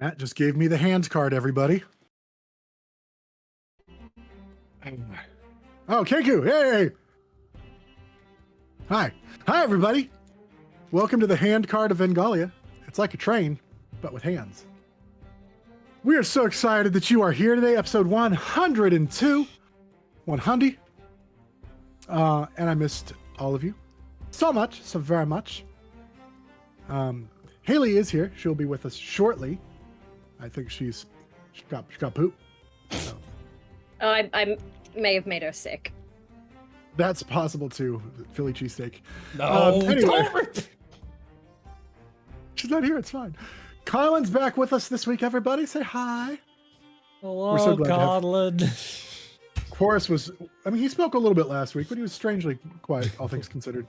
Matt just gave me the hands card, everybody. Oh, Keku, hey! Hi. Hi, everybody. Welcome to the hand card of Vengalia. It's like a train, but with hands. We are so excited that you are here today, episode 102. 100. And I missed all of you so much, so very much. Haley is here. She'll be with us shortly. I think she got poop. So. Oh, I may have made her sick. That's possible too. Philly cheesesteak. No, anyway. She's not here. It's fine. Colin's back with us this week, everybody. Say hi. Hello, We're so glad to have- Colin. Horace was, I mean, he spoke a little bit last week, but he was strangely quiet, all things considered.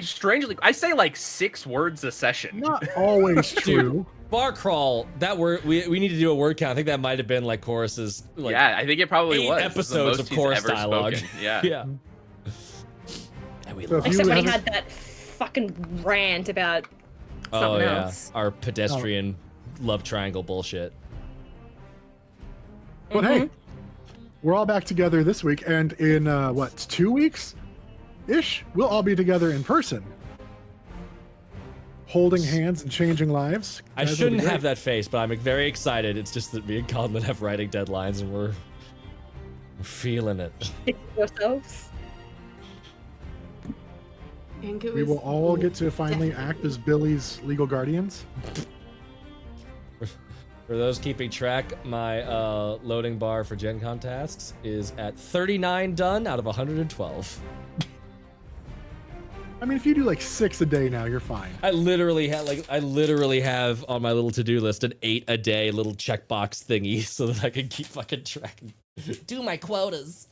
Strangely, I say like 6 words a session. Not always true. Bar crawl. That word. We need to do a word count. I think that might have been like Chorus's. Like, Yeah, I think it probably 8 was. episodes of he's chorus ever dialogue. spoken. Yeah. Yeah. And we So if love you Except when he haven't- had that fucking rant about Oh something yeah, else. our pedestrian love triangle bullshit. But hey, we're all back together this week, and in, 2 weeks? Ish, we'll all be together in person. Holding hands and changing lives. I Guys, it'll be shouldn't great. have that face, but I'm very excited. It's just that me and Colin have writing deadlines, and we're feeling it. yourselves. I think it We was will all get to finally definitely- act as Billy's legal guardians. For those keeping track, my loading bar for Gen Con tasks is at 39 done out of 112. I mean, if you do like 6 a day now, you're fine. I literally have on my little to-do list an 8 a day little checkbox thingy so that I can keep fucking tracking. Do my quotas.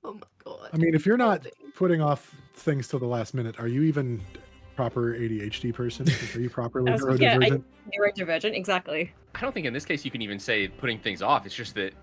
Oh my god. I mean, if you're not Thing. putting off things till the last minute, are you even proper ADHD person? Are you properly Yeah, neurodivergent? neurodivergent, exactly. I don't think in this case you can even say putting things off. It's just that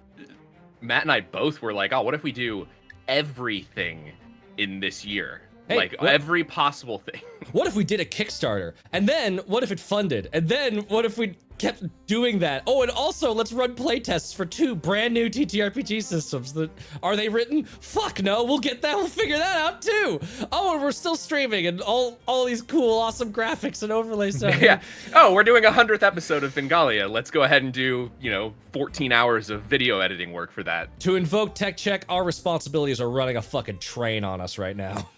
Matt and I both were like, oh, what if we do everything in this year? Hey, like what- every possible thing. What if we did a Kickstarter? And then what if it funded? And then what if we kept doing that? Oh, and also let's run playtests for 2 brand new TTRPG systems. Are they written? Fuck no, we'll get that. We'll figure that out too. Oh, and we're still streaming and all these cool, awesome graphics and overlays. Yeah. Oh, we're doing a 100th episode of Vengalia. Let's go ahead and do, 14 hours of video editing work for that. To invoke Tech Check, our responsibilities are running a fucking train on us right now.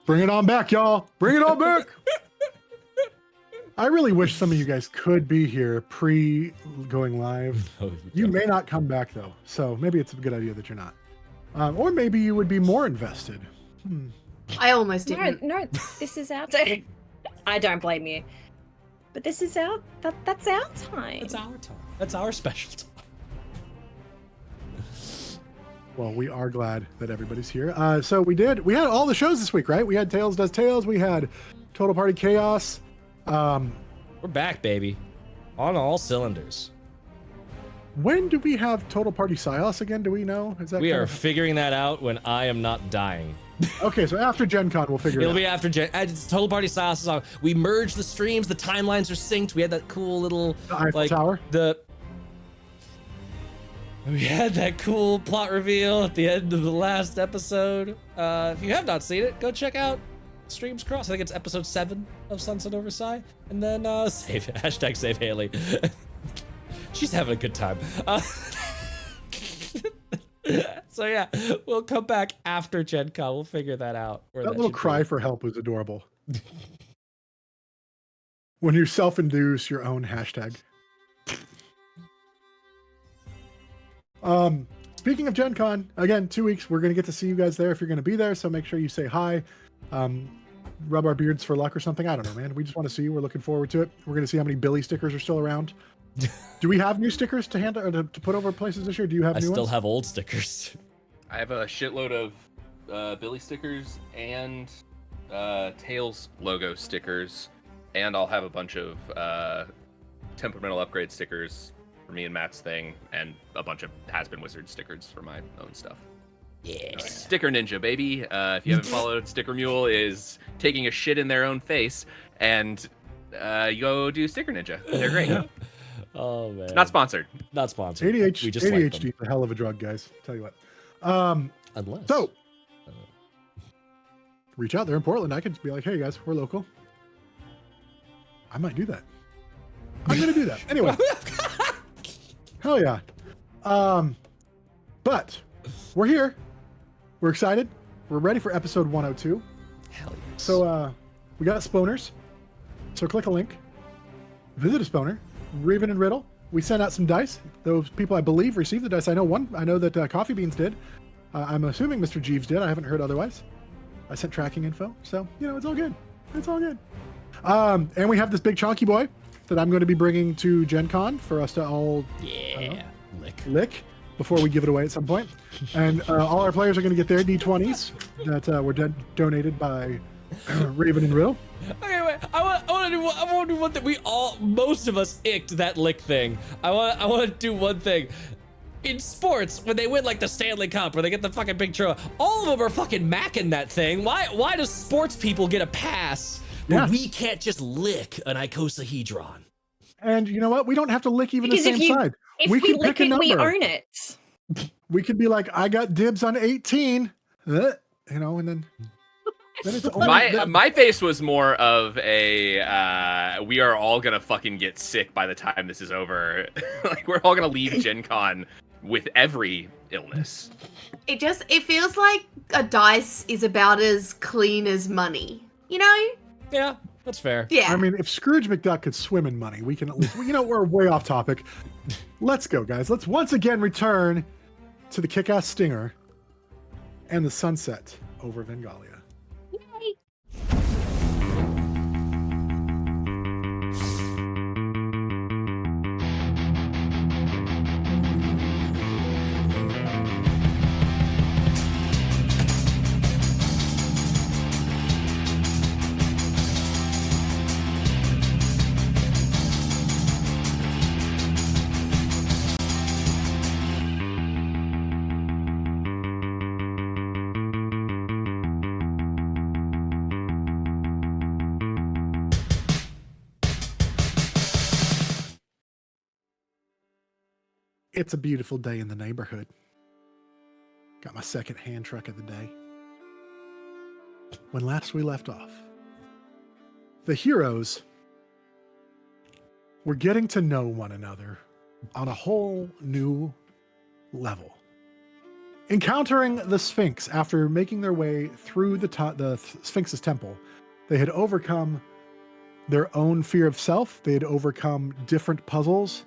Bring it on back, y'all. Bring it on back. I really wish some of you guys could be here pre going live. No, You may not come back though, so maybe it's a good idea that you're not. Or maybe you would be more invested. I almost No, didn't. no, this is our time. I don't blame you. But this is that's our time. That's our time. That's our special time. Well, we are glad that everybody's here. So we had all the shows this week, right? We had Tails Does Tales. We had Total Party Chaos. We're back, baby. On all cylinders. When do we have Total Party Silas again? Do we know? Is that We kind are of- figuring that out when I am not dying. Okay, so after Gen Con, we'll figure it It'll out. be after it's Total Party Silas is on. We merged the streams, the timelines are synced. We had that cool little The Eiffel Tower? We had that cool plot reveal at the end of the last episode. If you have not seen it, go check out Streams Cross. I think it's episode 7 of Sunset Over Psy. And then save Haley. She's having a good time. So yeah, we'll come back after Gen Con. We'll figure that out. where That little should cry be. for help was adorable. When you self-induce your own hashtag. Speaking of Gen Con, again, 2 weeks, we're going to get to see you guys there if you're going to be there, so make sure you say hi. Rub our beards for luck or something. I don't know, man. We just want to see you. We're looking forward to it. We're going to see how many Billy stickers are still around. Do we have new stickers to hand or to put over places this year? Do you have I new still ones? have old stickers. I have a shitload of Billy stickers and Tails logo stickers, and I'll have a bunch of temperamental upgrade stickers for me and Matt's thing, and a bunch of Has-Been Wizard stickers for my own stuff. Yeah. Sticker Ninja, baby. If you haven't followed, Sticker Mule is taking a shit in their own face, and you go do Sticker Ninja. They're great. Oh man. Not sponsored. Not sponsored. ADHD, We just like ADHD them. is a hell of a drug, guys. Tell you what. Unless. So, reach out there in Portland. I could be like, hey guys, we're local. I might do that. I'm gonna do that. Anyway. Hell yeah. But we're here. We're excited. We're ready for episode 102. Hell yes. So we got spawners. So click a link. Visit a spawner. Raven and Riddle. We sent out some dice. Those people, I believe, received the dice. I know that Coffee Beans did. I'm assuming Mr. Jeeves did. I haven't heard otherwise. I sent tracking info. So, it's all good. It's all good. And we have this big chonky boy that I'm going to be bringing to Gen Con for us to all Yeah. lick before we give it away at some point. And all our players are going to get their D20s that were donated by Raven and Riddle. Okay, wait. I want to do one thing. Most of us icked that lick thing. I want to do one thing. In sports, when they win like the Stanley Cup or they get the fucking big trophy, all of them are fucking macking that thing. Why does sports people get a pass, but we can't just lick an icosahedron? And you know what? We don't have to lick even Because the same side. If we can lick pick a it, we number. own it. We could be like, I got dibs on 18, you know, and then it's only My face was more of a we are all gonna fucking get sick by the time this is over. Like we're all gonna leave Gen Con with every illness. It feels like a dice is about as clean as money. You know? Yeah, that's fair. Yeah. I mean, if Scrooge McDuck could swim in money, we can at least, you know, we're way off topic. Let's go, guys. Let's once again return to the kick-ass stinger and the sunset over Vengalia. It's a beautiful day in the neighborhood. Got my second hand truck of the day. When last we left off, the heroes were getting to know one another on a whole new level. Encountering the Sphinx after making their way through the Sphinx's temple, they had overcome their own fear of self. They had overcome different puzzles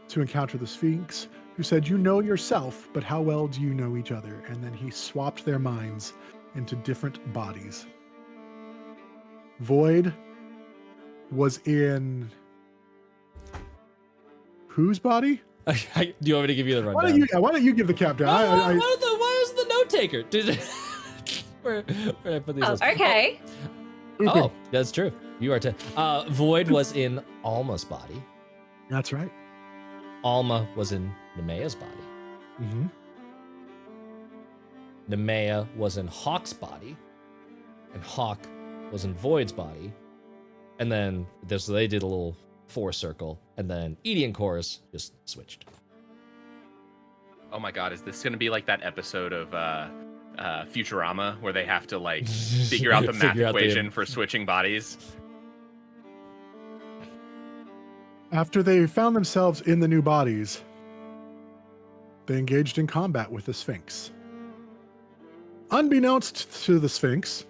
to encounter the Sphinx, who said, "You know yourself, but how well do you know each other?" And then he swapped their minds into different bodies. Void was in whose body? Do you want me to give you the Why rundown? don't you give the countdown? Why is the note taker? Where did I put these? Oh, okay. Oh, that's true. You are Void was in Alma's body. That's right. Alma was in Nemea's body. Mm-hmm. Nemea was in Hawk's body, and Hawk was in Void's body. And then so they did a little 4 circle, and then Edie and Chorus just switched. Oh my god, is this gonna be like that episode of Futurama where they have to like figure out the math equation for switching bodies? After they found themselves in the new bodies, they engaged in combat with the Sphinx. Unbeknownst to the Sphinx,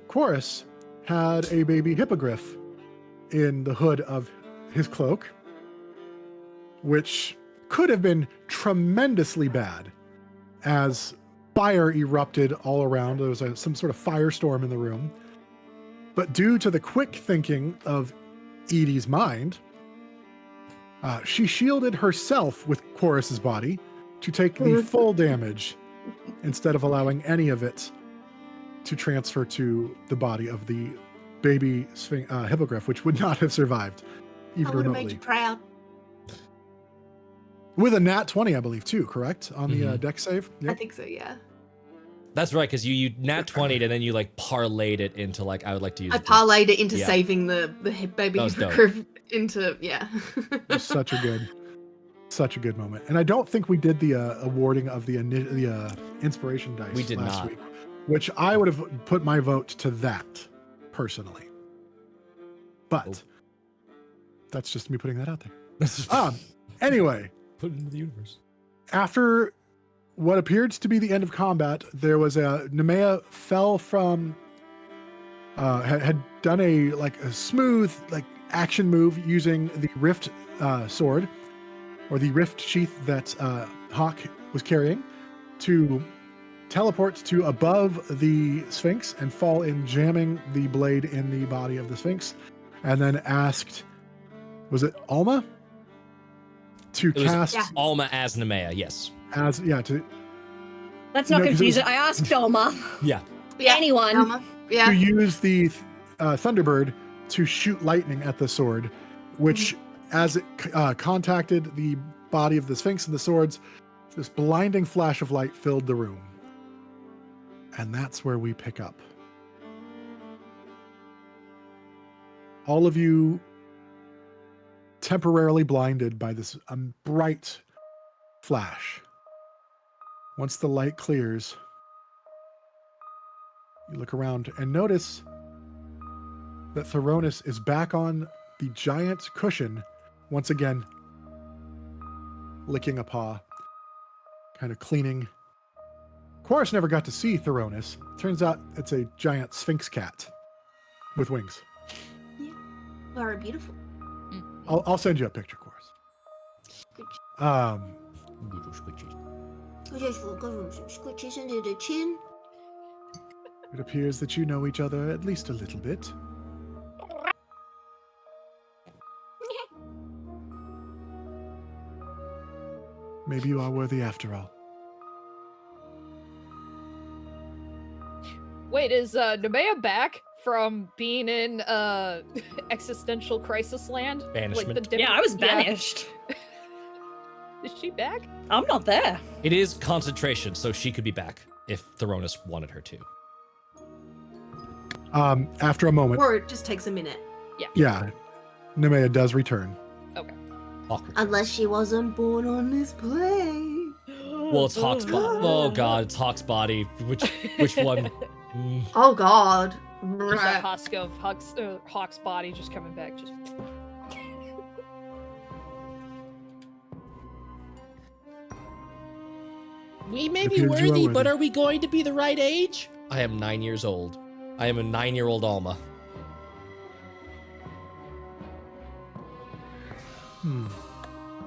Chorus had a baby hippogriff in the hood of his cloak, which could have been tremendously bad as fire erupted all around. There was some sort of firestorm in the room. But due to the quick thinking of Edie's mind, she shielded herself with Chorus's body to take the full damage instead of allowing any of it to transfer to the body of the baby hippogriff, which would not have survived even I would have remotely. made you proud. With a nat 20, I believe, too, correct? On the deck save? I Yep. think so, yeah. That's right, because you nat 20'd and then you like parlayed it into like, I would like to use I it. parlayed it into Yeah. saving the baby That was dope. hippogriff into, yeah. It was such a good moment. And I don't think we did the awarding of the inspiration dice We did last not. week, which I would have put my vote to that personally. But that's just me putting that out there. Anyway, Put it into the universe. after what appeared to be the end of combat, there was Nemea fell from had done a smooth action move using the rift sword or the rift sheath that Hawk was carrying to teleport to above the Sphinx and fall in, jamming the blade in the body of the Sphinx, and then asked, was it Alma? To It was cast Alma as Nemea, yes. as to Let's not No, 'cause it confuse was- it. I asked Alma. Yeah. Yeah. Anyone. Alma. Yeah. to use the Thunderbird to shoot lightning at the sword, which, as it contacted the body of the Sphinx and the swords, this blinding flash of light filled the room. And that's where we pick up. All of you temporarily blinded by this bright flash. Once the light clears, you look around and notice that Theronis is back on the giant cushion, once again, licking a paw, kind of cleaning. Chorus never got to see Theronis. Turns out it's a giant sphinx cat with wings. Very beautiful. I'll send you a picture, Chorus. Good. Squishes under the chin. It appears that you know each other at least a little bit. Maybe you are worthy after all. Wait, is Nemea back from being in existential crisis land? Banishment. Yeah, I was banished. Is she back? I'm not there. It is concentration, so she could be back if Theronis wanted her to. After a moment, Or it just takes a minute. yeah, Nemea does return. Awkward. Unless she wasn't born on this plane. Well, it's Hawk's body. Oh god, it's Hawk's body. Which one? Mm. Oh God. Just that husk of Hawk's body just coming back. Just We may be Appears you are worthy, but worthy. are we going to be the right age? I am 9 years old. I am a 9-year-old Alma.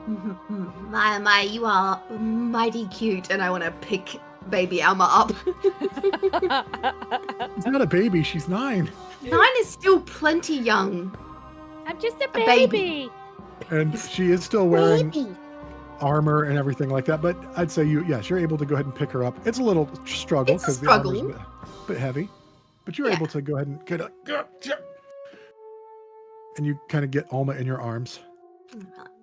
My, you are mighty cute, and I want to pick baby Alma up. She's not a baby, she's 9. 9 is still plenty young. I'm just a baby. And she is still wearing armor and everything like that. But I'd say you're able to go ahead and pick her up. It's a little struggle It's a because the armor's struggle. a bit heavy. But you're Yeah. able to go ahead and get a, and you kind of get Alma in your arms.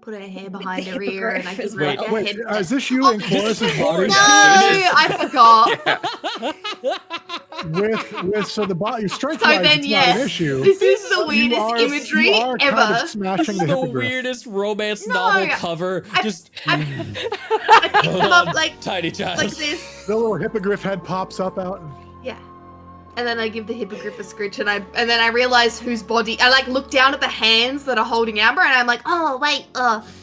Put her hair behind her ear, and I give her Wait, like a Wait, head. is this you in Chorus's body? No, I forgot. With so the body strength So wise, then, it's yes, not an issue. this is the You weirdest imagery you are ever. Kind of smashing the The hippogriff. weirdest romance No, novel I- cover. I- Just I picked them up like tiny child. this. The little hippogriff head pops up out. Yeah. And then I give the hippogriff a scritch, and then I realize whose body. I like look down at the hands that are holding Amber, and I'm like, oh wait,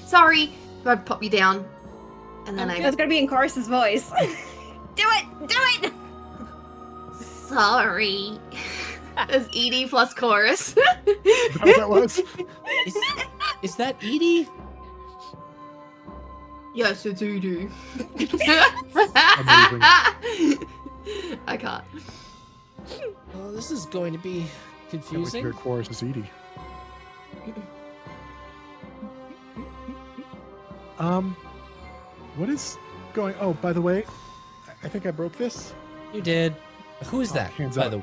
sorry. So I pop you down, and then It's gonna be in Chorus's voice. Do it! sorry. There's Edie plus chorus. Is that what that was? Is that Edie? Yes, it's Edie. I can't. Oh, this is going to be Can't wait to confusing. hear Chorus is Edie. What is going? Oh, by the way, I think I broke this. You did. Who is Oh, that? hands By up. the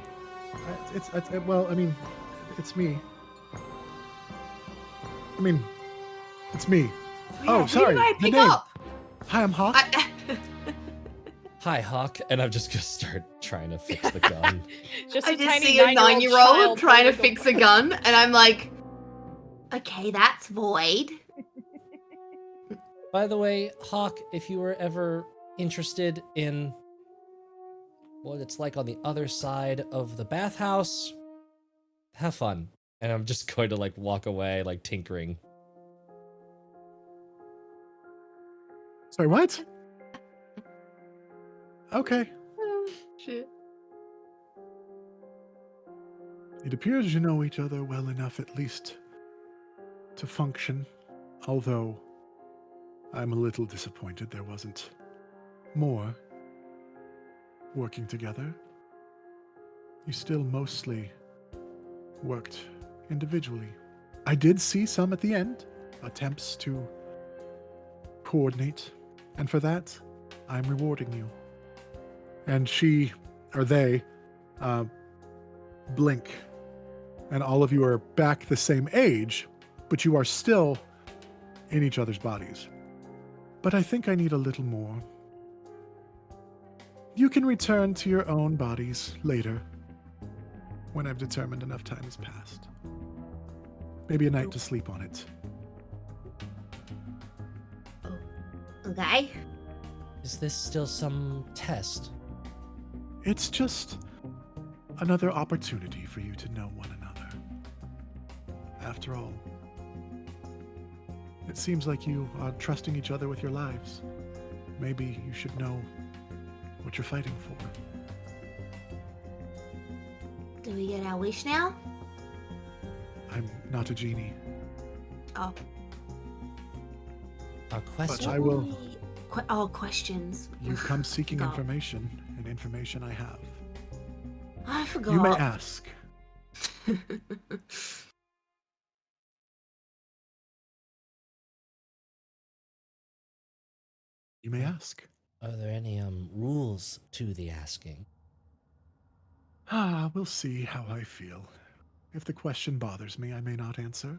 It's well, I mean, it's me. I mean, it's me. Oh, Who sorry. did I the pick name. up? Hi, I'm Hawk. Hi, Hawk, and I'm just gonna start trying to fix the gun. just I a just tiny see a 9-year-old child trying to holding fix a gun, and I'm like, okay, that's void. By the way, Hawk, if you were ever interested in what it's like on the other side of the bathhouse, have fun. And I'm just going to like walk away, like tinkering. Sorry, what? Okay. Oh, shit. It appears you know each other well enough, at least, to function. Although, I'm a little disappointed there wasn't more. working together. You still mostly worked individually. I did see some at the end, attempts to coordinate, and for that, I'm rewarding you. And she, or they, blink, and all of you are back the same age, but you are still in each other's bodies. But I think I need a little more. You can return to your own bodies later, when I've determined enough time has passed. Maybe a night to sleep on it. Okay. Is this still some test? It's just another opportunity for you to know one another. After all, it seems like you are trusting each other with your lives. Maybe you should know what you're fighting for. Do we get our wish now? I'm not a genie, Oh. A question? I will- Questions. you've come seeking Forgot. information, and information I have. I forgot. You may ask. You may ask. Are there any rules to the asking? We'll see how I feel. If the question bothers me, I may not answer.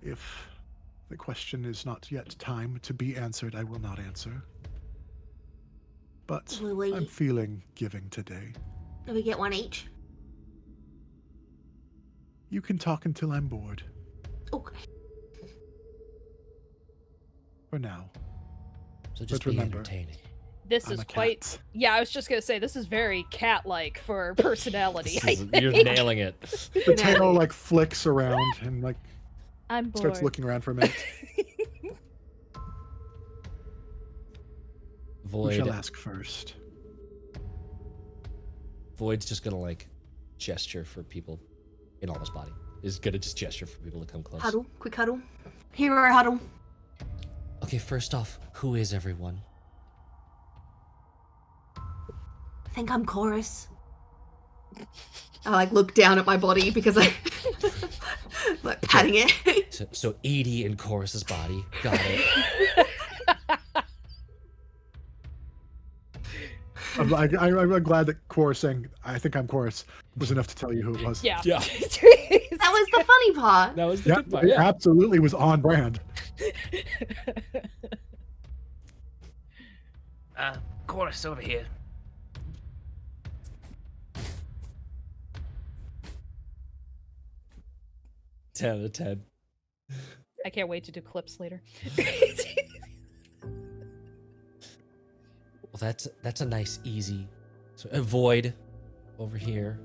If the question is not yet time to be answered, I will not answer. But Will we- I'm feeling giving today. Do we get one each? You can talk until I'm bored. Okay. For now. So just But be remember, entertaining. This I'm is a quite. cat. Yeah, I was just gonna say this is very cat-like for personality. You're nailing it. The tail like flicks around and like I'm bored. starts looking around for a minute. Who shall Void. ask first? Void's just gonna like gesture for people in all his body. Is gonna just gesture for people to come close. Huddle. Quick huddle. Hero huddle. Okay, first off, who is everyone? I think I'm chorus. I like look down at my body because I like patting it. So Edie in Chorus's body. Got it. I'm glad that Chorus saying, I think I'm Chorus, was enough to tell you who it was. Yeah. Yeah. That was the funny part. That was the Yeah, good part. it Yeah. absolutely was on brand. Chorus over here. 10 out of 10. I can't wait to do clips later. Well, that's a nice, easy. So Void over here.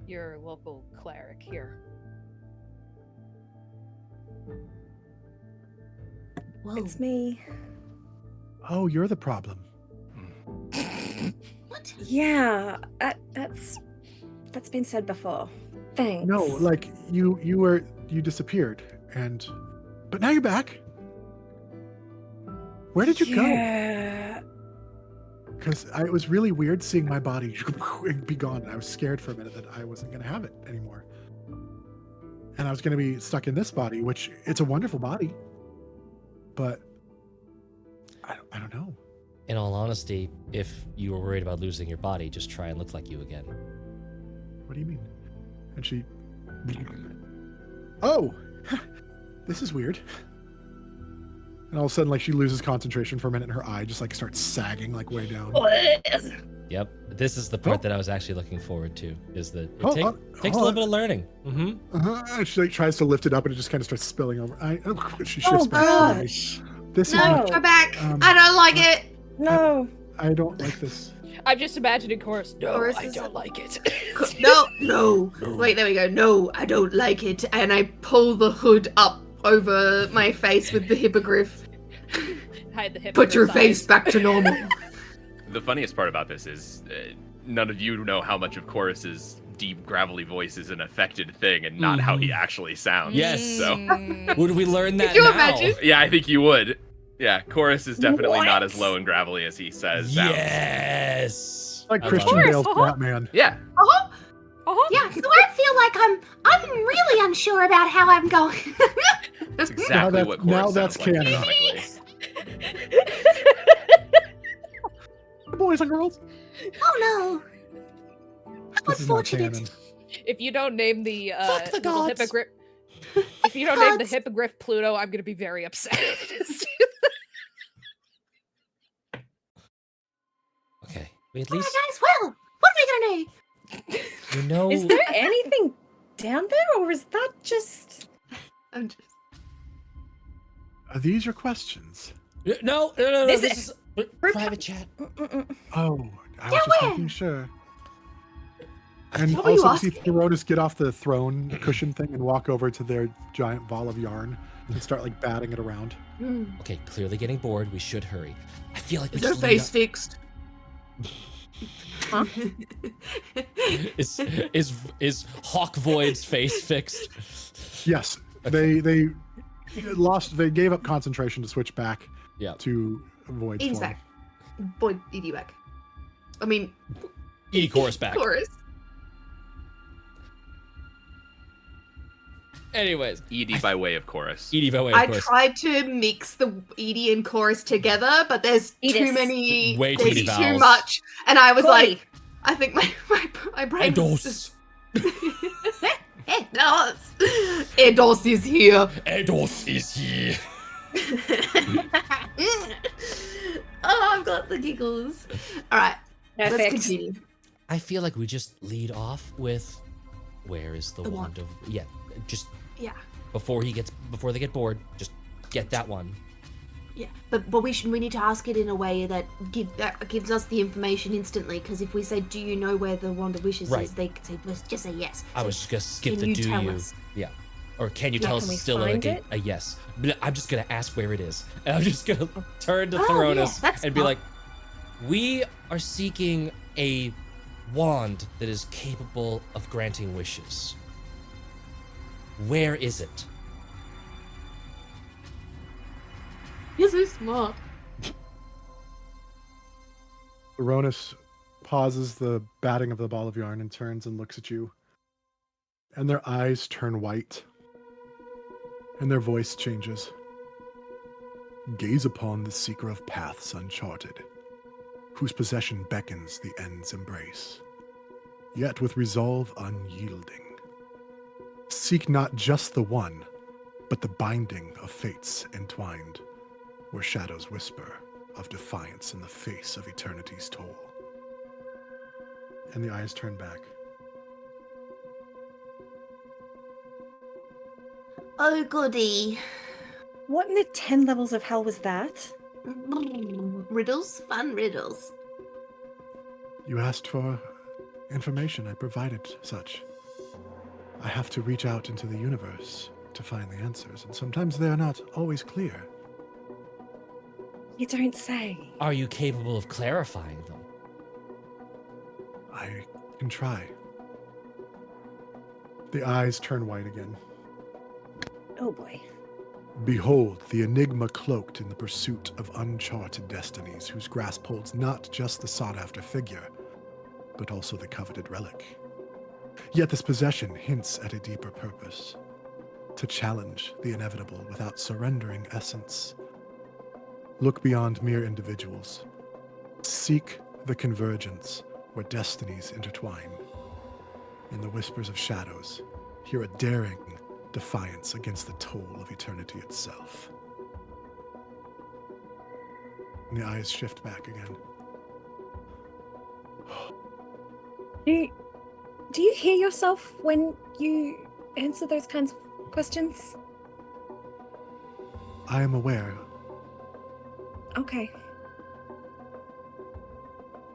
Your local cleric here. Whoa. It's me. Oh, you're the problem. What? Yeah, that's been said before. Thanks. No, like you disappeared, but now you're back. Where did you go? Yeah. Because it was really weird seeing my body be gone. I was scared for a minute that I wasn't going to have it anymore. And I was going to be stuck in this body, which it's a wonderful body. But I don't know. In all honesty, if you were worried about losing your body, just try and look like you again. What do you mean? And she... Oh! This is weird. And all of a sudden, like, she loses concentration for a minute and her eye just, like, starts sagging, like, way down. Yep. This is the part that I was actually looking forward to, is that it takes a hold little on. bit of learning. Mm-hmm. She, like, tries to lift it up and it just kind of starts spilling over. She Oh shifts back. to me. gosh. This No. is... Go back. Um, I don't like it. No. I don't like this. I'm just imagining chorus. No, Chorus I is- don't like it. No. Wait, there we go. No, I don't like it. And I pull the hood up over my face with the hippogriff. Hide the hip. Put your face back to normal. The funniest part about this is none of you know how much of Chorus's deep, gravelly voice is an affected thing and not how he actually sounds. Yes. So, Would we learn that Could you now? imagine? yeah, I think you would. Yeah, chorus is definitely not as What? low and gravelly as he says. Yes. Like I Christian love it. Bale's Uh-huh. Batman. Yeah. Uh-huh. Uh-huh. Yeah, so I feel like I'm really unsure about how I'm going. That's exactly that's- what now chorus that's sounds like, canon. ironically. Boys and girls. Oh no. How This is not unfortunate. canon. If you don't name the Fuck the little gods. hippogriff, if you don't name the Gods. hippogriff Pluto, I'm gonna be very upset. Okay. We at Alright least guys, well, what are we gonna do? we know. Is there anything down there, or is that just? I'm just Are these your questions? No. This This is- is private chat. Oh, I was Yeah, just where? making sure. And What were you also, see asking? Theronis get off the throne cushion thing and walk over to their giant ball of yarn and start like batting it around. Okay, clearly getting bored. We should hurry. I feel like we Is their just lead face up- fixed? Huh? Is Hawk Void's face fixed? Yes, they gave up concentration to switch back Yeah. to Void Edie's form. back. Boy, Edie back. I mean, Edie Chorus back. chorus. Anyways, Edie by way of chorus. Edie by way, I of course. tried to mix the Edie and chorus together, but there's too Edith. many. Way too there's many too vowels. much, and I was Chloe. like, I think my brain was just. Eidos. Eidos. Eidos is here. Eidos is here. Oh, I've got the giggles. All right, let's Perfect. continue. I feel like we just lead off with, where is the The wand of? Yeah, just Yeah, before they get bored, just get that one. yeah, but we need to ask it in a way that gives us the information instantly. Because if we say, "Do you know where the wand of wishes Right. is?" they could say, "Just say yes." I So, was just gonna skip can the you do tell you. us? Yeah. Or can you Yeah, tell can us we it's still find a it? yes? But I'm just gonna ask where it is, and I'm just gonna turn to Oh, Theronis yeah, that's and be smart. like, "We are seeking a wand that is capable of granting wishes. Where is it?" You're so smart. Theronis pauses the batting of the ball of yarn and turns and looks at you. And their eyes turn white. And their voice changes. Gaze upon the seeker of paths uncharted, whose possession beckons the end's embrace, yet with resolve unyielding. Seek not just the one, but the binding of fates entwined, where shadows whisper of defiance in the face of eternity's toll. And the eyes turn back. Oh goody. What in the 10 levels of hell was that? Riddles, fun riddles. You asked for information, I provided such. I have to reach out into the universe to find the answers, and sometimes they are not always clear. You don't say. Are you capable of clarifying them? I can try. The eyes turn white again. Oh boy. Behold the enigma cloaked in the pursuit of uncharted destinies, whose grasp holds not just the sought-after figure, but also the coveted relic. Yet this possession hints at a deeper purpose, to challenge the inevitable without surrendering essence. Look beyond mere individuals. Seek the convergence where destinies intertwine. In the whispers of shadows, hear a daring defiance against the toll of eternity itself. And the eyes shift back again. Do you hear yourself when you answer those kinds of questions? I am aware.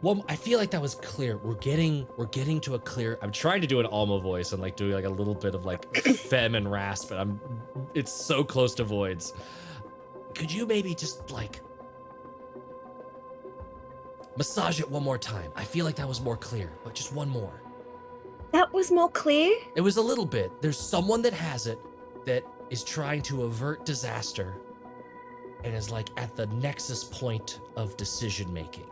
Well, I feel like that was clear. We're getting to a clear. I'm trying to do an Alma voice and like doing like a little bit of like fem and rasp, but it's so close to Void's. Could you maybe just like massage it one more time? I feel like that was more clear, but just one more. That was more clear? It was a little bit. There's someone that has it that is trying to avert disaster, It is like at the nexus point of decision making.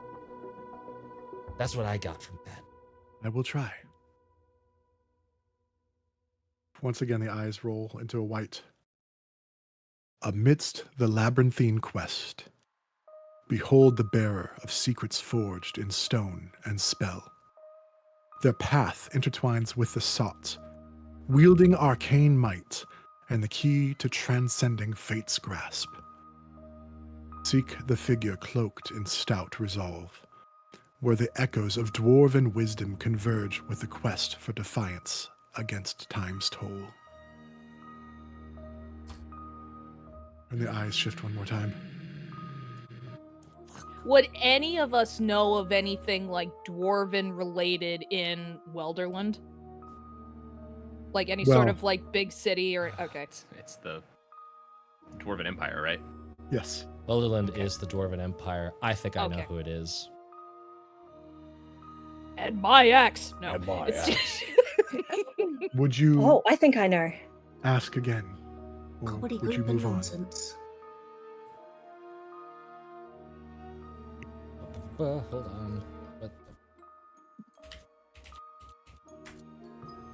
That's what I got from that. I will try. Once again, the eyes roll into a white. Amidst the labyrinthine quest, behold the bearer of secrets forged in stone and spell. Their path intertwines with the sought, wielding arcane might and the key to transcending fate's grasp. Seek the figure cloaked in stout resolve, where the echoes of dwarven wisdom converge with the quest for defiance against time's toll. And the eyes shift one more time. Would any of us know of anything like dwarven related in Welderland? Like any sort Well- of like big city or okay. It's the Dwarven Empire, right? Yes. Elderland is the Dwarven Empire. I think I know Okay. who it is. And my ex. No. And my it's- ex. Would you Oh, I think I know. ask again? Or Comedy would you group move on? nonsense. Hold on. What the...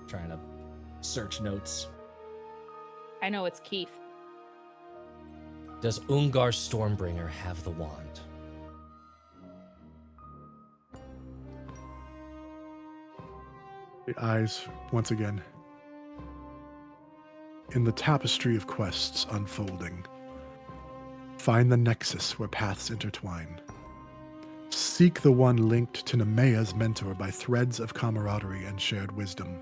Trying to search notes. I know it's Keith. Does Ungar Stormbringer have the wand? The eyes once again. In the tapestry of quests unfolding, find the nexus where paths intertwine. Seek the one linked to Nemea's mentor by threads of camaraderie and shared wisdom.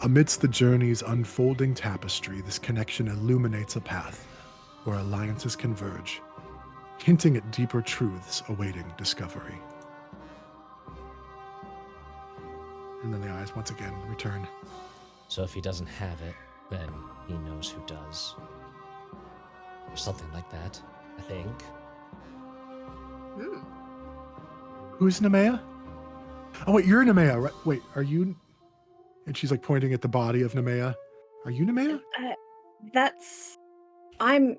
Amidst the journey's unfolding tapestry, this connection illuminates a path where alliances converge, hinting at deeper truths awaiting discovery. And then the eyes once again return. So if he doesn't have it, then he knows who does. Or something like that, I think. Hmm. Who's Nemea? Oh wait, you're Nemea, right? Wait, are you? And she's like pointing at the body of Nemea. Are you Nemea? I'm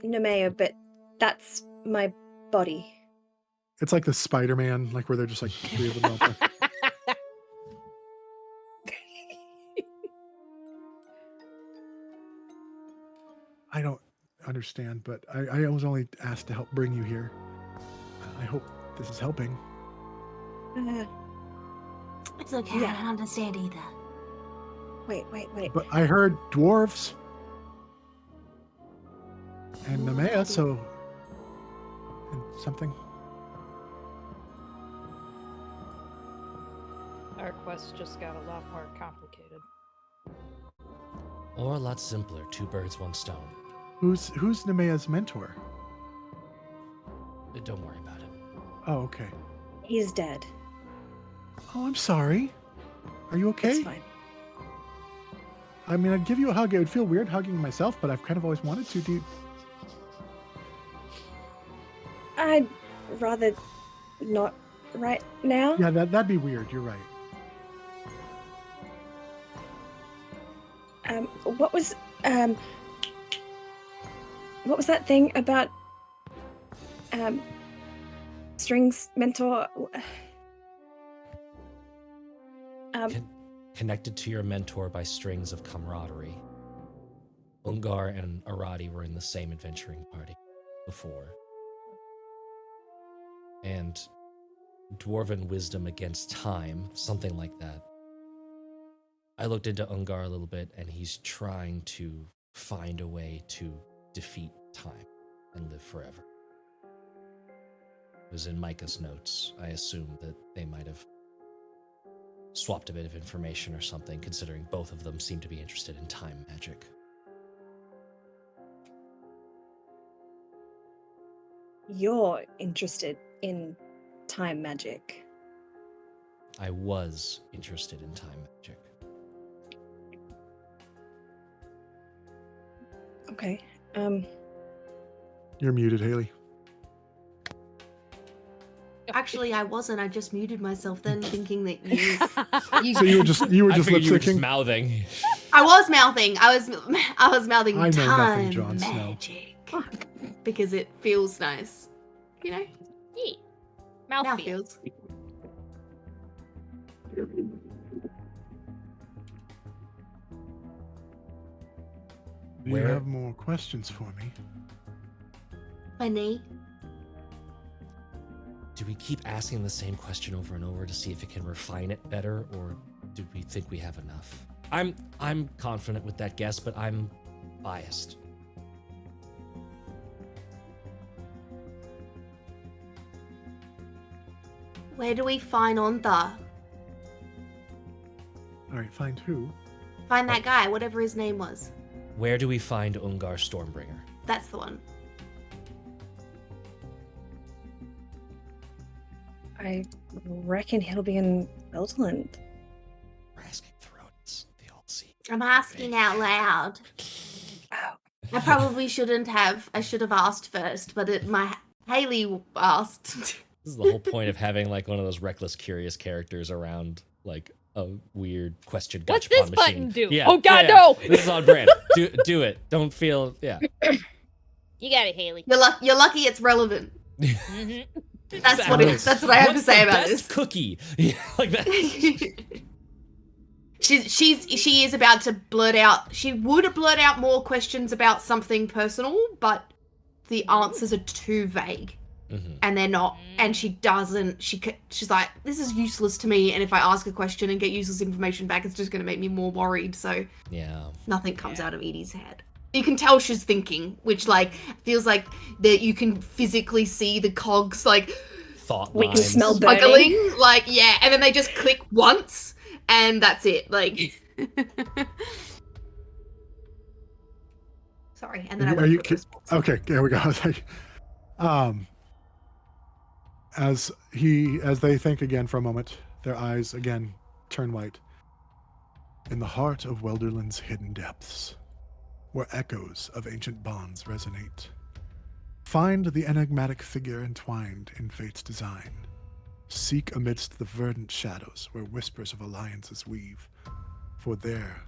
Nemea, but that's my body. It's like the Spider-Man, like where they're just like three of them out there. I don't understand, but I was only asked to help bring you here. I hope this is helping. It's okay, Yeah. I don't understand either. Wait. But I heard dwarves and Nemea, so and something. Our quest just got a lot more complicated. Or a lot simpler, two birds, one stone. Who's Nemea's mentor? Don't worry about it. Oh, okay. He's dead. Oh, I'm sorry. Are you okay? It's fine. I mean, I'd give you a hug. It would feel weird hugging myself, but I've kind of always wanted to. Do I'd rather not right now. Yeah, that'd be weird. You're right. What was that thing about strings mentor? Connected to your mentor by strings of camaraderie. Ungar and Arati were in the same adventuring party before. And dwarven wisdom against time, something like that. I looked into Ungar a little bit, and he's trying to find a way to defeat time and live forever. It was in Micah's notes. I assumed that they might have swapped a bit of information or something, considering both of them seem to be interested in time magic. You're interested in time magic. I was interested in time magic. Okay. You're muted, Haley. Actually, I wasn't. I just muted myself then, thinking that you. So you were just I lip figured you were just syncing. mouthing. I was mouthing. I was mouthing I know nothing, time Jon Snow. magic. because it feels nice. You know? Hey. Mouth Mouth feels. feels. Do you Where- have more questions for me? Funny. Do we keep asking the same question over and over to see if it can refine it better, or do we think we have enough? I'm confident with that guess, but I'm biased. Where do we find Ontha? All right, find who? Find that guy, whatever his name was. Where do we find Ungar Stormbringer? That's the one. I reckon he'll be in Elderland. We're asking thrones. They all see. I'm asking out loud. Oh. I probably shouldn't have. I should have asked first, but Haley asked. This is the whole point of having like one of those reckless, curious characters around like a weird question. What's gotcha this pod machine. button do? Yeah, Oh, God, yeah. no! This is on brand. Do it. Don't feel You got it, Haley. You're lucky it's relevant. Mhm. That's what it is. That's what I have What's to say the about best this. cookie? Yeah, like that. She is about to blurt out. She would blurt out more questions about something personal, but the answers are too vague, Mhm. and they're not. And she doesn't. She's like, this is useless to me. And if I ask a question and get useless information back, it's just going to make me more worried. So Yeah. nothing comes out of Edie's head. You can tell she's thinking, which like feels like that you can physically see the cogs like Thought We can lines. smell burning. buggling, like yeah, and then they just click once, and that's it. Like, sorry, and then I Are went you for ki- this. Okay, there we go. I was like, as they think again for a moment, their eyes again turn white. In the heart of Welderland's hidden depths, where echoes of ancient bonds resonate, find the enigmatic figure entwined in fate's design. Seek amidst the verdant shadows where whispers of alliances weave, for there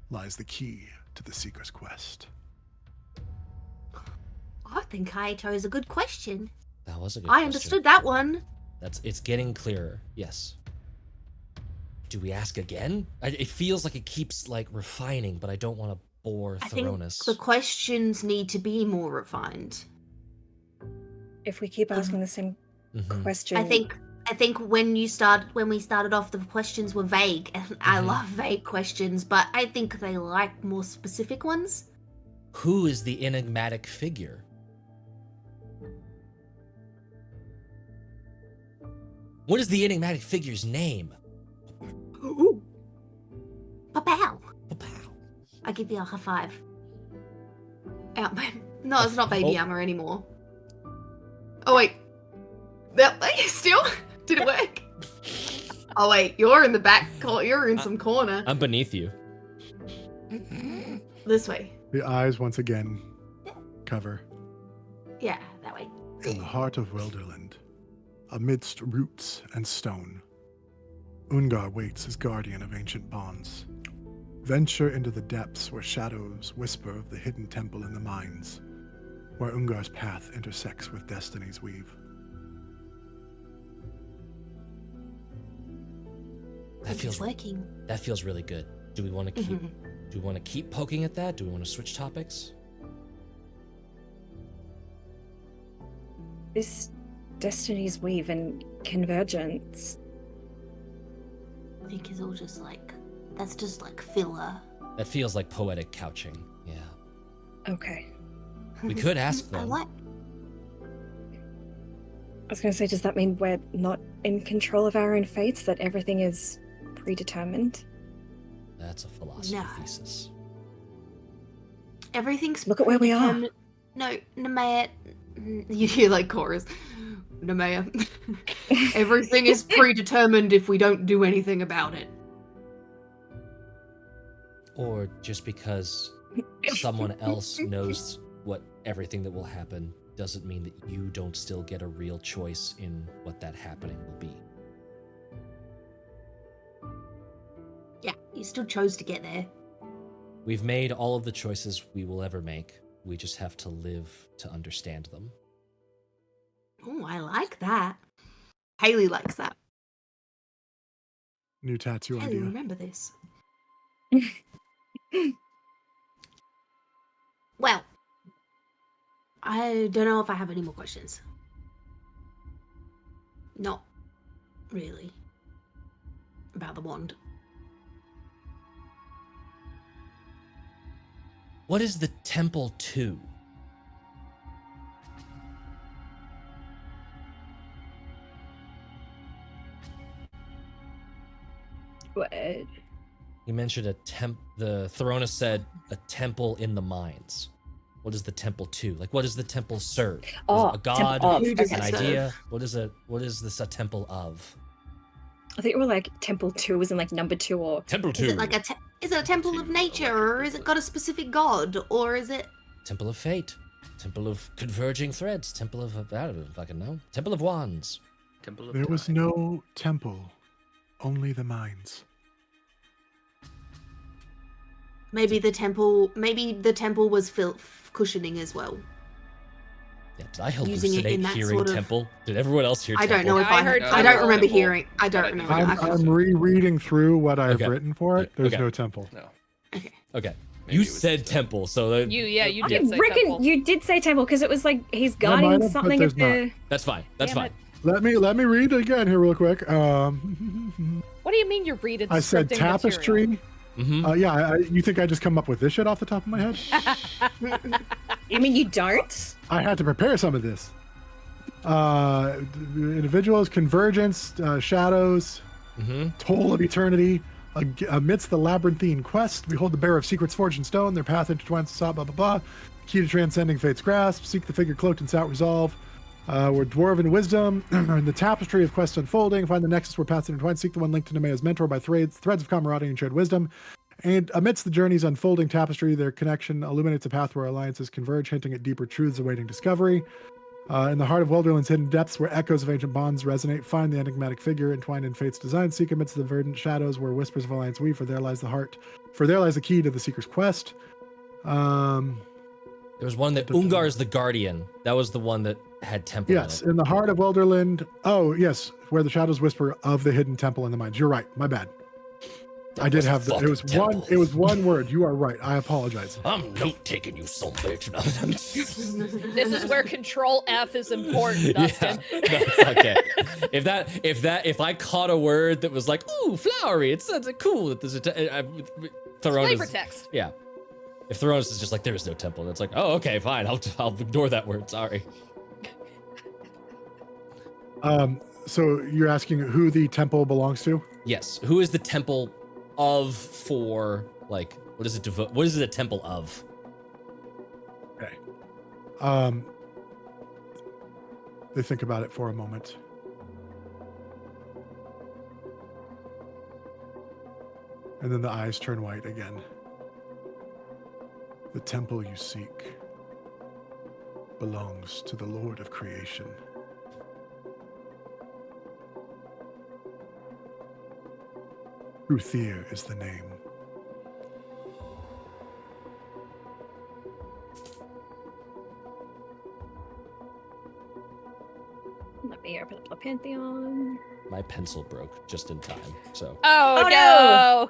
lies the key to the seeker's quest. I think I chose a good question. That was a good I question. understood that one. It's getting clearer. Yes. Do we ask again? It feels like it keeps like refining, but I don't want to bore I think Thronis. the questions need to be more refined. If we keep asking the same Mhm. question, I think when we started off, the questions were vague, and I Mhm. love vague questions, but I think they like more specific ones. Who is the enigmatic figure? What is the enigmatic figure's name? Ooh. Pow. Pow. I give you a high five. No, it's not baby Oh. armor anymore. Oh wait, that still did it work? Oh wait, you're in the back. You're in some corner. I'm beneath you. This way. The eyes once again cover. Yeah, that way. In the heart of Welderland, amidst roots and stone, Ungar waits as guardian of ancient bonds. Venture into the depths where shadows whisper of the hidden temple in the mines, where Ungar's path intersects with destiny's weave. That feels working. That feels really good. Do we want to keep do we want to keep poking at that? Do we want to switch topics? this Destiny's Weave and Convergence. I think it's all just like that's just like filler. That feels like poetic couching. Yeah. Okay. We could ask I them. like. I was going to say, does that mean we're not in control of our own fates? That everything is predetermined? That's a philosophy No. thesis. Everything's. Look at where we are. predetermined. No, Nemea. You hear like chorus. Nemea. Everything is predetermined if we don't do anything about it. Or just because someone else knows what everything that will happen doesn't mean that you don't still get a real choice in what that happening will be. Yeah, you still chose to get there. We've made all of the choices we will ever make. We just have to live to understand them. Oh, I like that. Haley likes that. New tattoo Haley, idea. remember this. Well, I don't know if I have any more questions. Not really. About the wand. What is the temple to? What? You mentioned the Throna said a temple in the mines. What is the temple to? Like, what does the temple serve? Is Oh, it a god? temple of. Who does An it idea? serve? What is this a temple of? I think it were like temple 2 was in like number 2 or. Temple Is it like is it a temple of nature, or is it got a specific god, or is it? Temple of fate. Temple of converging threads. Temple of I don't fucking know. Temple of wands. Temple of There was Time. no temple, only the mines. Maybe the temple was cushioning as well. Yeah, did I Using it hallucinate in that hearing sort of- temple? Did everyone else hear I temple? don't know if I I heard I temple. don't remember Temple, hearing. I but I don't think remember. it was- I'm rereading through what I've Okay. written for it. There's Okay. no temple. No. Okay. Okay. Maybe You it was said just a- temple, so that, You I did say reckon temple. you did say temple because it was like he's might guarding have, but something there's at the. that's fine. That's Damn fine. it. Let me read it again here real quick. What do you mean you're reading I said scripting tapestry. Mm-hmm. Yeah, you think I just come up with this shit off the top of my head? You mean you don't? I had to prepare some of this. Individuals, convergence, shadows, Mm-hmm. toll of eternity. Amidst the labyrinthine quest, behold the bearer of secrets forged in stone. Their path intertwines the blah blah blah. Key to transcending fate's grasp. Seek the figure cloaked in stout resolve. We're dwarven wisdom. In the tapestry of quest unfolding, find the nexus where paths intertwine. Seek the one linked to Nemea's mentor by threads of camaraderie and shared wisdom. And amidst the journey's unfolding tapestry, their connection illuminates a path where alliances converge, hinting at deeper truths awaiting discovery. In the heart of Welderland's hidden depths, where echoes of ancient bonds resonate, find the enigmatic figure entwined in fate's design. Seek amidst the verdant shadows, where whispers of alliance weave. For there lies the key to the seeker's quest. There was one that Ungar's the Guardian. That was the one that had temple. Yes, In it. in the heart of Welderland. Oh, yes, where the shadows whisper of the hidden temple in the mines. You're right. My bad. I did was a have the. It fucking was temple. one. It was one word. You are right. I apologize. I'm note taking you some bitch. This is where Control F is important, Dustin. Yeah, that's okay. If I caught a word that was like, ooh, flowery, it's cool that there's a Flavor text. Yeah. If Thrones is just like, there is no temple, that's like, oh, okay, fine. I'll ignore that word. Sorry. So you're asking who the temple belongs to? Yes. Who is the temple of for, like, what is it what is it a temple of? Okay. They think about it for a moment. And then the eyes turn white again. The temple you seek belongs to the Lord of Creation. Ruthir is the name. Let me open up the Pantheon. My pencil broke just in time, so. Oh, Oh, no.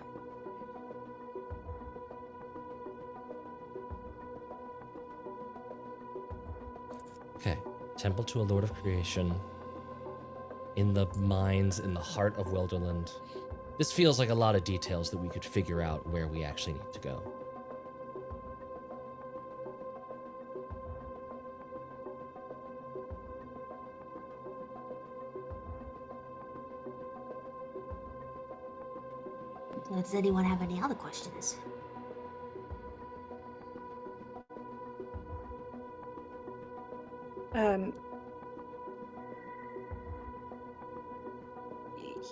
Okay. Temple to a Lord of Creation. In the mines, in the heart of Welderland. This feels like a lot of details that we could figure out where we actually need to go. Does anyone have any other questions?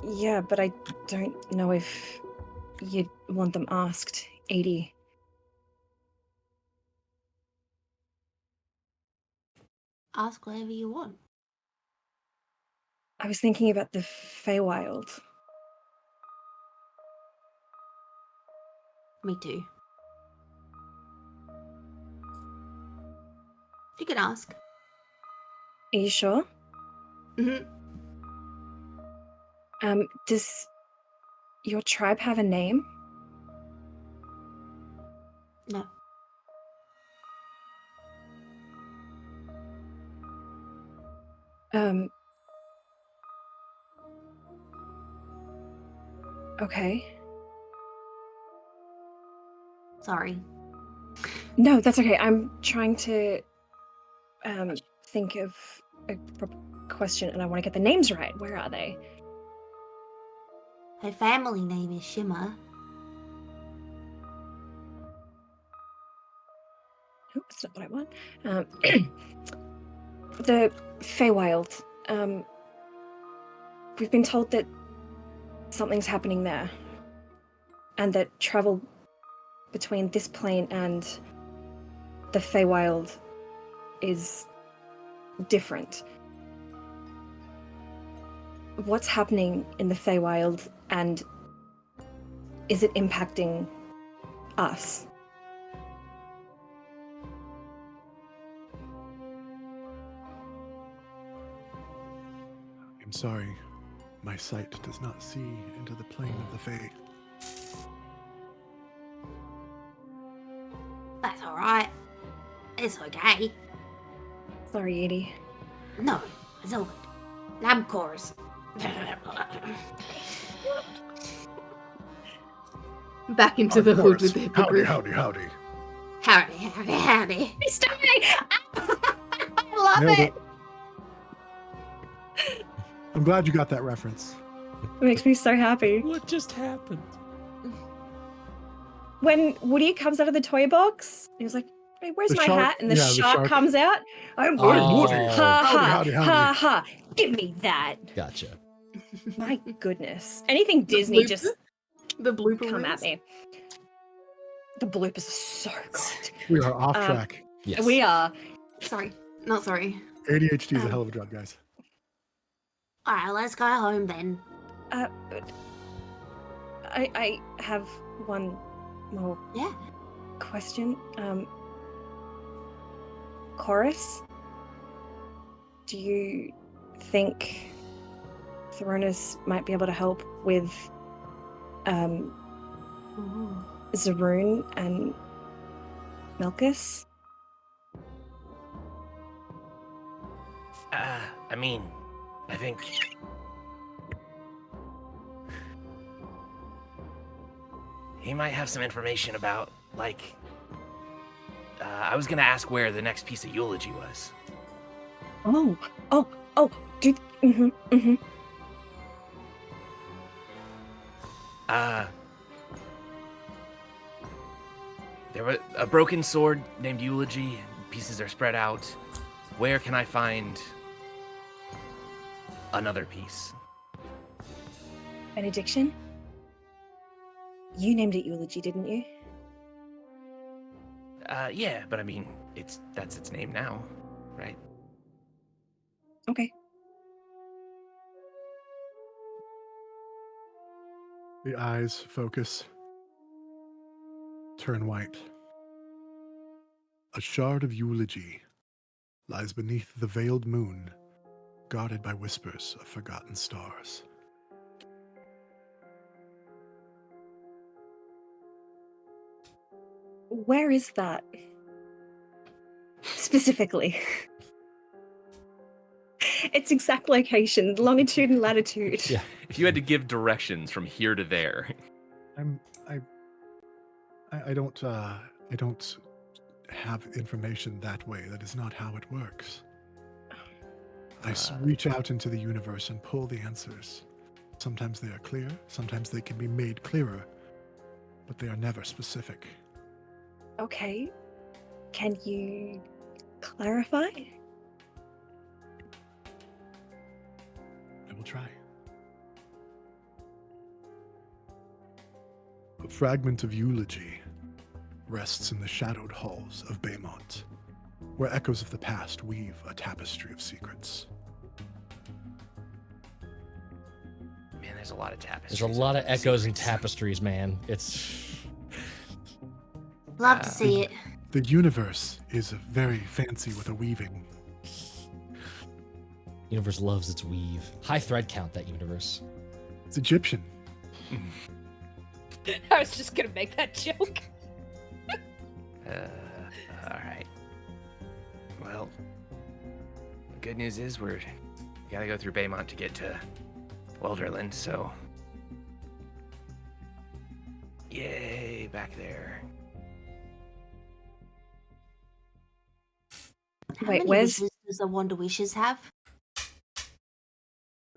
Yeah, but I don't know if you'd want them asked, Edie. Ask whatever you want. I was thinking about the Feywild. Me too. You can ask. Are you sure? Mhm. Does your tribe have a name? No. Okay. Sorry. No, that's okay. I'm trying to think of a proper question, and I want to get the names right. Where are they? Her family name is Shimmer. Nope, that's not what I want. The Feywild. We've been told that something's happening there, and that travel between this plane and the Feywild is different. What's happening in the Feywild, and is it impacting us? I'm sorry. My sight does not see into the plane of the Fae. That's alright. It's okay. Sorry, Edie. No, it's all good. Lab chorus. Back into the hood with the Howdy, hippogriff. howdy, howdy. Howdy, howdy, howdy. I love Nailed it. I'm glad you got that reference. It makes me so happy. What just happened? When Woody comes out of the toy box, he was like, "Hey, where's The my shark- hat?" And the yeah, the shark shark. comes out. I'm Oh. Woody. Ha ha Howdy, howdy, ha ha. Give me that. Gotcha. My goodness. Anything Disney just The blooper come at reels. me. The bloopers are so good. We are off track. Yes. We are. Sorry. Not sorry. ADHD is a hell of a drug, guys. Alright, let's go home then. I have one more Yeah. question. Chorus, do you think Thronas might be able to help with Ooh. Zaroon and Melkus? I mean, I think he might have some information about, like, I was gonna ask where the next piece of eulogy was. Oh, dude. There was a broken sword named Eulogy. Pieces are spread out. Where can I find another piece? Benediction? You named it Eulogy, didn't you? Yeah, but I mean, that's its name now, right? Okay. The eyes focus. Turn white. A shard of eulogy lies beneath the veiled moon, guarded by whispers of forgotten stars. Where is that? Specifically. Its exact location, longitude and latitude. Yeah. If you had to give directions from here to there, I don't have information that way. That is not how it works. Reach out into the universe and pull the answers. Sometimes they are clear, sometimes they can be made clearer, but they are never specific. Okay. Can you clarify? I will try. A fragment of eulogy rests in the shadowed halls of Baymont, where echoes of the past weave a tapestry of secrets. Man, there's a lot of tapestries. There's a lot of echoes and Secrets. tapestries, man. It's Love to see it. The universe is very fancy with a weaving. Universe loves its weave. High thread count, that universe. It's Egyptian. I was just gonna make that joke. All right. Well, the good news is we gotta go through Baymont to get to Welderland, so yay, back there. How Wait, many where's- wishes does a Wonder Wishes have?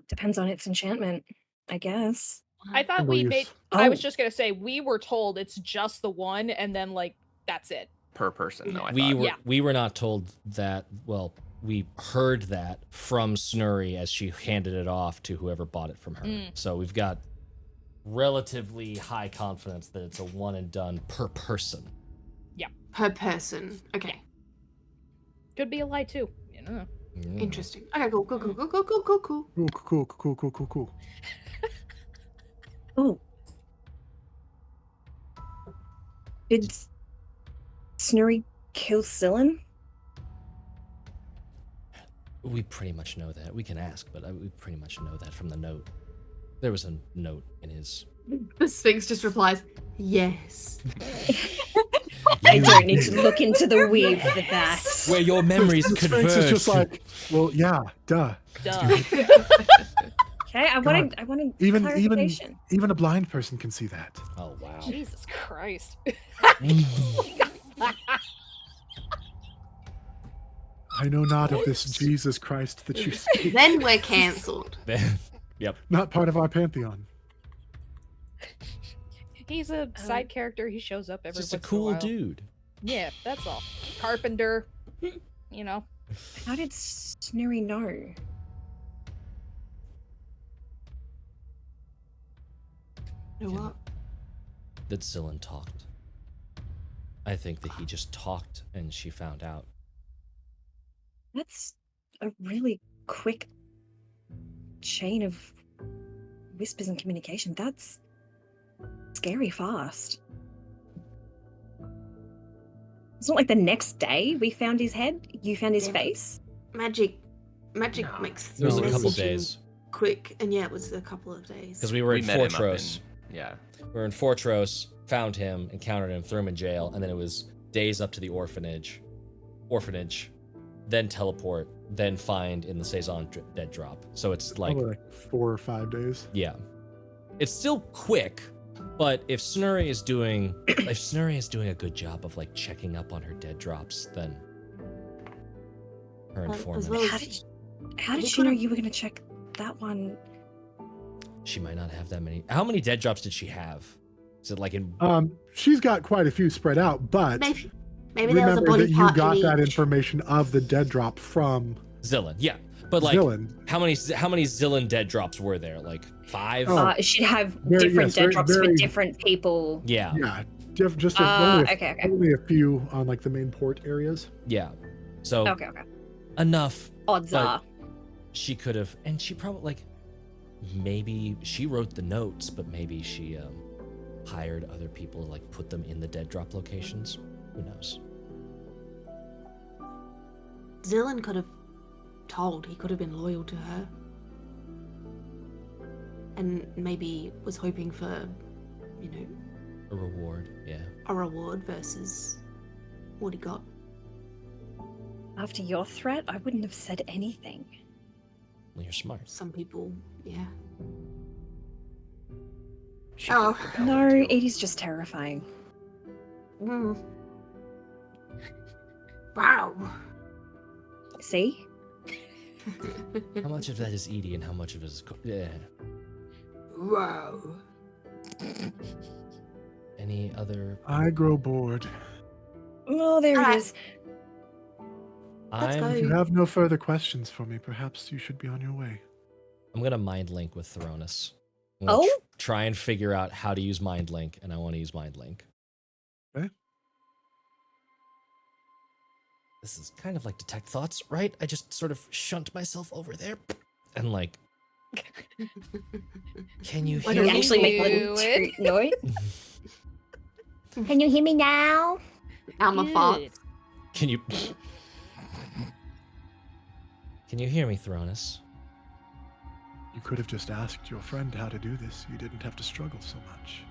Depends on its enchantment, I guess. I thought Single we use. made. I was Oh. just gonna say we were told it's just the one, and then like that's it. Per person, though. I We thought. were Yeah. we were not told that. Well, we heard that from Snurry as she handed it off to whoever bought it from her. Mm. So we've got relatively high confidence that it's a one and done per person. Per person. Okay. Could be a lie too. You know. Mm. Interesting. Okay, cool. Cool, cool. Ooh. Did Snurry kill Scylla? We pretty much know that. We can ask, but we pretty much know that from the note. There was a note in his. The Sphinx just replies, yes. I don't need to look into the weave for that. Where your memories The Sphinx converge. is just like, well, yeah, duh. Duh. Okay, I wanted Even clarification. even a blind person can see that. Oh wow. Jesus Christ. I know not of this Jesus Christ that you speak. Then we're cancelled. Yep. Not part of our pantheon. He's a side character. He shows up every Just a once in cool while. dude. Yeah, that's all. Carpenter. You know. How did Snurry know? You know what? That Zillan talked. I think that he just talked and she found out. That's a really quick chain of whispers and communication. That's scary fast. It's not like the next day we found his head, you found his Yeah. face. Magic No. makes It was a messaging couple days quick, and yeah, it was a couple of days. because we were in met him up Fortress. Yeah. We were in Fortress, found him, encountered him, threw him in jail, and then it was days up to the orphanage, then teleport, then find in the Saison dead drop. So it's like, Probably like 4 or 5 days. yeah, it's still quick. But if Snurry is doing a good job of like checking up on her dead drops, then her As informant, well as- How did We she know could've- you were going to check that one? she might not have that many. How many dead drops did she have? Is it like in? She's got quite a few spread out, but Maybe there was a remember body that you part got in that each. information of the dead drop from Zillan, yeah. But like, Zillan. how many Zillan dead drops were there? Like 5? Oh. She'd have Very- different yes, dead very- drops for very- different people. Yeah, Yeah, just Okay. only a few on like the main port areas. yeah. So Okay. enough. Odds But- are. She could have, and she probably like, maybe she wrote the notes, but maybe she hired other people to like put them in the dead drop locations. Who knows? Zillan could have told. He could have been loyal to her. And maybe was hoping for, you know, A reward, yeah. a reward versus what he got. After your threat, I wouldn't have said anything. Well, you're smart. Some people, yeah. She Oh. could have No, rebelled, too. Edie's just terrifying. Mm. Wow. See? How much of that is Edie and how much of it is? Yeah. Wow. Any other? I grow bored. Oh, there Alright. it is. Let's I'm go. If you have no further questions for me, perhaps you should be on your way. I'm gonna mind link with Thronus. Oh? Try and figure out how to use mind link, and I want to use mind link. Okay. This is kind of like detect thoughts, right? I just sort of shunt myself over there, and like, can you Why hear You don't me? actually make a do little it? toot noise. Can you hear me now? Alma Good. farts. Can you... Can you hear me, Thronus? You could have just asked your friend how to do this. You didn't have to struggle so much.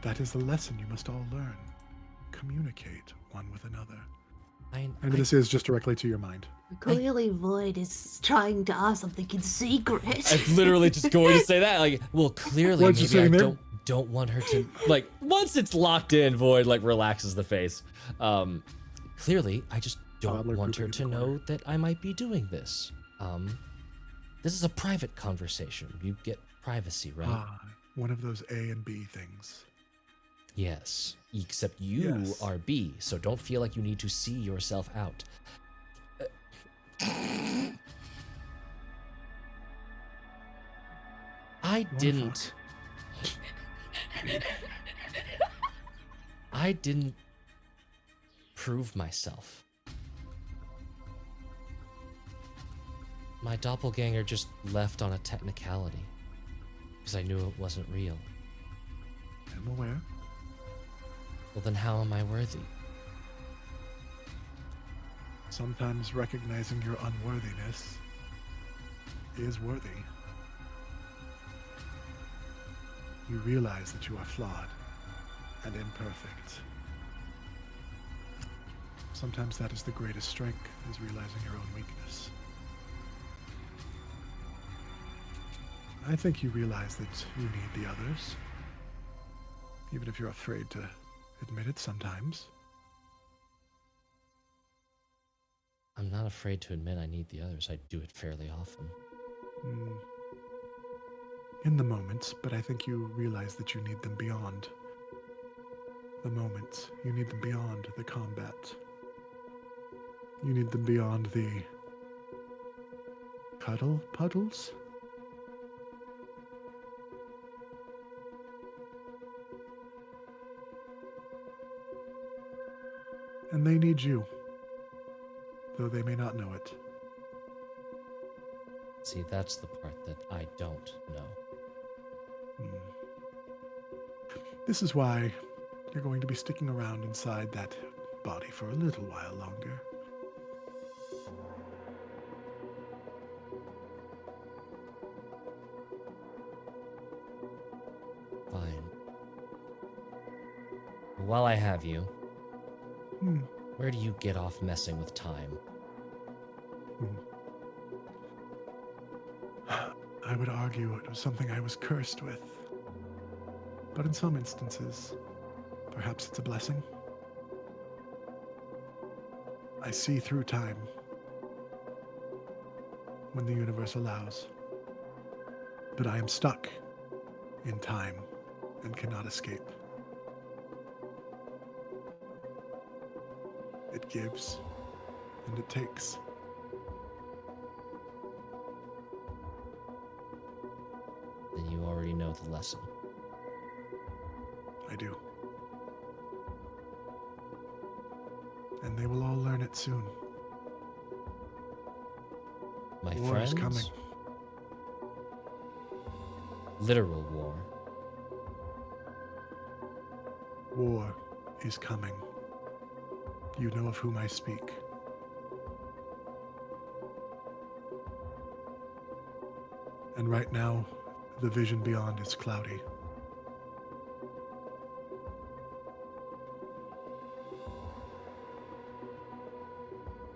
That is the lesson you must all learn. Communicate one with another. And this is just directly to your mind. Clearly, Void is trying to ask something in secret. I'm literally just going to say that. Like, well, clearly, Void's just maybe I sitting there. don't want her to, like, once it's locked in, Void, like, relaxes the face. Clearly, I just don't Toddler want her pooping to in the corner. know that I might be doing this. This is a private conversation. You get privacy, right? Ah, one of those A and B things. Yes, except you Yes. are B, so don't feel like you need to see yourself out. I didn't prove myself. My doppelganger just left on a technicality, because I knew it wasn't real. I'm aware. Well, then how am I worthy? Sometimes recognizing your unworthiness is worthy. You realize that you are flawed and imperfect. Sometimes that is the greatest strength, is realizing your own weakness. I think you realize that you need the others, even if you're afraid to admit it sometimes. I'm not afraid to admit I need the others. I do it fairly often. In the moment, but I think you realize that you need them beyond the moment. You need them beyond the combat. You need them beyond the cuddle puddles. And they need you, though they may not know it. See, that's the part that I don't know. This is why you're going to be sticking around inside that body for a little while longer. Fine. While I have you, where do you get off messing with time? I would argue it was something I was cursed with. But in some instances, perhaps it's a blessing. I see through time when the universe allows. But I am stuck in time and cannot escape. It gives and it takes. Then you already know the lesson. I do. And they will all learn it soon. My War friends? is coming. Literal war. War is coming. You know of whom I speak. And right now, the vision beyond is cloudy.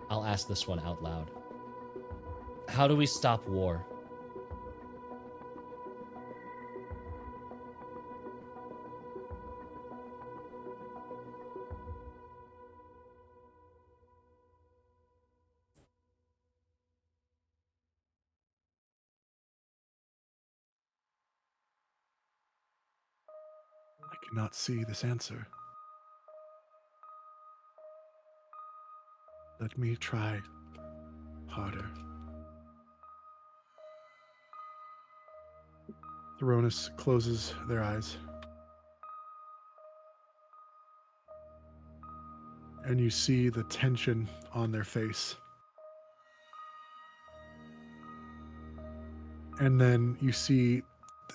I'll ask this one out loud. How do we stop war? I cannot see this answer. Let me try harder. Theronis closes their eyes. And you see the tension on their face. And then you see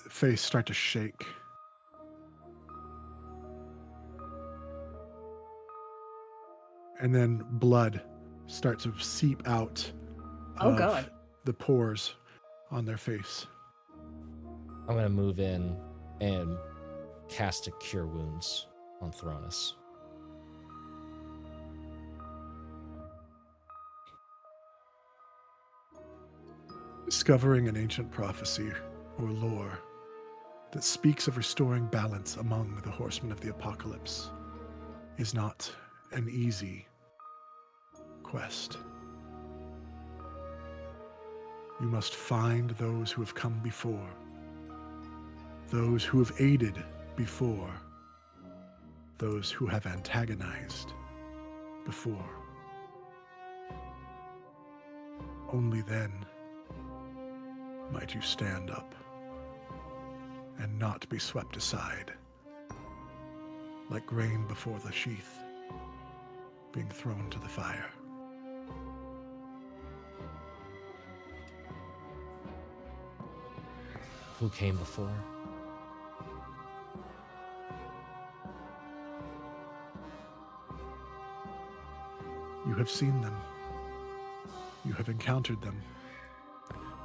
the face start to shake. and then blood starts to seep out Oh, of God. the pores on their face. I'm gonna move in and cast a Cure Wounds on Thronus. Discovering an ancient prophecy or lore that speaks of restoring balance among the horsemen of the apocalypse is not an easy quest. You must find those who have come before, those who have aided before, those who have antagonized before. Only then might you stand up and not be swept aside like grain before the sheath being thrown to the fire. Who came before? You have seen them. You have encountered them.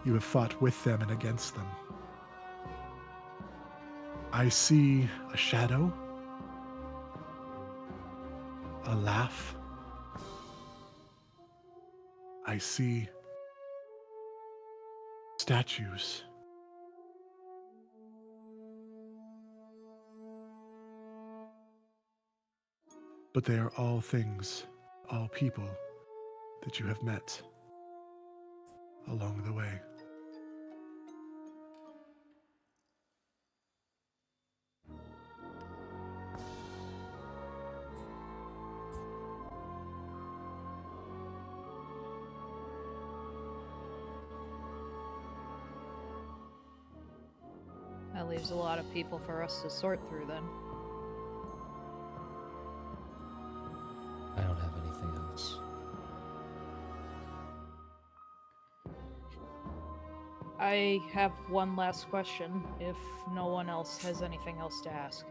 You have fought with them and against them. I see a shadow, a laugh. I see statues. But they are all things, all people that you have met along the way. That leaves a lot of people for us to sort through then. I don't have anything else. I have one last question, if no one else has anything else to ask.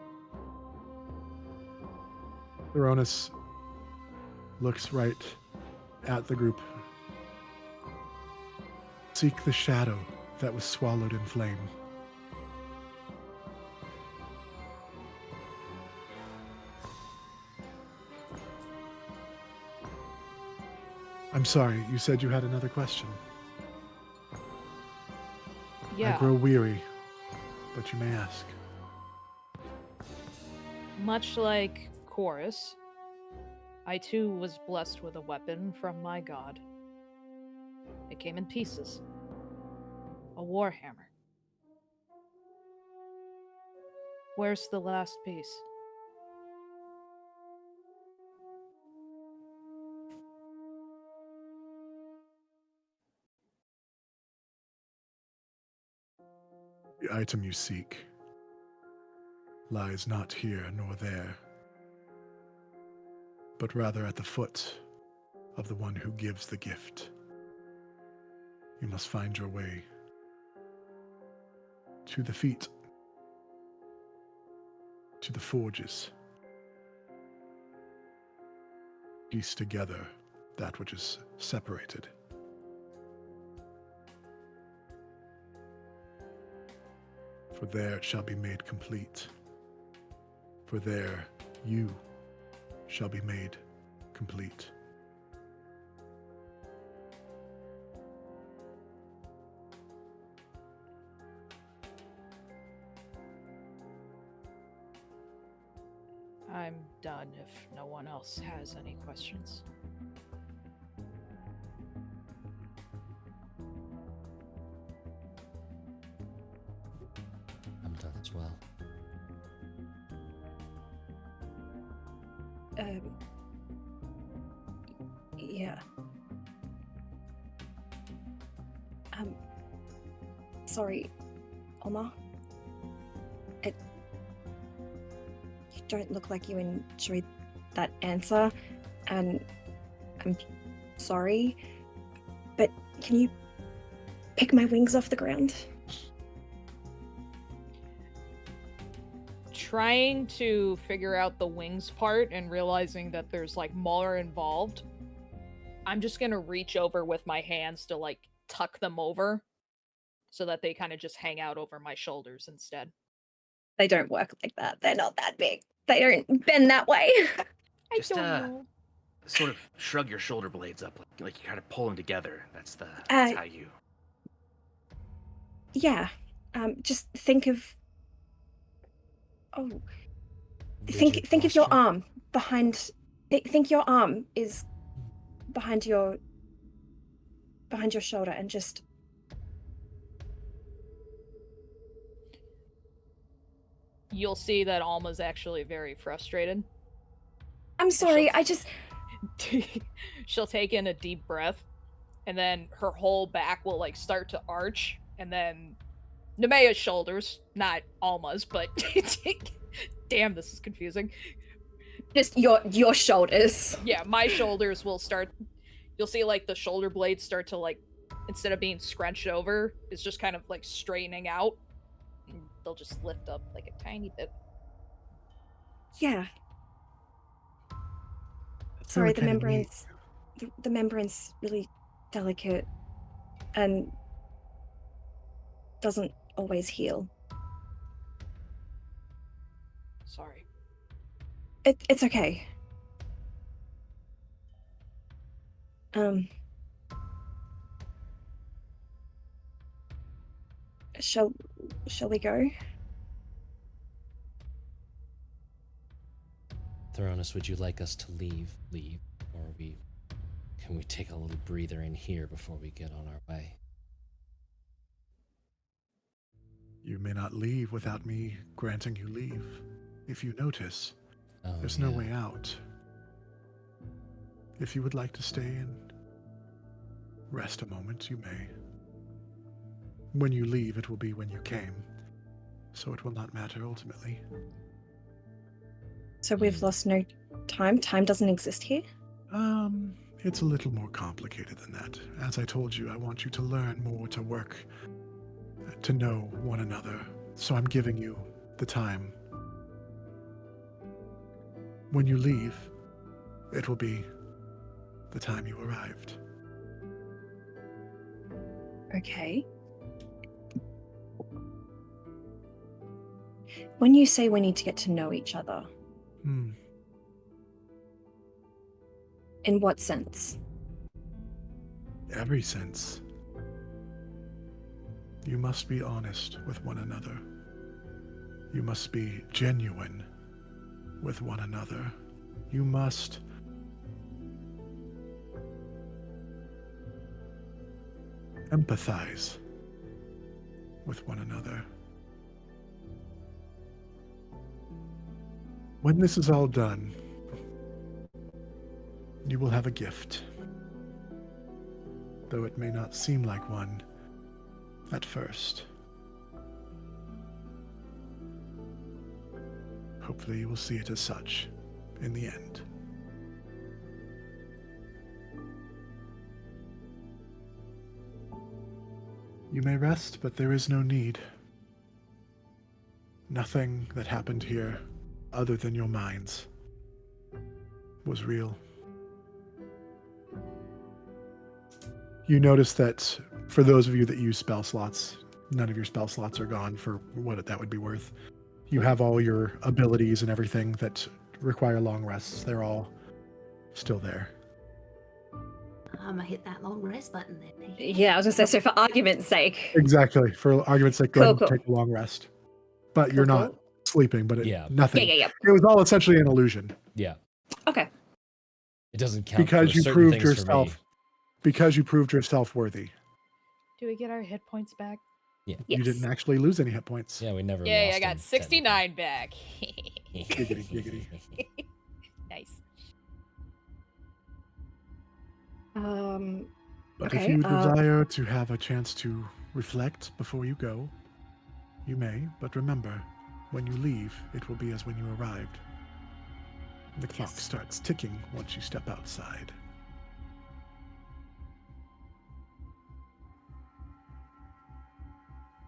Veronis looks right at the group. Seek the shadow that was swallowed in flame. I'm sorry, you said you had another question. Yeah, I grow weary, but you may ask. much like Chorus, I too was blessed with a weapon from my god. It came in pieces. A warhammer. Where's the last piece? The item you seek lies not here nor there, but rather at the foot of the one who gives the gift. You must find your way to the feet, to the forges. Piece together that which is separated. For there it shall be made complete. For there you shall be made complete. I'm done if no one else has any questions. I'm done as well. Yeah. Sorry, Oma. You don't look like you enjoyed that answer, and I'm sorry, but can you pick my wings off the ground? trying to figure out the wings part and realizing that there's like more involved, I'm just gonna reach over with my hands to like tuck them over so that they kind of just hang out over my shoulders instead. They don't work like that. They're not that big. They don't bend that way. Just sort of shrug your shoulder blades up, like you kind of pull them together. That's how you. Yeah. Just think of. Oh, Rigid think of your posture? arm behind. Think your arm is behind your shoulder, and just. You'll see that Alma's actually very frustrated. I'm sorry. I just. She'll take in a deep breath, and then her whole back will like start to arch, and then Nemea's shoulders, not Alma's, but damn, this is confusing. Just your shoulders. Yeah, my shoulders will start. You'll see like the shoulder blades start to like, instead of being scrunched over, it's just kind of like straightening out. And they'll just lift up like a tiny bit. Yeah. That's Sorry, really the kinda neat. membrane's the membrane's really delicate and doesn't always heal. Sorry. It's okay. Shall we go? Thronis, would you like us to leave? Or can we take a little breather in here before we get on our way? You may not leave without me granting you leave. If you notice, Oh, there's no way out. If you would like to stay and rest a moment, you may. When you leave, it will be when you came, so it will not matter ultimately. So we've lost no time? Time doesn't exist here? It's a little more complicated than that. As I told you, I want you to learn more, to work, to know one another. So I'm giving you the time. When you leave, it will be the time you arrived. Okay. When you say we need to get to know each other, in what sense? Every sense. You must be honest with one another. You must be genuine with one another. You must empathize with one another. When this is all done, you will have a gift, though it may not seem like one at first. Hopefully you will see it as such in the end. You may rest, but there is no need. Nothing that happened here, other than your minds, was real. You notice that for those of you that use spell slots, none of your spell slots are gone for what that would be worth. You have all your abilities and everything that require long rests. They're all still there. I'm gonna hit that long rest button then. Yeah, I was gonna say, so for argument's sake. Exactly. For argument's sake, go ahead and Cool. take a long rest. But you're not sleeping, but nothing. Yeah. It was all essentially an illusion. Yeah. Okay. It doesn't count Because for you certain proved things for me. yourself. Because you proved yourself worthy. Do we get our hit points back? Yeah. You didn't actually lose any hit points. Yeah, we never Yay, lost I got them, 69 back. Giggity, giggity. Nice. But Okay, if you desire to have a chance to reflect before you go, you may. But remember, when you leave, it will be as when you arrived. The clock starts ticking once you step outside.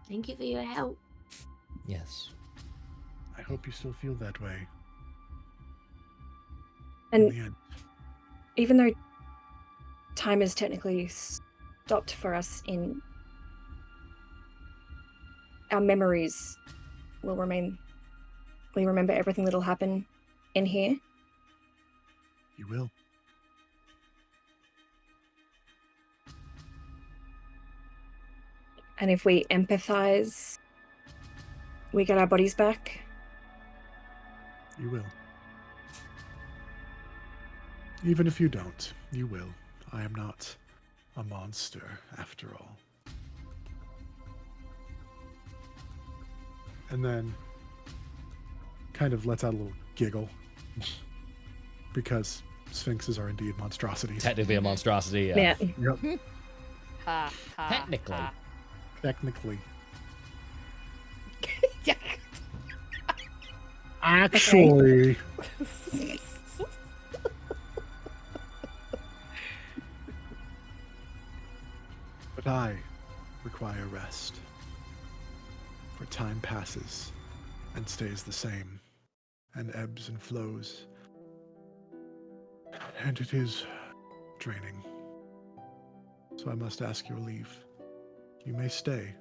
Thank you for your help. Yes. I hope you still feel that way. And in the end. even though time is technically stopped for us in our memories will remain. We remember everything that'll happen in here. You will. And if we empathize, we get our bodies back. You will. Even if you don't, you will. I am not a monster, after all. And then kind of lets out a little giggle. Because sphinxes are indeed monstrosities. Technically a monstrosity, yeah. Yep. Ha, ha, Technically. ha. Technically. Yeah. Actually. But I require rest. For time passes and stays the same, and ebbs and flows. And it is draining. So I must ask your leave. You may stay,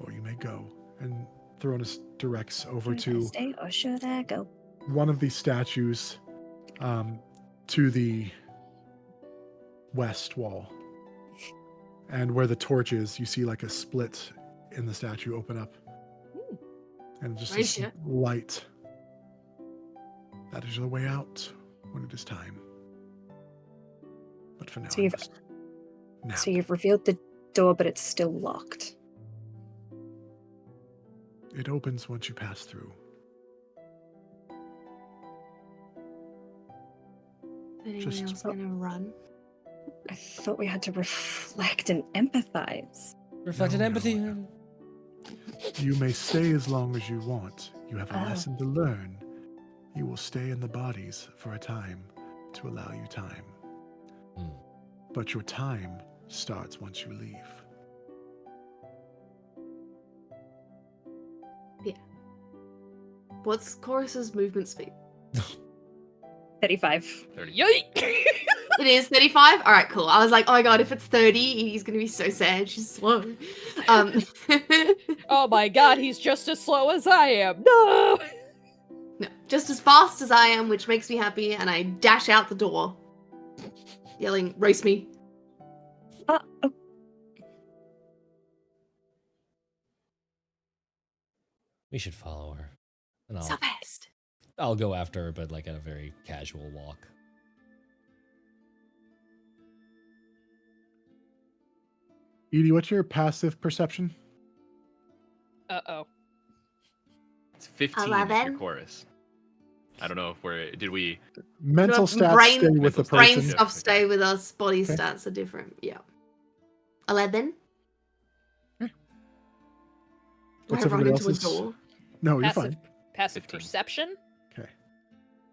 or you may go. And Thronus directs over Should I to stay or should I go? one of these statues to the west wall. And where the torch is, you see like a split in the statue open up. And just this Gracious. light. That is the way out when it is time. But for now, So I you've- must nap. So you've revealed the door, but it's still locked. It opens once you pass through. Anyone Just- else gonna run? I thought we had to reflect and empathize. Reflected No, empathy. no. You may stay as long as you want. You have a Oh. lesson to learn. You will stay in the bodies for a time to allow you time. Hmm. But your time starts once you leave. What's Chorus's movement speed? 35. 30. Yoink! It is 35? Alright, cool. I was like, oh my god, if it's 30, he's gonna be so sad. She's slow. Oh my god, he's just as slow as I am. No! No, just as fast as I am, which makes me happy, and I dash out the door, yelling, race me. Oh, We should follow her. And So fast. I'll go after her, but like at a very casual walk. Edie, what's your passive perception? Uh-oh. It's 15 if 11. your chorus. I don't know if did we? Mental No, stats brain- stay with the mental Brain person. stuff stay with us, body Okay. stats are different. Yeah. 11? Do I What's run everybody into a else's? door? No, you're Passive, fine. passive 15. perception? Okay.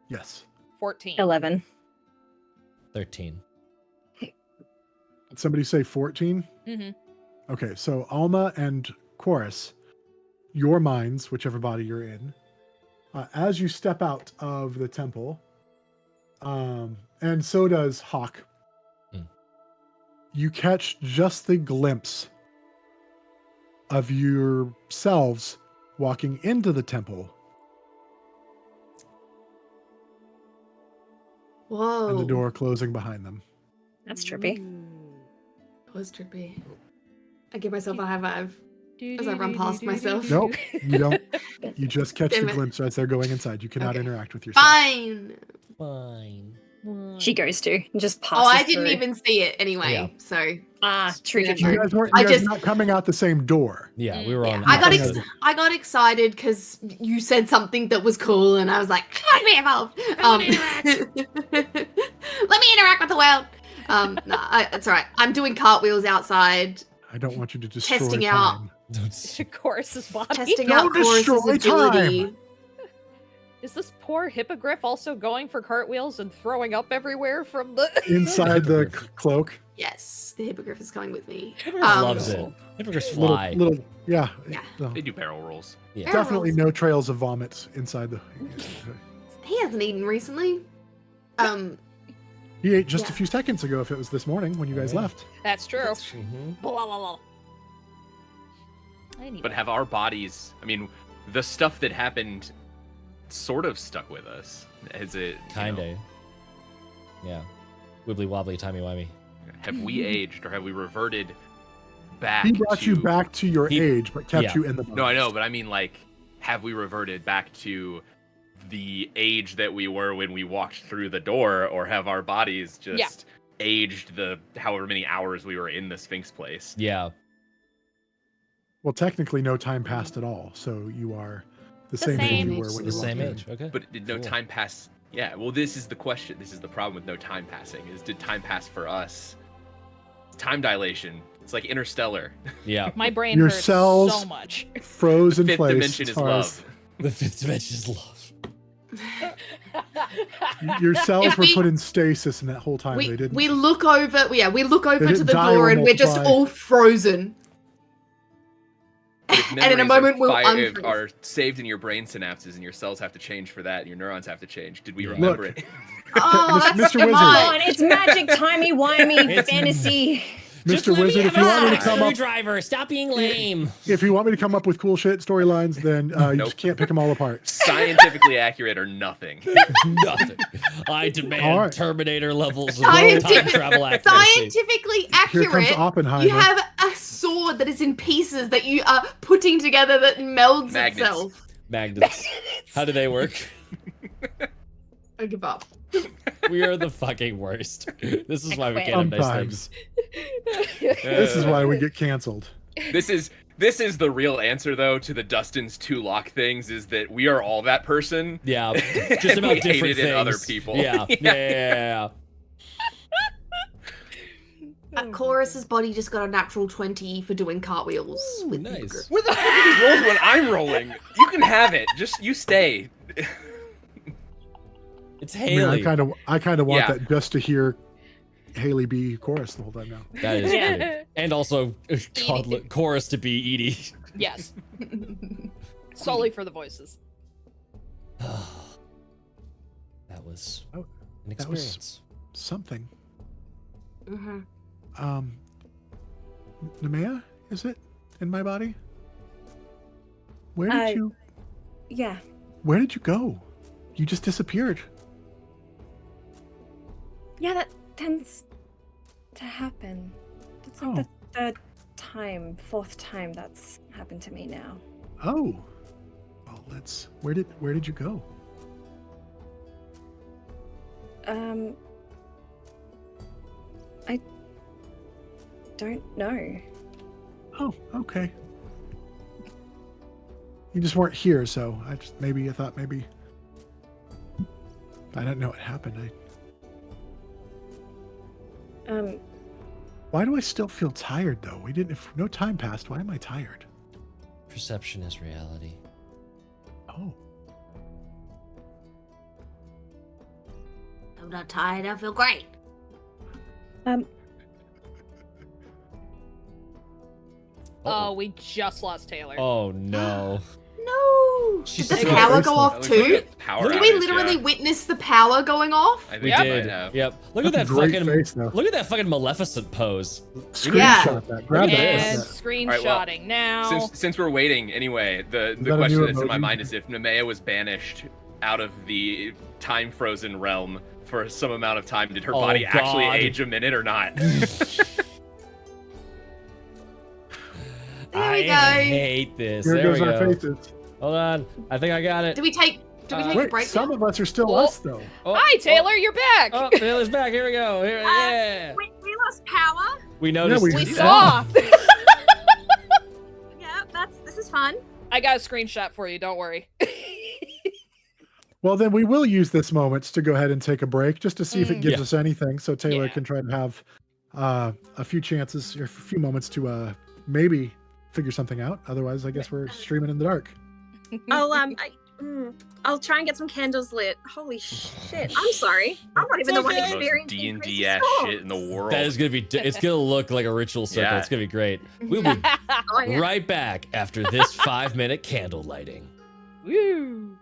Yes. 14. 11. 13. Did somebody say 14? Mm-hmm. Okay, so Alma and Chorus, your minds, whichever body you're in, as you step out of the temple, and so does Hawk, Hmm. you catch just the glimpse of yourselves walking into the temple Whoa. and the door closing behind them. That's trippy. It was trippy. I give myself a high five. As I run past myself. Nope, you don't. You just catch Damn the it. glimpse as they're going inside. You cannot Okay. interact with yourself. Fine. Fine. She goes to and just passes Oh, I didn't through. even see it anyway. Yeah. So True, Yeah, true, You true. guys weren't. I You guys just- not coming out the same door. Yeah, we were yeah. on. I got Nothing I got excited because you said something that was cool, and I was like, I want to be involved. Let me interact with the world. No, it's all right. I'm doing cartwheels outside, I don't want you to destroy Testing out. time. Don't Chorus's body. testing Don't out Chorus's destroy ability. Is this poor hippogriff also going for cartwheels and throwing up everywhere from the Inside the cloak. Yes, the hippogriff is coming with me. Hippogriff loves it. Hippogriffs fly. Yeah. Yeah. They do barrel rolls. Yeah. Definitely no trails of vomit inside the. He hasn't eaten recently. He ate just a Yeah. few seconds ago. If it was this morning when you guys Yeah. left. That's true. Mhm. Blah, blah, blah. Anyway. But have our bodies, I mean, the stuff that happened sort of stuck with us. Is it? Kinda. Yeah. Wibbly wobbly, timey wimey. Have we aged or have we reverted back? He brought you to- back to your He- age, but kept yeah. you in the. No, I know, but I mean, like, have we reverted back to the age that we were when we walked through the door, or have our bodies just aged the however many hours we were in the Sphinx place? Yeah. Well, technically, no time passed at all. So you are the same age same you were age. when The you walked same in. age. Okay. But did no Cool. time pass? Yeah, well, this is the question. This is the problem with no time passing, is did time pass for us? Time dilation. It's like Interstellar. Yeah. My brain Your hurts cells- so much. Froze in Fifth place. dimension as is far love. The fifth dimension is love. Your cells If were we- put in stasis, and that whole time they didn't. we look over. Yeah, we look over didn't to the die or door, and we're just multiply. all frozen. If And in a memories moment, are we'll fi- unfreeze. are saved in your brain synapses, and your cells have to change for that, and your neurons have to change. Did we Yeah. remember Look. it? Oh, Mr. that's Wizard. Come smart. on, it's magic, timey-wimey It's- fantasy. Mr. Wizard, if you want me to come up, Screwdriver, stop being lame. if you want me to come up with cool shit storylines, then you Nope. just can't pick them all apart. Scientifically accurate or nothing. Nothing. I demand All right. Terminator levels of Scientific- time travel accuracy. Scientifically Here comes accurate. Oppenheimer. You have a sword that is in pieces that you are putting together that melds Magnets. itself. Magnets. How do they work? I give up. We are the fucking worst. This is why we can't have nice Sometimes. things. This is why we get canceled. This is the real answer though to the Dustin's two lock things, is that we are all that person. Yeah, just And about we hate different it things. in other people. Yeah, yeah. Chorus's body just got a natural 20 for doing cartwheels. Ooh, with nice. Hippogriff. Where the fuck are these rolls when I'm rolling? You can have it. Just you stay. It's I mean, Haley. I kind of want Yeah. that just to hear Haley be chorus the whole time now. That is Yeah. great. And also, chorus to be Edie. Yes. Solely for the voices. That was Oh, an that was- experience. Something. Mhm. Nemea, is it in my body? Where did you? Yeah. Where did you go? You just disappeared. Yeah, that tends to happen. That's like Oh. the third time, fourth time that's happened to me now. Oh. Well, let's. Where did you go? I don't know. Oh, okay. You just weren't here, so I thought maybe. I didn't know what happened. Why do I still feel tired though? We didn't. If no time passed, why am I tired? Perception is reality. Oh. I'm not tired. I feel great. Oh, we just lost Taylor. Oh no. No. She's Did the so power close go to off too? Power Did we outage, literally yeah. witness the power going off? I think We Yep. did. might have. Yep. Look at That's that a great fucking face, though. look at that fucking Maleficent pose. Screenshot Yeah. that. Grab Look at that. And this. screenshotting now. Since we're waiting anyway, the that a question new that's in my emoji? mind is if Nemea was banished out of the time frozen realm for some amount of time, did her Oh, body actually God. age a minute or not? There we I go. hate this. Here There we goes our go. faces. Hold on. I think I got it. Did we take a Wait, break? some now? of us are still Oh. us though. Oh, Hi, Taylor, you're back. Oh, Taylor's back. Here we go. Here, yeah. We lost power. We noticed. we we see saw. Yeah, this is fun. I got a screenshot for you. Don't worry. Well, then we will use this moment to go ahead and take a break just to see if it gives Yeah. us anything. So Taylor Yeah. can try to have a few chances or a few moments to maybe figure something out. Otherwise, I guess we're streaming in the dark. I'll I'll try and get some candles lit. Holy shit! I'm sorry. I'm not even the one okay. Most experiencing D&D crazy ass storms. shit in the world. That is gonna be. It's gonna look like a ritual circle. Yeah. It's gonna be great. We'll be Oh, yeah. right back after this 5-minute candle lighting. Woo!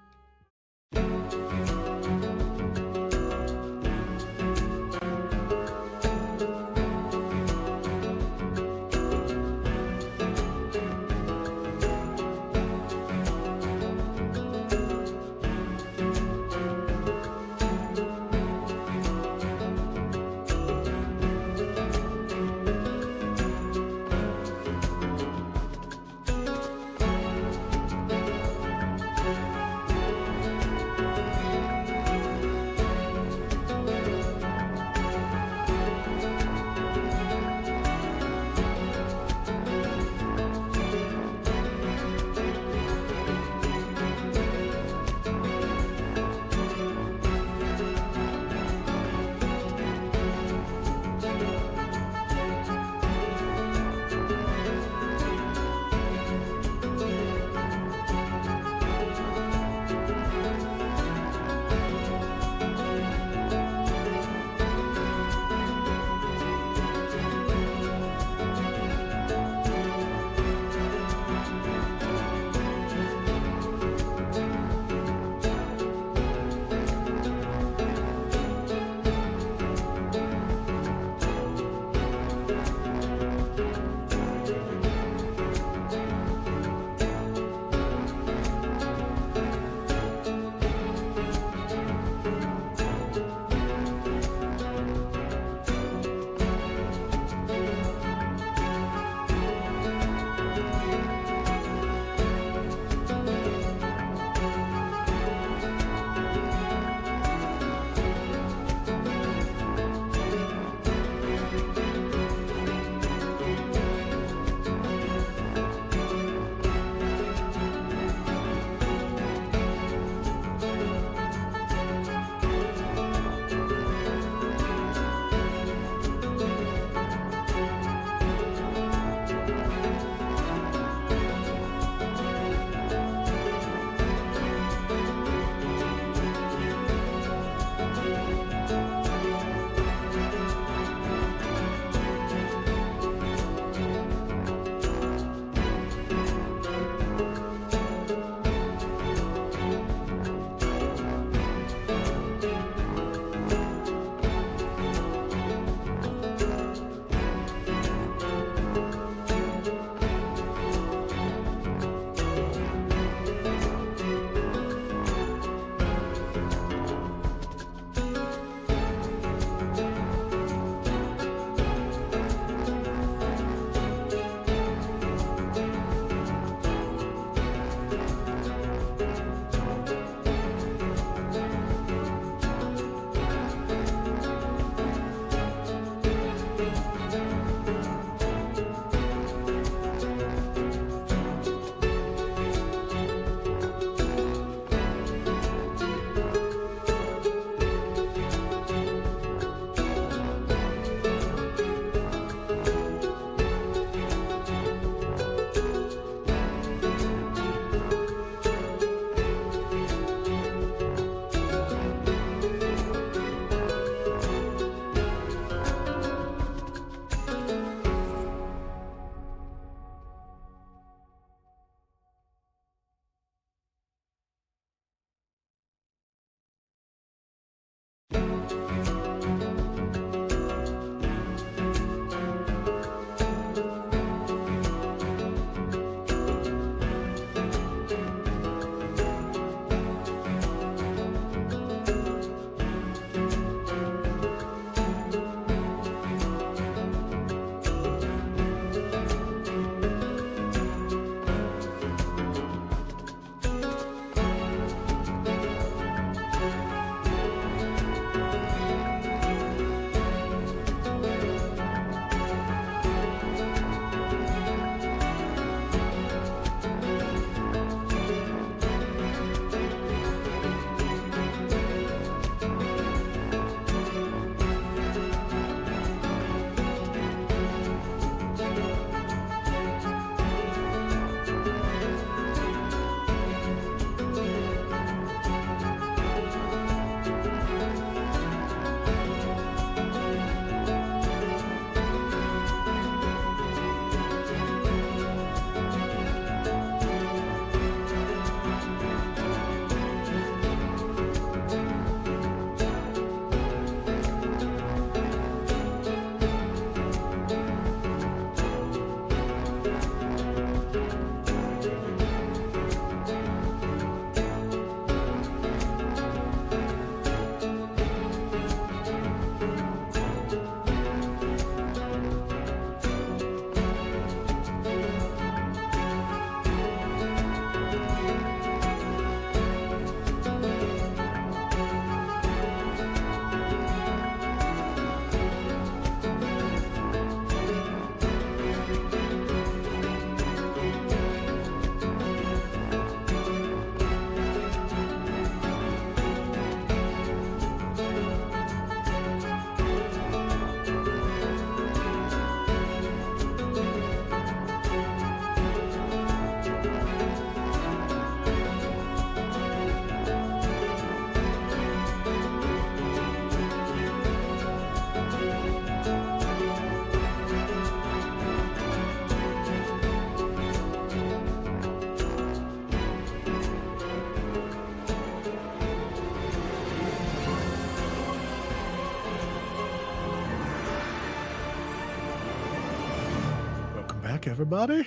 back, everybody.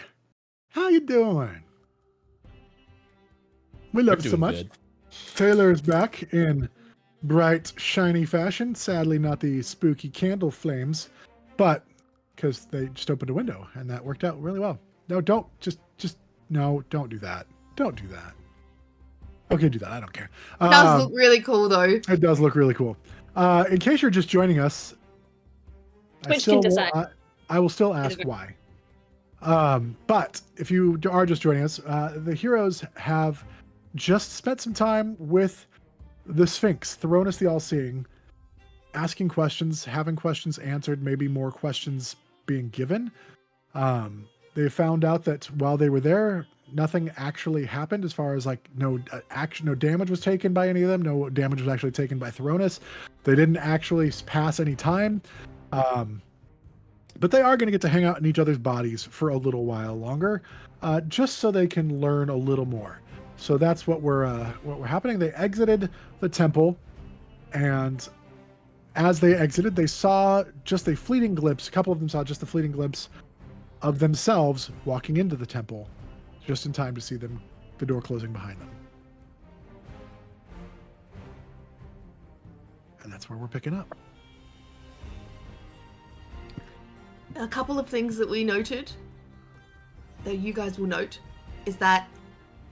How you doing? We love You're it so doing much. good. Taylor is back in bright, shiny fashion. Sadly, not the spooky candle flames, but because they just opened a window and that worked out really well. No, don't no, don't do that. Don't do that. Okay, do that. I don't care. It does look really cool, though. It does look really cool. In case you're just joining us, Twitch can decide. I will still ask why. But if you are just joining us, the heroes have just spent some time with the Sphinx, Thronus the All-Seeing, asking questions, having questions answered, maybe more questions being given. They found out that while they were there, nothing actually happened as far as like no damage was taken by any of them. No damage was actually taken by Thronus. They didn't actually pass any time. But they are going to get to hang out in each other's bodies for a little while longer, just so they can learn a little more. So that's what we're happening. They exited the temple, and as they exited, they saw just a fleeting glimpse. A couple of them saw just a fleeting glimpse of themselves walking into the temple, just in time to see the door closing behind them. And that's where we're picking up. A couple of things that we noted, that you guys will note, is that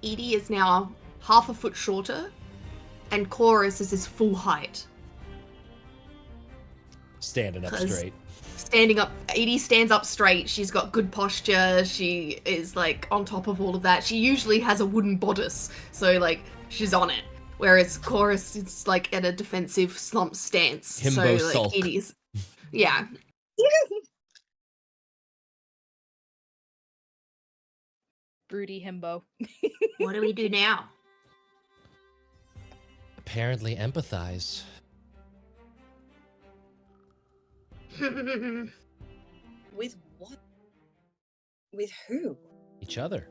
Edie is now half a foot shorter, and Chorus is his full height. Standing up straight. Standing up, Edie stands up straight. She's got good posture. She is like on top of all of that. She usually has a wooden bodice, so like she's on it. Whereas Chorus is like at a defensive slump stance. Himbo so like sulk. Edie's, yeah. Broody himbo. What do we do now? Apparently empathize. With what? With who? Each other.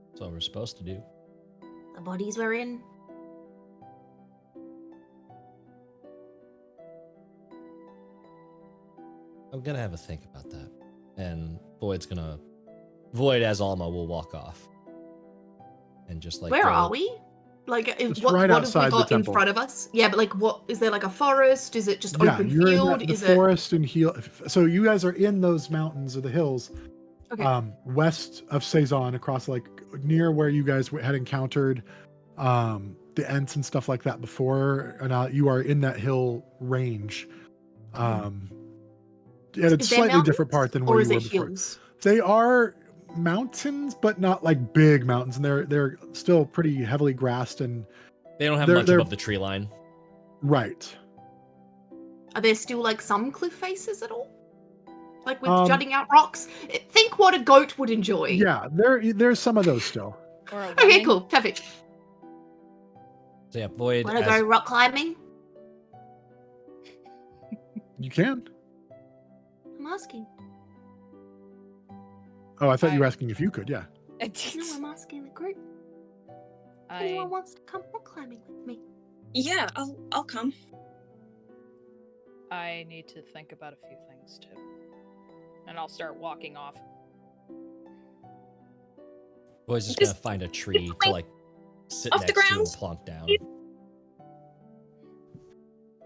That's what we're supposed to do. The bodies we're in? I'm gonna have a think about that. And Void as Alma will walk off. And just like Where are we? Like, It's what right have outside we the got in temple. front of us? Yeah, but like, what is there? Like a forest? Is it just Yeah, open you're field? in the Is forest and so you guys are in those mountains or the hills, Okay. west of Saison, across like near where you guys had encountered the Ents and stuff like that before, and you are in that hill range. And it's Is there slightly different mountains, part than or where is you were it before. hills? They are mountains, but not like big mountains, and they're still pretty heavily grassed and They don't have They're- much they're- above the tree line. right. Are there still like some cliff faces at all? Like with Um, jutting out rocks? Think what a goat would enjoy. Yeah, there's some of those still. Or a Okay, lemming. cool. Perfect. So yeah, Void Wanna as go rock climbing? You can. I'm asking. Oh, I thought you were asking if you could. Yeah. No, I'm asking the group. Anyone wants to come rock climbing with me? Yeah, I'll come. I need to think about a few things too. And I'll start walking off. Void's just Just- gonna find a tree to like sit Off the next to and ground. plonk down.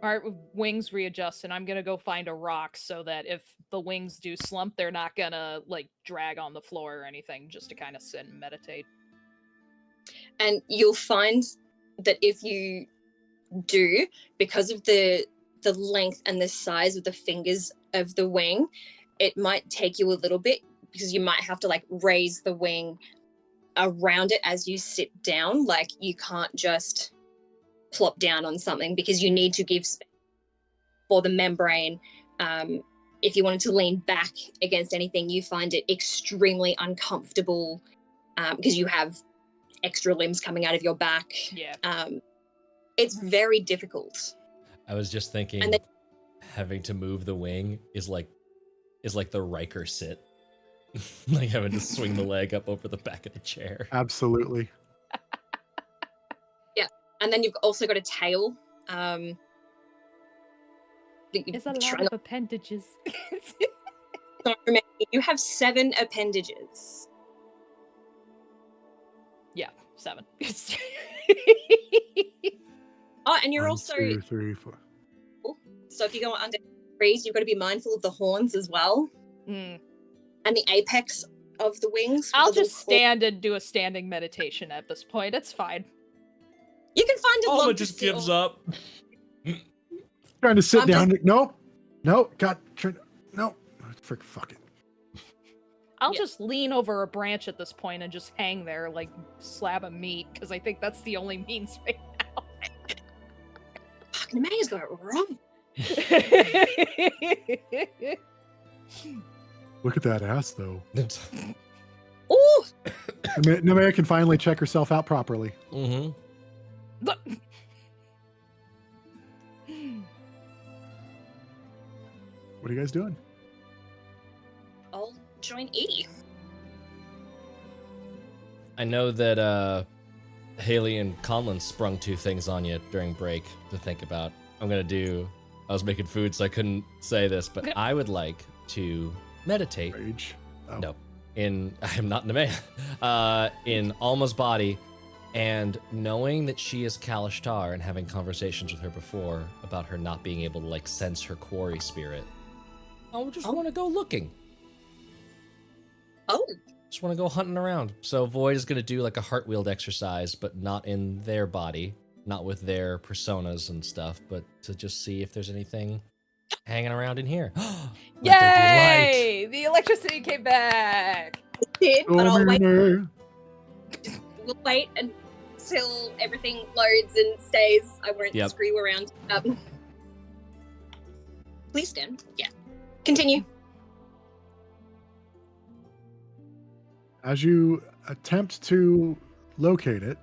Alright, wings readjust, and I'm gonna go find a rock so that if the wings do slump, they're not gonna like drag on the floor or anything, just to kind of sit and meditate. And you'll find that if you do, because of the length and the size of the fingers of the wing, it might take you a little bit, because you might have to like raise the wing around it as you sit down. Like you can't just plop down on something, because you need to give space for the membrane. If you wanted to lean back against anything, you find it extremely uncomfortable, because you have extra limbs coming out of your back. Yeah. It's very difficult. I was just thinking And then- having to move the wing is like the Riker sit. Like having to swing the leg up over the back of the chair. Absolutely. And then you've also got a tail. It's a lot of appendages. So remember, you have 7 appendages. Yeah, 7. Oh, and you're 1, also 2, 3, 4. so if you go under trees, you've got to be mindful of the horns as well, Mm. and the apex of the wings. I'll with the just little claw. stand and do a standing meditation at this point. It's fine. You can find a Alma log to just sit gives on. up. Trying to sit I'm down. No. No. No. Fuck it. I'll Yeah. just lean over a branch at this point and just hang there like slab of meat, because I think that's the only means right now. Fucking May's got it wrong. Look at that ass, though. Ooh! Nemea can finally check herself out properly. Mm-hmm. What are you guys doing? I'll join Edie. I know that Haley and Conlon sprung 2 things on you during break to think about. I was making food, so I couldn't say this, but I would like to meditate. Rage. Oh. No, I'm not Nemea. In Alma's body, and knowing that she is Kalishtar and having conversations with her before about her not being able to like sense her quarry spirit, I just want to go looking. Oh, Just want to go hunting around. So Void is going to do like a heart wheeled exercise, but not in their body, not with their personas and stuff, but to just see if there's anything hanging around in here. Let there be light. Yay! The electricity came back! did, but I'll wait. Domine. We'll wait until everything loads and stays. I won't Yep. screw around. Please stand. Yeah. Continue. As you attempt to locate it,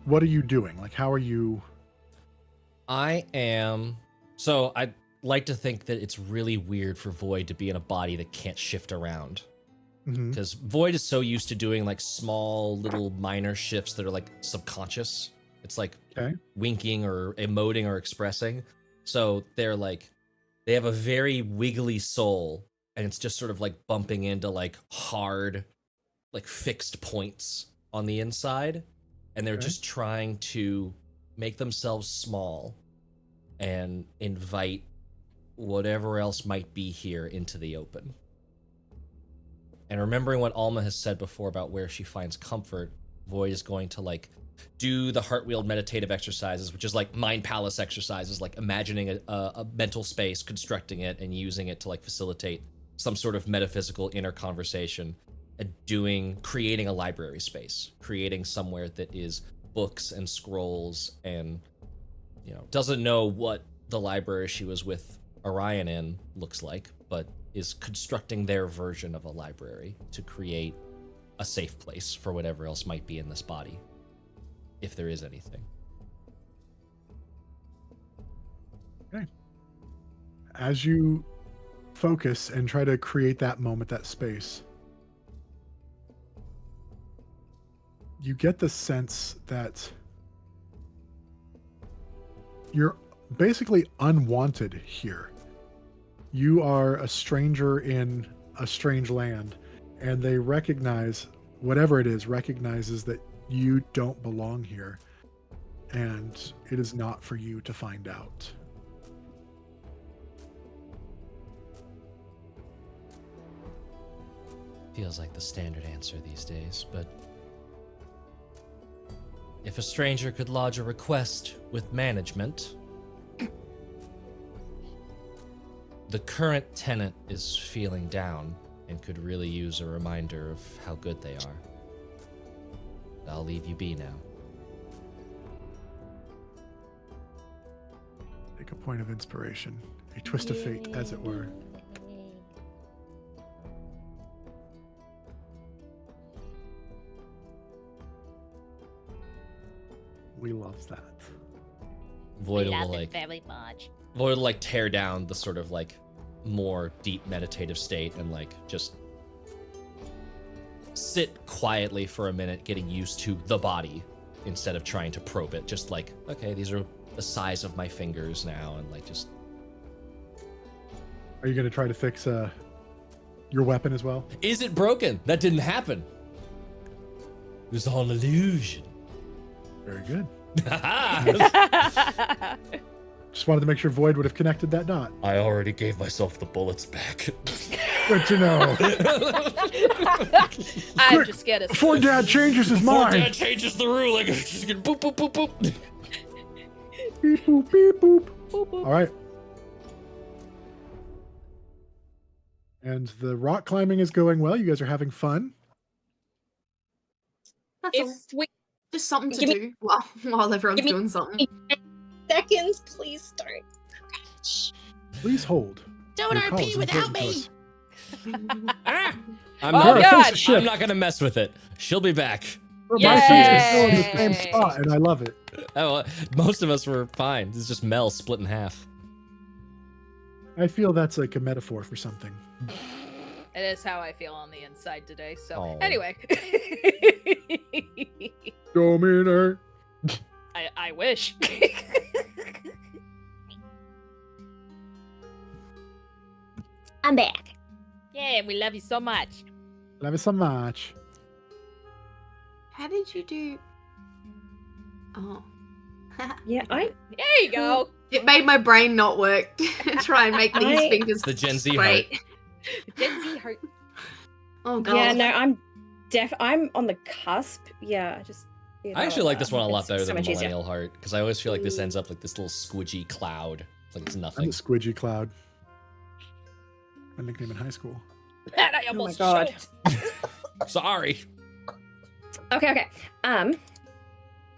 what are you doing? Like, how are you? So I like to think that it's really weird for Void to be in a body that can't shift around. Mhm. Because Void is so used to doing like small little minor shifts that are like subconscious. It's like Okay. winking or emoting or expressing. So they have a very wiggly soul, and it's just sort of like bumping into like hard, like fixed points on the inside. And they're Okay. just trying to make themselves small and invite whatever else might be here into the open. And remembering what Alma has said before about where she finds comfort, Void is going to like do the heart-wheeled meditative exercises, which is like mind palace exercises, like imagining a mental space, constructing it, and using it to like facilitate some sort of metaphysical inner conversation, and creating a library space, creating somewhere that is books and scrolls, and doesn't know what the library she was with Orion in looks like, but is constructing their version of a library to create a safe place for whatever else might be in this body, if there is anything. Okay. As you focus and try to create that moment, that space, you get the sense that you're basically unwanted here. You are a stranger in a strange land, and they recognize, whatever it is, recognizes that you don't belong here, and it is not for you to find out. Feels like the standard answer these days, but if a stranger could lodge a request with management, the current tenant is feeling down and could really use a reminder of how good they are. I'll leave you be now. Take a point of inspiration, a twist of fate, as it were. We love that. Void We will love it like very much. Void will like tear down the sort of like more deep meditative state and like just sit quietly for a minute, getting used to the body instead of trying to probe it. Just like, okay, these are the size of my fingers now, and like just Are you going to try to fix your weapon as well? Is it broken? That didn't happen. It was all an illusion. Very good. I Just wanted to make sure Void would have connected that dot. already gave myself the bullets back. Good to know. I'm Quick, just scared. Before Dad changes his Before mind. Dad changes the ruling, just gonna boop, boop, boop, boop. Beep boop, beep boop. All right. And the rock climbing is going well. You guys are having fun. That's all. If we Just something to Give me- do while everyone's give me- doing something. seconds, please don't. Oh, gosh. Please hold. Don't Your call RP is without important to me. us. I'm Oh, not, God. I'm not gonna mess with it. She'll be back. But my feet are still in the same Yay. spot, and I love it. Oh, most of us were fine. It's just Mel split in half. I feel that's like a metaphor for something. It is how I feel on the inside today. So Oh. anyway, Dominator. I wish. I'm back. Yeah, we love you so much. Love you so much. How did you do? Oh. Yeah, I There you go. It made my brain not work to try and make these I- fingers The Gen Z straight. Gen Z heart. Oh god. yeah, no, I'm on the cusp. Yeah, just I actually like this one a lot it's better so than the much easier. Millennial Heart because I always feel like this ends up like this little squidgy cloud. It's like it's I'm nothing. the Squidgy Cloud. My nickname in high school. And I Oh my almost God. choked. Sorry. Okay.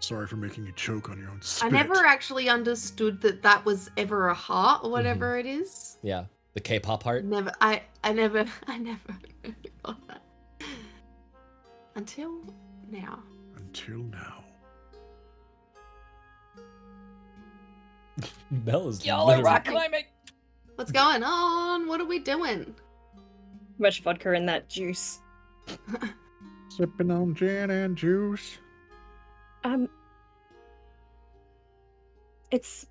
Sorry for making you choke on your own I spit. never actually understood that was ever a heart or whatever it is. Yeah, the K-pop heart. Never. I never got that until now. Until now. Mel is Y'all are literally- rock climbing. What's going on? What are we doing? Much vodka in that juice. Sipping on gin and juice. It's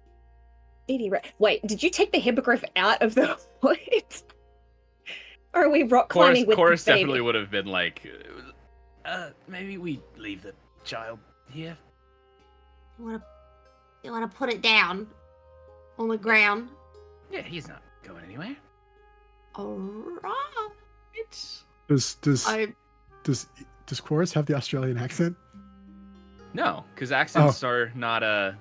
Edie. Wait, did you take the hippogriff out of the wood? Or are we rock climbing with Chorus the baby? definitely would have been like, Maybe we leave the child here. You wanna put it down on the ground? Yeah, he's not going anywhere. Alright. Does I Chorus have the Australian accent? no, because accents are not a.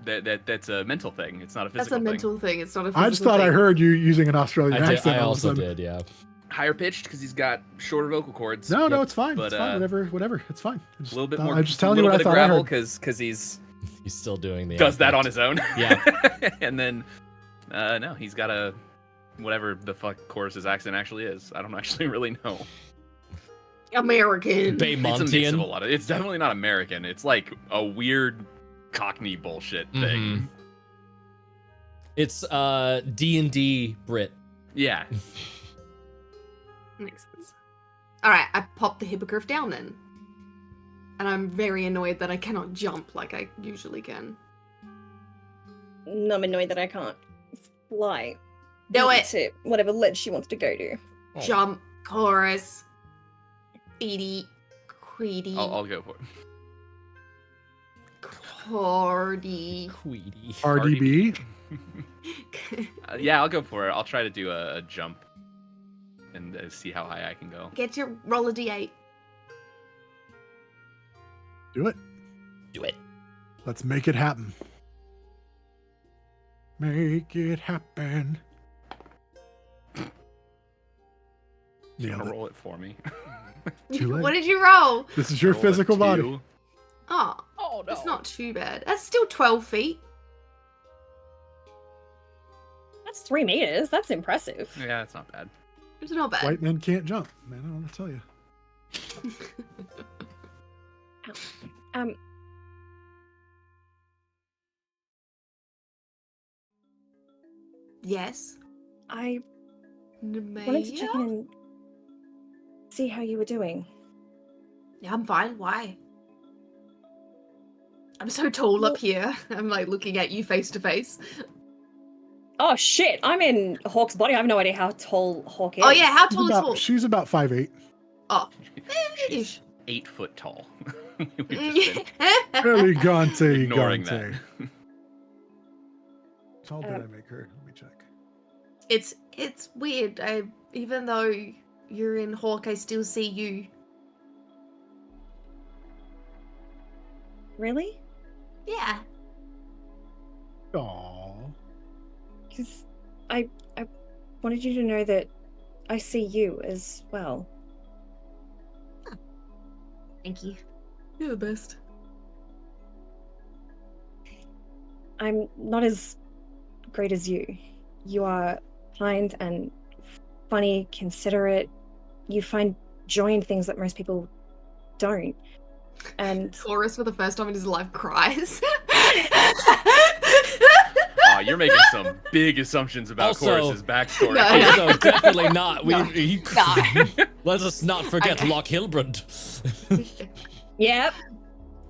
That's a mental thing. It's not a that's physical a thing. mental thing. It's not a physical I just thought I thing. heard you using an Australian I accent. all of a also sudden. did, yeah. Higher pitched because he's got shorter vocal cords. No, Yep. it's fine. But, It's fine. Whatever. It's fine. A little bit more. I'm just a telling you little what I bit of thought I gravel heard. because he's He's still doing the does that effect. on his own. Yeah. And then, no, he's got a whatever the fuck Chorus's accent actually is. I don't actually really know. American. It's a mix of a Baymontian. lot of. It's definitely not American. It's like a weird Cockney bullshit thing. Mhm. It's D&D Brit. Yeah. Makes sense. Alright, I popped the hippogriff down then. And I'm very annoyed that I cannot jump like I usually can. I'm annoyed that I can't fly. Do it! To whatever ledge she wants to go to. Oh. Jump, Chorus, Edie, Creedy, I'll go for it. Cordy. Queedy. RDB. Yeah, I'll go for it. I'll try to do a jump and see how high I can go. Get your roll a d8. Do it. Do it. Let's make it happen. Make it happen. You Nailed wanna it. roll it for me? Too late. What did you roll? This is your Roll a physical body. 2. Oh, Oh no. that's not too bad. That's still 12 feet. That's 3 meters. That's impressive. Yeah, it's not bad. It's not bad. White men can't jump. Man, I don't want to tell you. Yes. I wanted to check in and see how you were doing. Yeah, I'm fine. Why? I'm so tall up here. I'm like looking at you face to face. Oh, Oh shit! I'm in Hawk's body. I have no idea how tall Hawk is. Oh yeah, how tall is Hawk? She's about 5'8". Oh, She's ish. 8 foot tall. We've just been Elegante, ignoring gante. that. How tall did I make her? Let me check. It's weird. Even though you're in Hawk, I still see you. Really? Yeah. Aww. Because I wanted you to know that I see you as well. Thank you. You're the best. I'm not as great as you. You are kind and funny, considerate. You find joy in things that most people don't. And Chorus for the first time in his life cries. You're making some big assumptions about Also- Chorus's backstory. No. Also, definitely not. No. Let us not forget Okay. Loch Hilbrand. yep,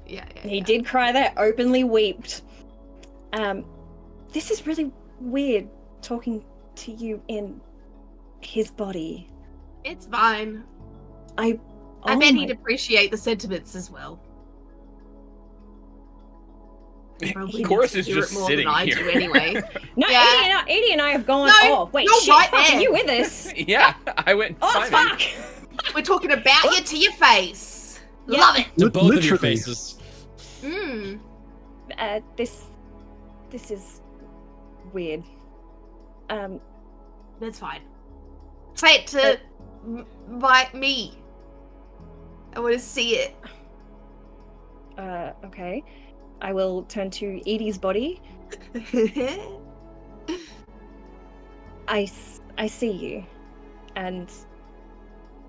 Yeah. he did cry there, openly wept. This is really weird talking to you in his body. It's fine. I I bet he'd appreciate the sentiments as well. Probably Chorus needs is to hear just it more sitting than I here. do anyway. No, Yeah. Edie and I have gone. No, oh wait, you're shit! right Fuck, there. are you with us? Yeah, I went. Oh Simon. fuck! We're talking about you to your face. Yeah. Love it. To both of your Literally. faces. Mm. This is weird. That's fine. Say it to me. I want to see it. Okay. I will turn to Edie's body. I see you, and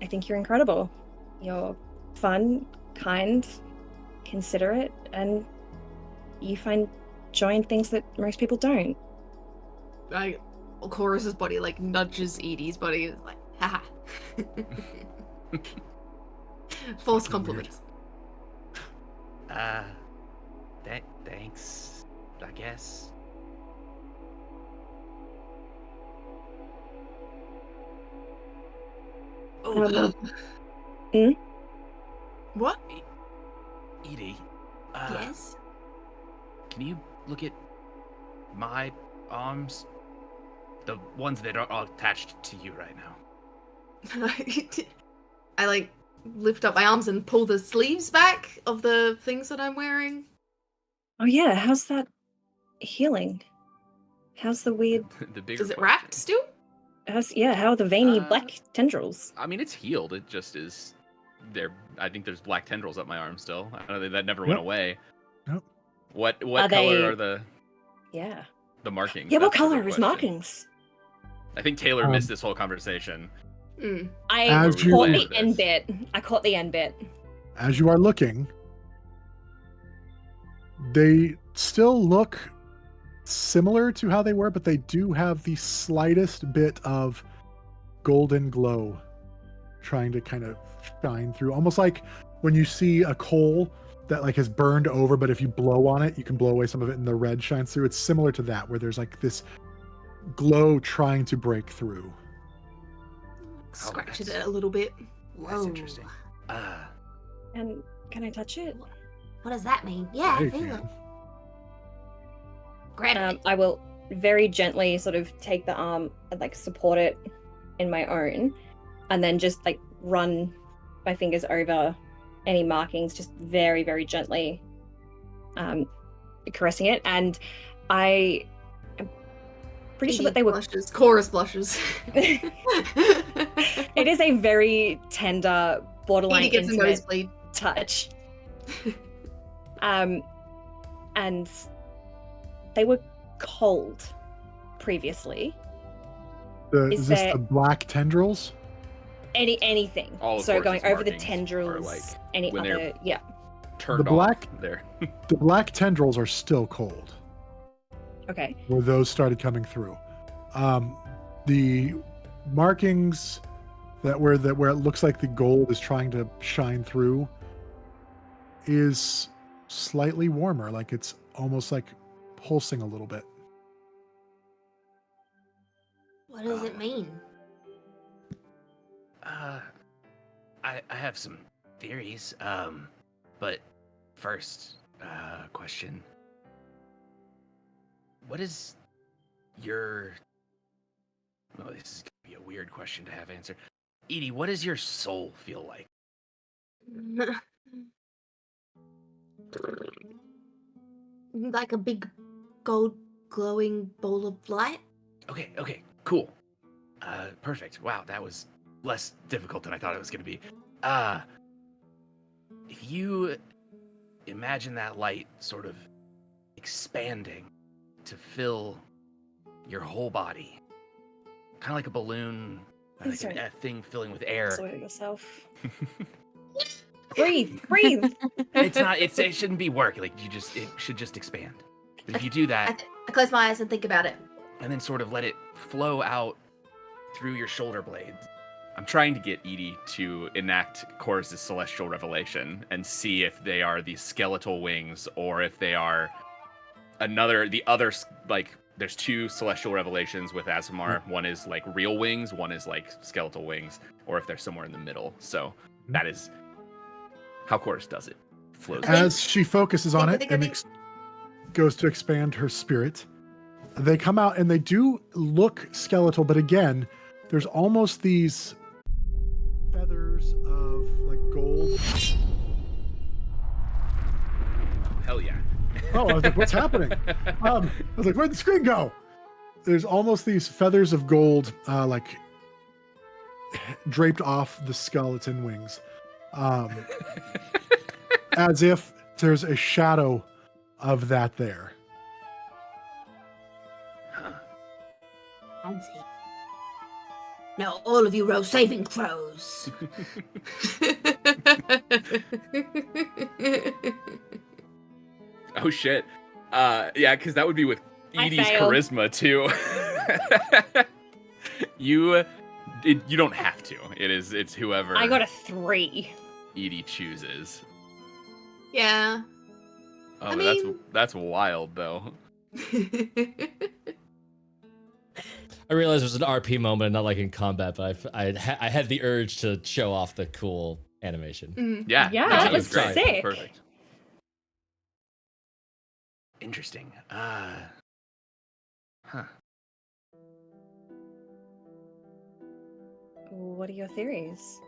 I think you're incredible. You're fun, kind, considerate, and you find joy in things that most people don't. Chorus's body like nudges Edie's body. It's like, haha. False Fucking compliments. Thanks, I guess. Oh, Hmm? what? Edie, Yes. can you look at my arms? The ones that are all attached to you right now. I like lift up my arms and pull the sleeves back of the things that I'm wearing. Oh yeah, how's that healing? How's the weird? The bigger Is it question. wrapped still? How are the veiny Uh, black tendrils? I mean, it's healed. It just is. There, I think there's black tendrils up my arm still. I don't know that never went Yep. away. Yep. What Are color they- are the Yeah. markings? Yeah, what That's the real color is question. markings? I think Taylor Um, missed this whole conversation. Mm. I As you- caught Land the end this. bit. I caught the end bit. As you are looking, they still look similar to how they were, but they do have the slightest bit of golden glow trying to kind of shine through, almost like when you see a coal that like has burned over, but if you blow on it, you can blow away some of it and the red shines through. It's similar to that, where there's like this glow trying to break through. Scratch it that's- a little bit. That's interesting. And can I touch it? What does that mean? Yeah, There you feel it. can. Grab it. I will very gently sort of take the arm and like support it in my own, and then just like run my fingers over any markings, just very, very gently, caressing it. And I am pretty sure that they were. Blushes. Chorus blushes. It is a very tender, borderline Edie gets a intimate nosebleed. touch. And they were cold previously. Is this there- the black tendrils? Anything. All of So going Horse's over the markings are, tendrils, like, any when they're- other, yeah. Turned The black- off there. The black tendrils are still cold, Okay. where those started coming through. The markings where it looks like the gold is trying to shine through is slightly warmer, like it's almost like pulsing a little bit. What does it mean? I have some theories. But first, question. What is your... Oh, this is gonna be a weird question to have answered. Edie, what does your soul feel like? Like a big gold glowing ball of light. Okay, cool. Perfect. Wow, that was less difficult than I thought it was gonna be. If you imagine that light sort of expanding to fill your whole body, kind of like a balloon, like a thing filling with air. Swallow yourself. breathe. It shouldn't be work. Like it should just expand. But if you do that, I close my eyes and think about it. and then sort of let it flow out through your shoulder blades. I'm trying to get Edie to enact Chorus's celestial revelation and see if they are the skeletal wings or if they are the other, like, there's two celestial revelations with Azamar. One is like real wings, one is like skeletal wings, or if they're somewhere in the middle. So that is how Chorus does it. Flows. As she focuses on it and goes to expand her spirit, they come out and they do look skeletal, but again, there's almost these feathers of like gold. Hell yeah. Oh, I was like, what's happening? I was like, where'd the screen go? There's almost these feathers of gold, like draped off the skeleton wings. As if there's a shadow of that there. Fancy. Now all of you roll saving throws. Oh shit. Yeah, because that would be with Edie's fail. charisma too. You don't have to. It's whoever I got a 3. Edie chooses. Yeah. Oh, I but mean- that's wild though. I realized it was an RP moment, not like in combat, but I had the urge to show off the cool animation. Yeah. Yeah, that was was great. sick. Perfect. Interesting. What are your theories?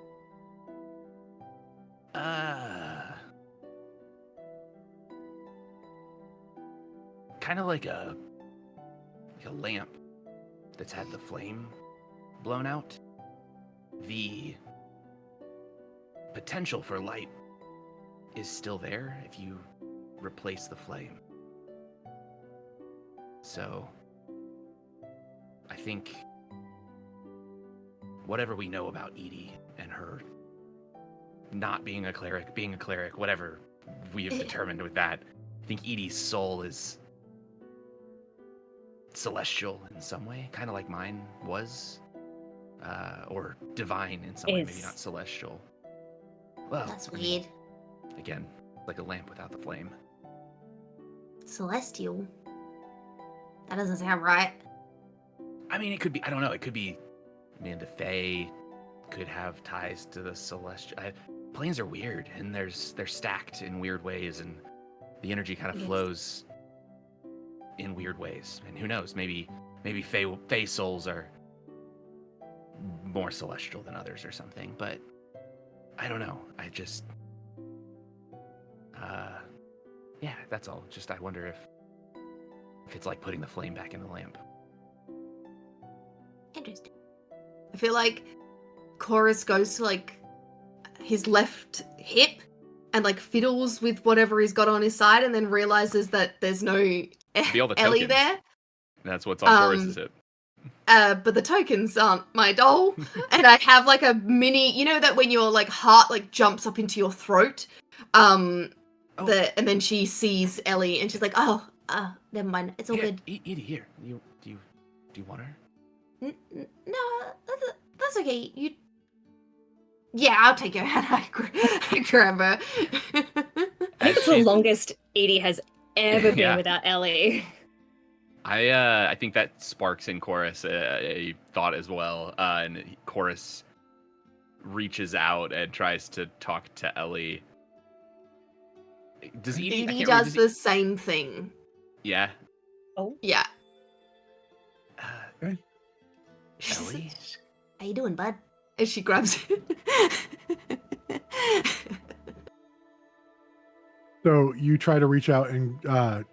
Kind of like a lamp that's had the flame blown out. The potential for light is still there if you replace the flame. So, I think whatever we know about Edie and her not being a cleric, whatever we have determined with that, I think Edie's soul is celestial in some way, kind of like mine was, or divine in some way, maybe not celestial. Well, That's weird. Again, like a lamp without the flame. Celestial? That doesn't sound right. I mean, it could be, I don't know, it could be, I mean, the Fae could have ties to the celestial. Planes are weird, and they're stacked in weird ways, and the energy kind of flows in weird ways. And who knows, maybe Fae souls are more celestial than others or something, but I don't know. I just, yeah, that's all. Just I wonder if it's like putting the flame back in the lamp. Interesting. I feel like Chorus goes to like his left hip and like fiddles with whatever he's got on his side, and then realizes that there's no Be all the Ellie tokens. there. That's what's on Chorus's hip. But the tokens aren't my doll, and I have like a mini. You know that when your like heart like jumps up into your throat, and then she sees Ellie, and she's like, "Oh, never mind. It's all Here, good." Edie, here. Do you want her? No, that's okay. Yeah, I'll take her hand. I grab her. It's the longest Edie has ever been Yeah. without Ellie. I think that sparks in Chorus a thought as well, and Chorus reaches out and tries to talk to Ellie. Does Edie? I Edie can't does remember, the same thing. Yeah. Oh, Yeah. Okay. Ellie? How you doing, bud? As she grabs it. So you try to reach out and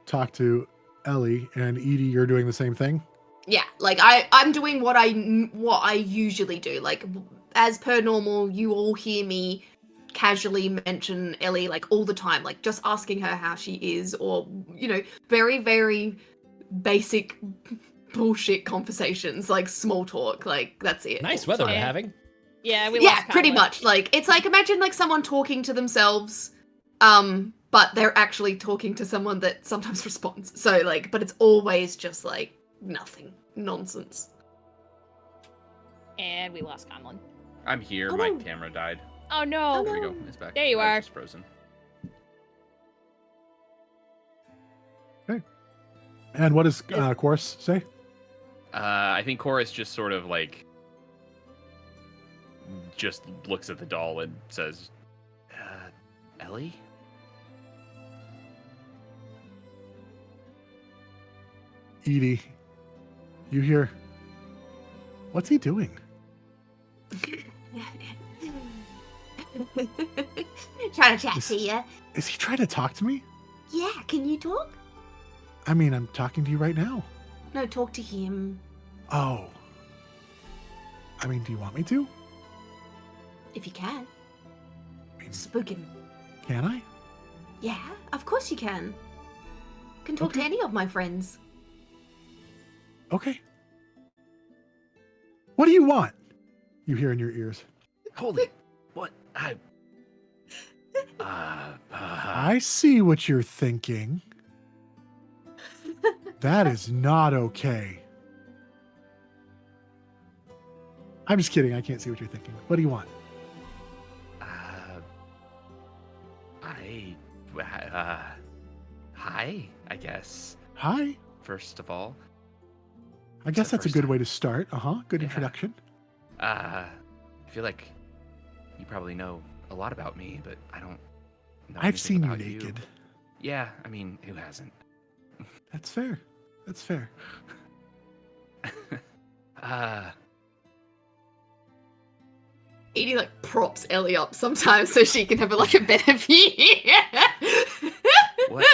talk to Ellie, and Edie, you're doing the same thing. Yeah, like I'm doing what I usually do. Like as per normal, you all hear me casually mention Ellie like all the time, like just asking her how she is, or very very basic bullshit conversations, like small talk, like that's it. Nice weather we're Yeah. having. Yeah, we Yeah, lost pretty Conlon. much. Like it's like imagine like someone talking to themselves, but they're actually talking to someone that sometimes responds. So like, but it's always just like nothing, nonsense. And we lost Conlon. I'm here. Oh, My no. camera died. Oh no. There we go. It's back. There you I was are. just frozen. And what does Chorus say? I think Chorus just sort of like just looks at the doll and says, Ellie? Edie, you hear? What's he doing? Trying to chat to you. Is he trying to talk to me? Yeah, can you talk? I mean, I'm talking to you right now. No, talk to him. Oh. I mean, do you want me to? If you can. I mean, Spook him. can I? Yeah, of course you can. Can talk to Okay. any of my friends. Okay. What do you want? You hear in your ears. Holy, what? I see what you're thinking. That is not okay. I'm just kidding. I can't see what you're thinking. What do you want? Hi, I guess. Hi. First of all, I guess the that's a first good time. way to start. Good Yeah. introduction. I feel like you probably know a lot about me, but I don't know I've anything seen you about naked. Yeah, I mean, who hasn't? That's fair. That's fair. Edie like props Ellie up sometimes so she can have like a better view. What?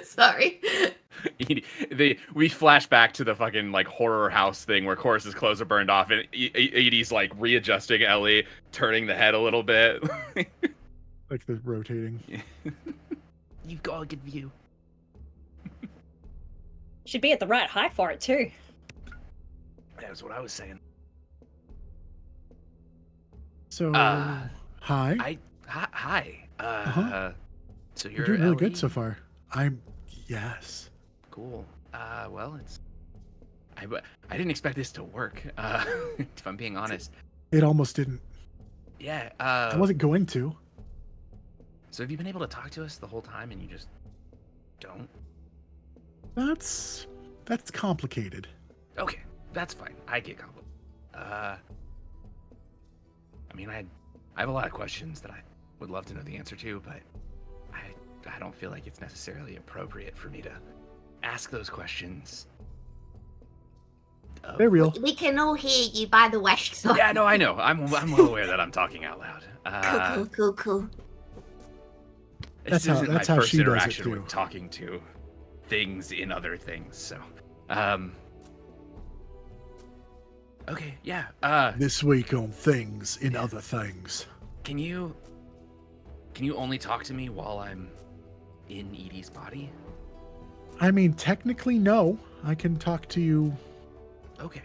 Sorry. We flash back to the fucking like horror house thing where Chorus's clothes are burned off and Edie's like readjusting Ellie, turning the head a little bit. Like the rotating. You've got a good view. should be at the right height for it too. That was what I was saying. So, Uh, hi. Hi. So You're you're doing really good Ellie? so far. Yes. Cool. Well, I didn't expect this to work. If I'm being honest. It almost didn't. Yeah. I wasn't going to. So have you been able to talk to us the whole time and you just don't? That's complicated. Okay, that's fine. I get complicated. I mean, I have a lot of questions that I would love to know the answer to, but I don't feel like it's necessarily appropriate for me to ask those questions. They're real. We can all hear you, by the way. So. Yeah, no, I know. I'm well aware that I'm talking out loud. Cool. This That's isn't how my first she does it, interaction too. with talking to things in other things. So, okay, yeah. This week on Things in Other Things. Can you only talk to me while I'm in Edie's body? I mean, technically, no. I can talk to you Okay.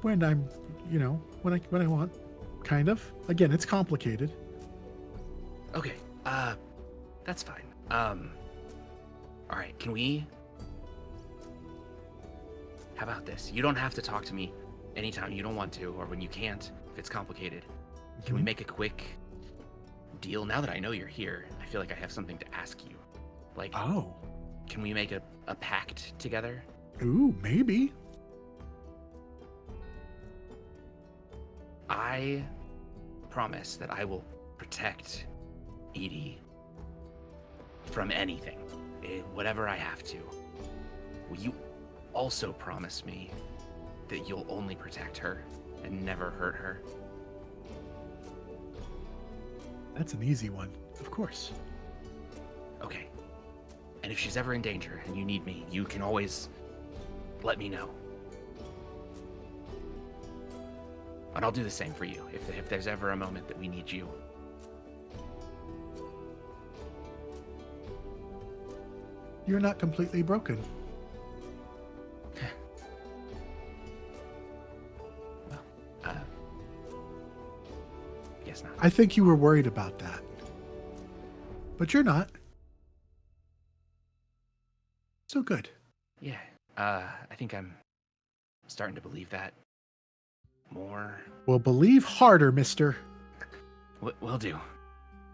when I'm, when I want. Kind of. Again, it's complicated. Okay. That's fine. All right. Can we? How about this? You don't have to talk to me anytime you don't want to, or when you can't, if it's complicated. Can we Mhm. make a quick deal? Now that I know you're here, I feel like I have something to ask you. Like, Oh. can we make a pact together? Ooh, maybe. I promise that I will protect Edie from anything, whatever I have to. Will you also promise me that you'll only protect her and never hurt her? That's an easy one. Of course. Okay. And if she's ever in danger and you need me, you can always let me know. And I'll do the same for you if there's ever a moment that we need you. You're not completely broken. Well, guess not. I think you were worried about that. But you're not. So good. Yeah, I think I'm starting to believe that more. Well, believe harder, mister. Will do.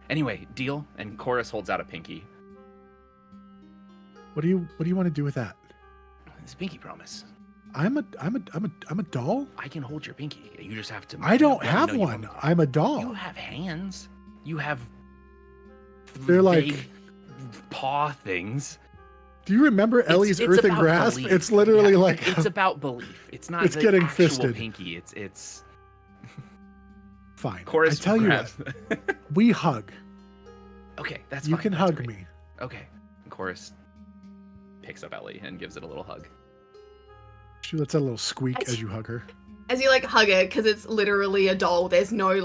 Anyway, deal. And Chorus holds out a pinky. What do you want to do with that? It's a pinky promise. I'm a doll? I can hold your pinky. You just have to. I don't let me have know you one. want me I'm a to. doll. You have hands. You have. They're like vague paw things. Do you remember Ellie's earthen about grasp? belief. It's literally Yeah, like it's about belief. It's not. It's the getting actual fisted. Pinky. It's. Fine. Chorus I tell you grabs. what, we hug. Okay, that's You fine. can That's hug great. me. Okay. Chorus picks up Ellie and gives it a little hug. She lets out a little squeak as you hug her. As you like hug it, because it's literally a doll. There's no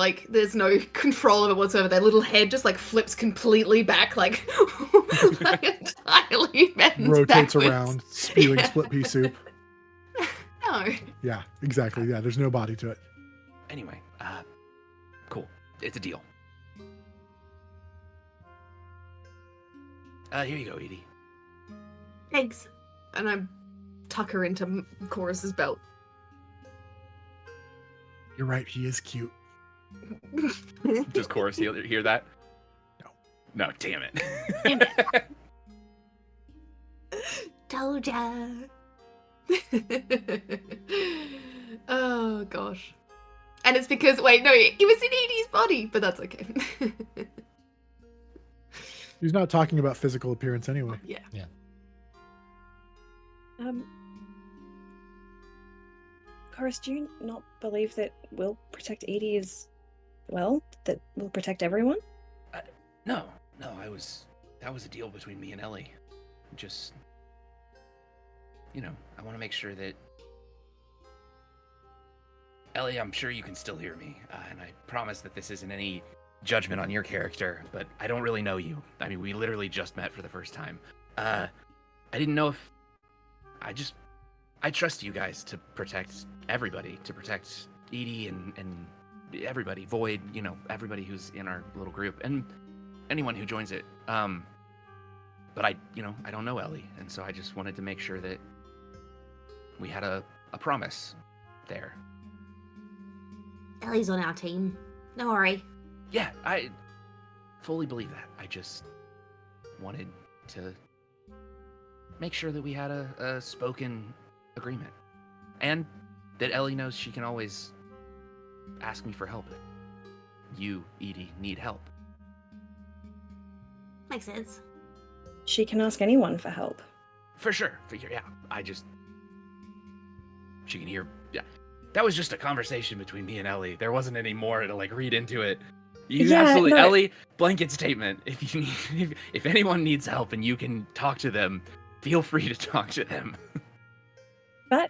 control of it whatsoever. Their little head just like flips completely back, like, like entirely bends Rotates backwards. around, spewing Yeah. split pea soup. No. Yeah, exactly. Yeah, there's no body to it. Anyway, cool. It's a deal. Here you go, Edie. Thanks. And I tuck her into Chorus's belt. You're right. He is cute. Does Chorus hear that? No. No, damn it. Damn Told ya. Oh gosh. And it's because he was in Edie's body, but that's okay. He's not talking about physical appearance anyway. Yeah. Chorus, do you not believe that we'll protect Edie as well? That we'll protect everyone? No, that was a deal between me and Ellie. Just, I want to make sure that Ellie, I'm sure you can still hear me, and I promise that this isn't any judgment on your character, but I don't really know you. I mean, we literally just met for the first time. I didn't know if I trust you guys to protect everybody, to protect Edie and everybody, Void, everybody who's in our little group, and anyone who joins it. But I don't know Ellie, and so I just wanted to make sure that we had a promise there. Ellie's on our team. Don't worry. Yeah, I fully believe that. I just wanted to make sure that we had a spoken agreement. And that Ellie knows she can always ask me for help if you, Edie, need help. Makes sense. She can ask anyone for help. For sure. Yeah. She can hear. Yeah. That was just a conversation between me and Ellie. There wasn't any more to read into it. You Yeah, absolutely, no. Ellie. Blanket statement. If anyone needs help and you can talk to them, feel free to talk to them. That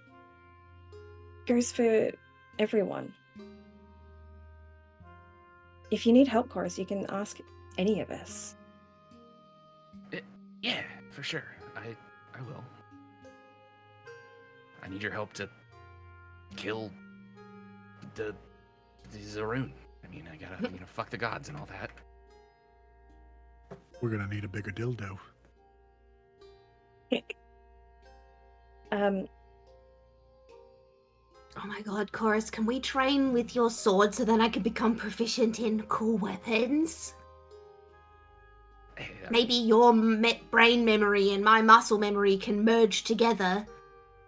goes for everyone. If you need help, Chorus, you can ask any of us. Yeah, for sure. I will. I need your help to kill the Zaroon. I mean, I gotta, fuck the gods and all that. We're gonna need a bigger dildo. Oh my god, Chorus, can we train with your sword so then I can become proficient in cool weapons? Hey, maybe your brain memory and my muscle memory can merge together,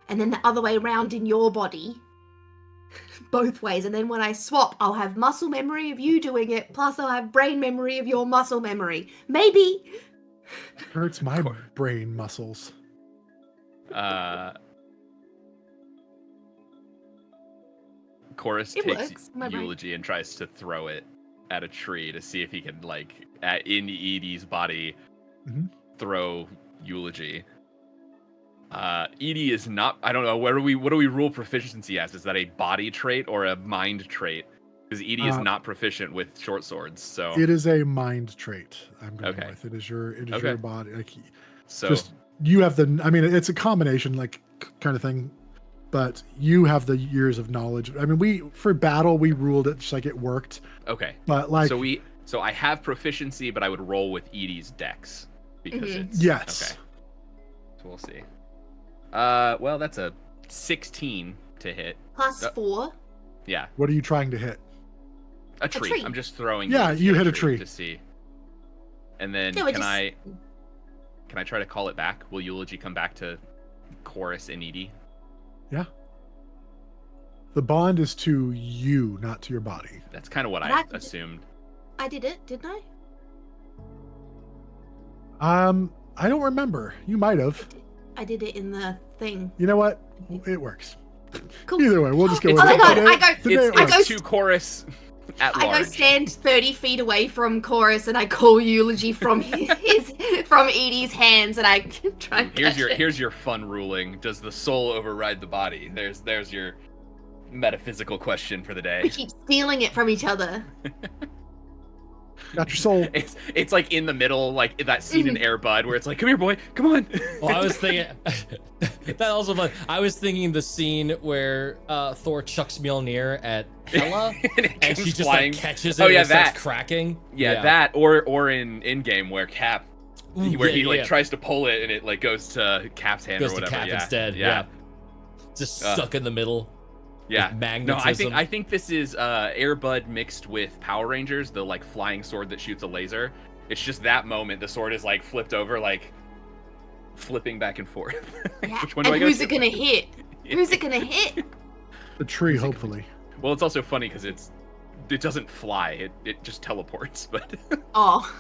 and then the other way around in your body. Both ways. And then when I swap, I'll have muscle memory of you doing it, plus I'll have brain memory of your muscle memory. Maybe. Hurts my brain muscles. Chorus It takes works, my brain. eulogy and tries to throw it at a tree to see if he can, like, in Edie's body, throw eulogy. Edie is not. I don't know. What do we rule proficiency as? Is that a body trait or a mind trait? Because Edie is not proficient with short swords. So it is a mind trait. I'm going Okay. with it. Is your Okay. your body like so just you have the? I mean, it's a combination like kind of thing, but you have the years of knowledge. I mean, for battle we ruled it just like it worked. okay. But like So I have proficiency, but I would roll with Edie's dex because it's yes. Okay. So we'll see. Well, that's a 16 to hit. Plus 4. Yeah, What are you trying to hit? a tree. tree. I'm just throwing. Yeah, eulogy you at hit a tree. to see. And then Yeah, we can just- I try to call it back? Will eulogy come back to Chorus and Edie? Yeah. The bond is to you, not to your body. That's kind of what But I I can- assumed. I did it, didn't I? I don't remember. You might have. I did it in the thing. You know what? It works. Cool. Either way, we'll just go Oh with my it. god, Today- today it I works. go It's two Chorus at I go large. stand 30 feet away from Chorus and I call eulogy from from Edie's hands and I try and catch it. Here's your fun ruling. Does the soul override the body? There's your metaphysical question for the We day. keep stealing it from each other. Got your soul. It's like in the middle, like that scene in Air Bud where it's like, come here, boy, come on. Well, I was thinking that also fun. I was thinking the scene where Thor chucks Mjolnir at Hela, it and comes she just flying. like catches it. Oh, and yeah, it starts that. cracking. Yeah, that or in game where Cap, Ooh, where yeah, he like yeah. tries to pull it and it like goes to Cap's hand goes or to whatever. Cap yeah. instead. Yeah. Just stuck in the middle. Yeah. With No, magnetism. I think this is Air Bud mixed with Power Rangers, the like flying sword that shoots a laser. It's just that moment the sword is like flipped over, like flipping back and forth. Yeah. Which one do And I go who's to? it gonna hit? Who's it gonna hit? The tree, hopefully. Well, it's also funny because it doesn't fly. It just teleports. But Oh.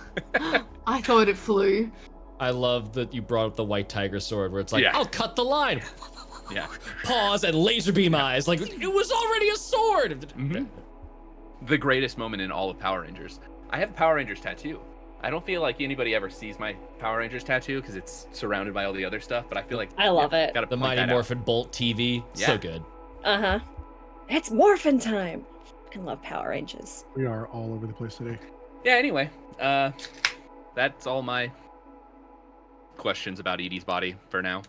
I thought it flew. I love that you brought up the white tiger sword, where it's like, Yeah. I'll cut the line. yeah, Pause and laser beam eyes. Like it was already a sword. Mhm. The greatest moment in all of Power Rangers. I have a Power Rangers tattoo. I don't feel like anybody ever sees my Power Rangers tattoo because it's surrounded by all the other stuff. But I feel like I love it. Gotta The point Mighty that out. Morphin Bolt TV. Yeah. So good. Uh-huh. It's morphin time. I love Power Rangers. We are all over the place today. Yeah. Anyway, that's all my questions about Edie's body for now.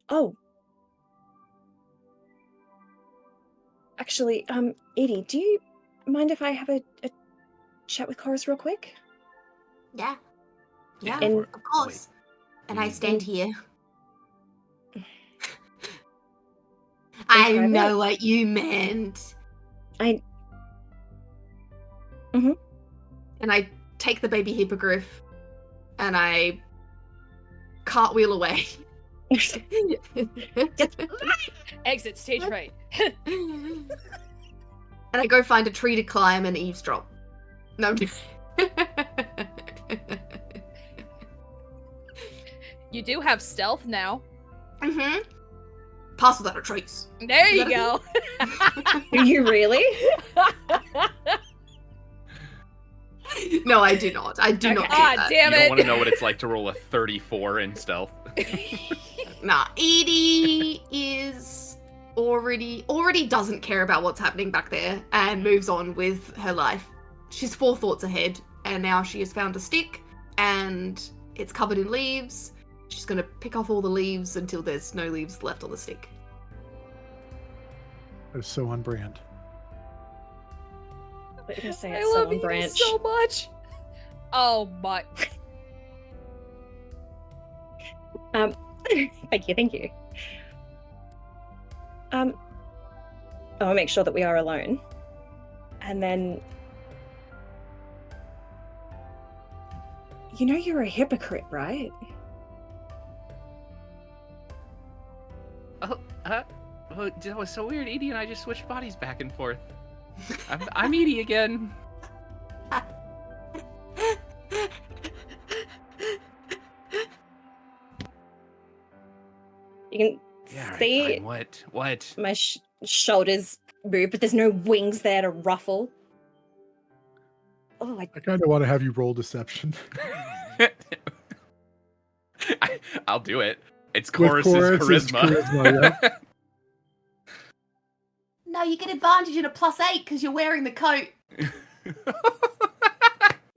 Oh. Actually, Edie, do you mind if I have a chat with Chorus real quick? Yeah. Yeah, And- of course. And I stand here. I private? know what you meant. I And I take the baby hippogriff and I cartwheel away. Exit stage right. And I go find a tree to climb and eavesdrop. No, I'm just... You do have stealth now. Mm-hmm. Pass without a trace. There you go. do you really? No, I do not. I do not do Ah, that. damn You don't it. want to know what it's like to roll a 34 in stealth. Nah, Edie is already doesn't care about what's happening back there and moves on with her life. She's 4 thoughts ahead, and now she has found a stick and it's covered in leaves. She's gonna pick off all the leaves until there's no leaves left on the stick. That is so on brand. I was gonna say I it's so love on Edie branch. so much. Oh my. Thank you. I'll make sure that we are alone. And then... You know you're a hypocrite, right? Oh, that was so weird. Edie and I just switched bodies back and forth. I'm Edie again. You can Yeah, all right, see fine. What? my shoulders move, but there's no wings there to ruffle. Oh, I kind of want to have you roll deception. I'll do it. It's With Chorus's Chorus's charisma. yeah. No, you get advantage in a +8 because you're wearing the coat.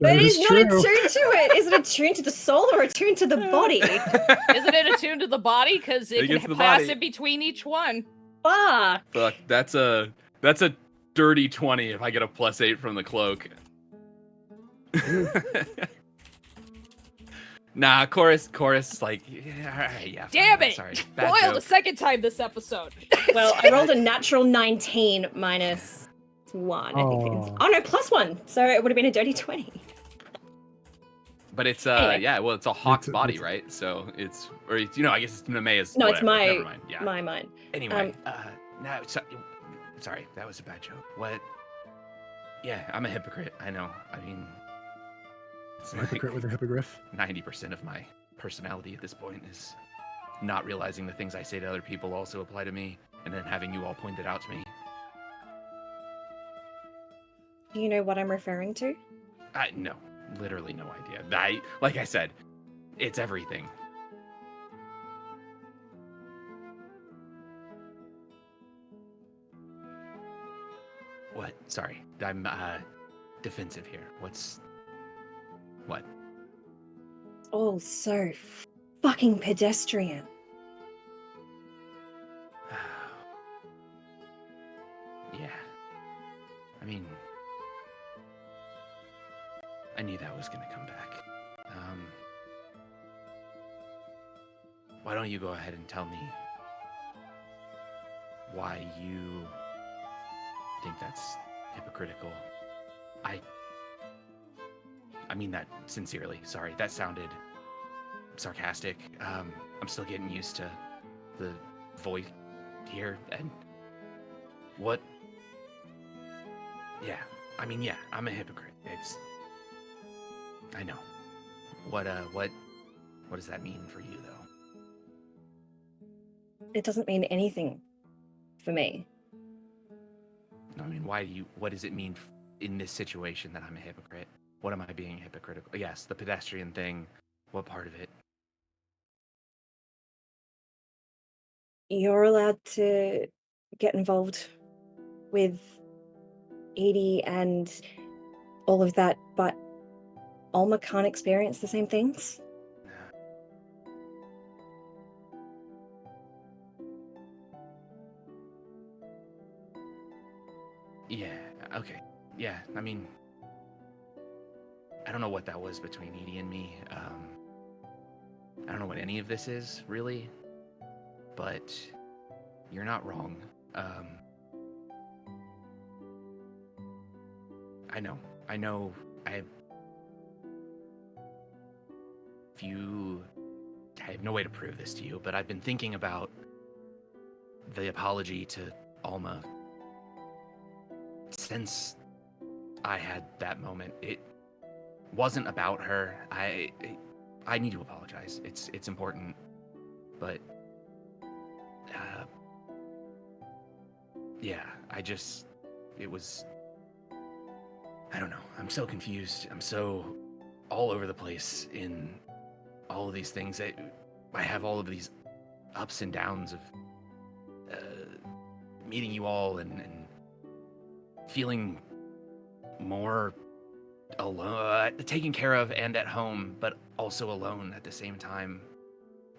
But That he's is not true. attuned to it. Is it attuned to the soul or attuned to the body? Isn't it attuned to the body? Because it gets can the pass body. in between each one. Fuck. Fuck, that's a dirty 20 if I get a +8 from the cloak. Nah, chorus, like, yeah, all right, yeah. Damn fine, it! Sorry, bad Foiled a joke. second time this episode. Well, I rolled a natural 19 minus 1. I think. Oh. Oh no, +1. So it would have been a dirty 20. But it's Anyway. yeah, well, it's a hawk's It's a- body, it's a- right? So it's, or it's, you know, I guess it's Nemea's. No, it's whatever. my Never mind. Yeah. my mind. Anyway, no, sorry, that was a bad joke. What? Yeah, I'm a hypocrite. I know. I mean, it's A hypocrite with a hippogriff. 90% of my personality at this point is not realizing the things I say to other people also apply to me, and then having you all point it out to me. Do you know what I'm referring to? No, literally no idea. Like I said, it's everything. What? Sorry, I'm defensive here. What? Oh, so fucking pedestrian. Yeah. I mean, I knew that was gonna come back. Why don't you go ahead and tell me why you think that's hypocritical? I mean that sincerely. Sorry, that sounded sarcastic. I'm still getting used to the voice here, and what? Yeah, I mean, yeah, I'm a hypocrite. I know. What does that mean for you, though? It doesn't mean anything for me. I mean, what does it mean in this situation that I'm a hypocrite? What am I being hypocritical? Yes, the pedestrian thing. What part of it? You're allowed to get involved with Edie and all of that, but Alma can't experience the same things. Yeah, okay. Yeah, I mean, I don't know what that was between Edie and me. I don't know what any of this is, really. But you're not wrong. I know. I have no way to prove this to you, but I've been thinking about the apology to Alma since I had that moment. It wasn't about her. I need to apologize. It's important, but yeah, it was, I don't know. I'm so confused. I'm so all over the place in all of these things. I have all of these ups and downs of meeting you all and feeling more alone, taken care of and at home, but also alone at the same time.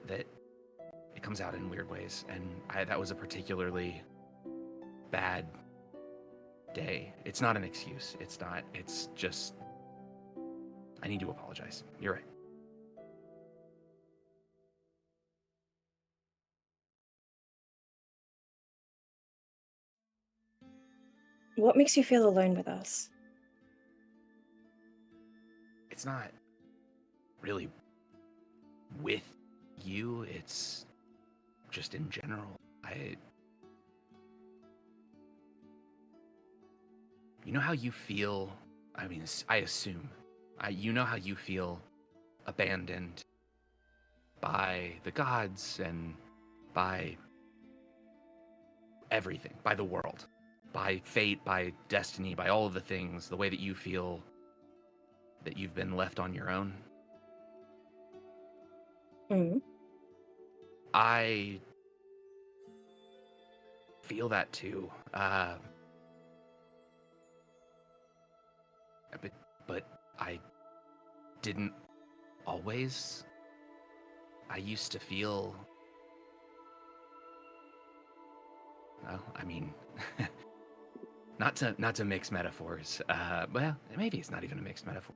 That it comes out in weird ways, and that was a particularly bad day. It's not an excuse. It's not. It's just, I need to apologize. You're right. What makes you feel alone with us? It's not really with you, it's just in general. You know how you feel, I mean, I assume, you know how you feel abandoned by the gods and by everything, by the world, by fate, by destiny, by all of the things, the way that you feel that you've been left on your own. Mm. I feel that too. But I didn't always. I used to feel, well, I mean, not to mix metaphors. Well, maybe it's not even a mixed metaphor.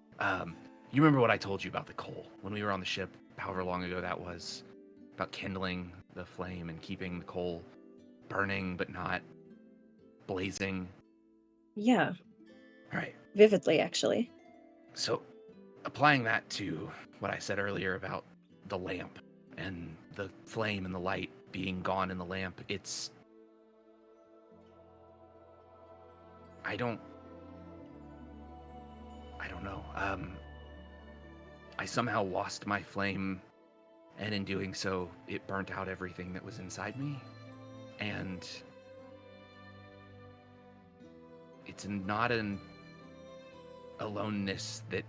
You remember what I told you about the coal when we were on the ship, however long ago that was, about kindling the flame and keeping the coal burning but not blazing? Yeah, Right. vividly, actually. So, applying that to what I said earlier about the lamp and the flame and the light being gone in the lamp, I don't know. I somehow lost my flame, and in doing so, it burnt out everything that was inside me. And it's not an aloneness that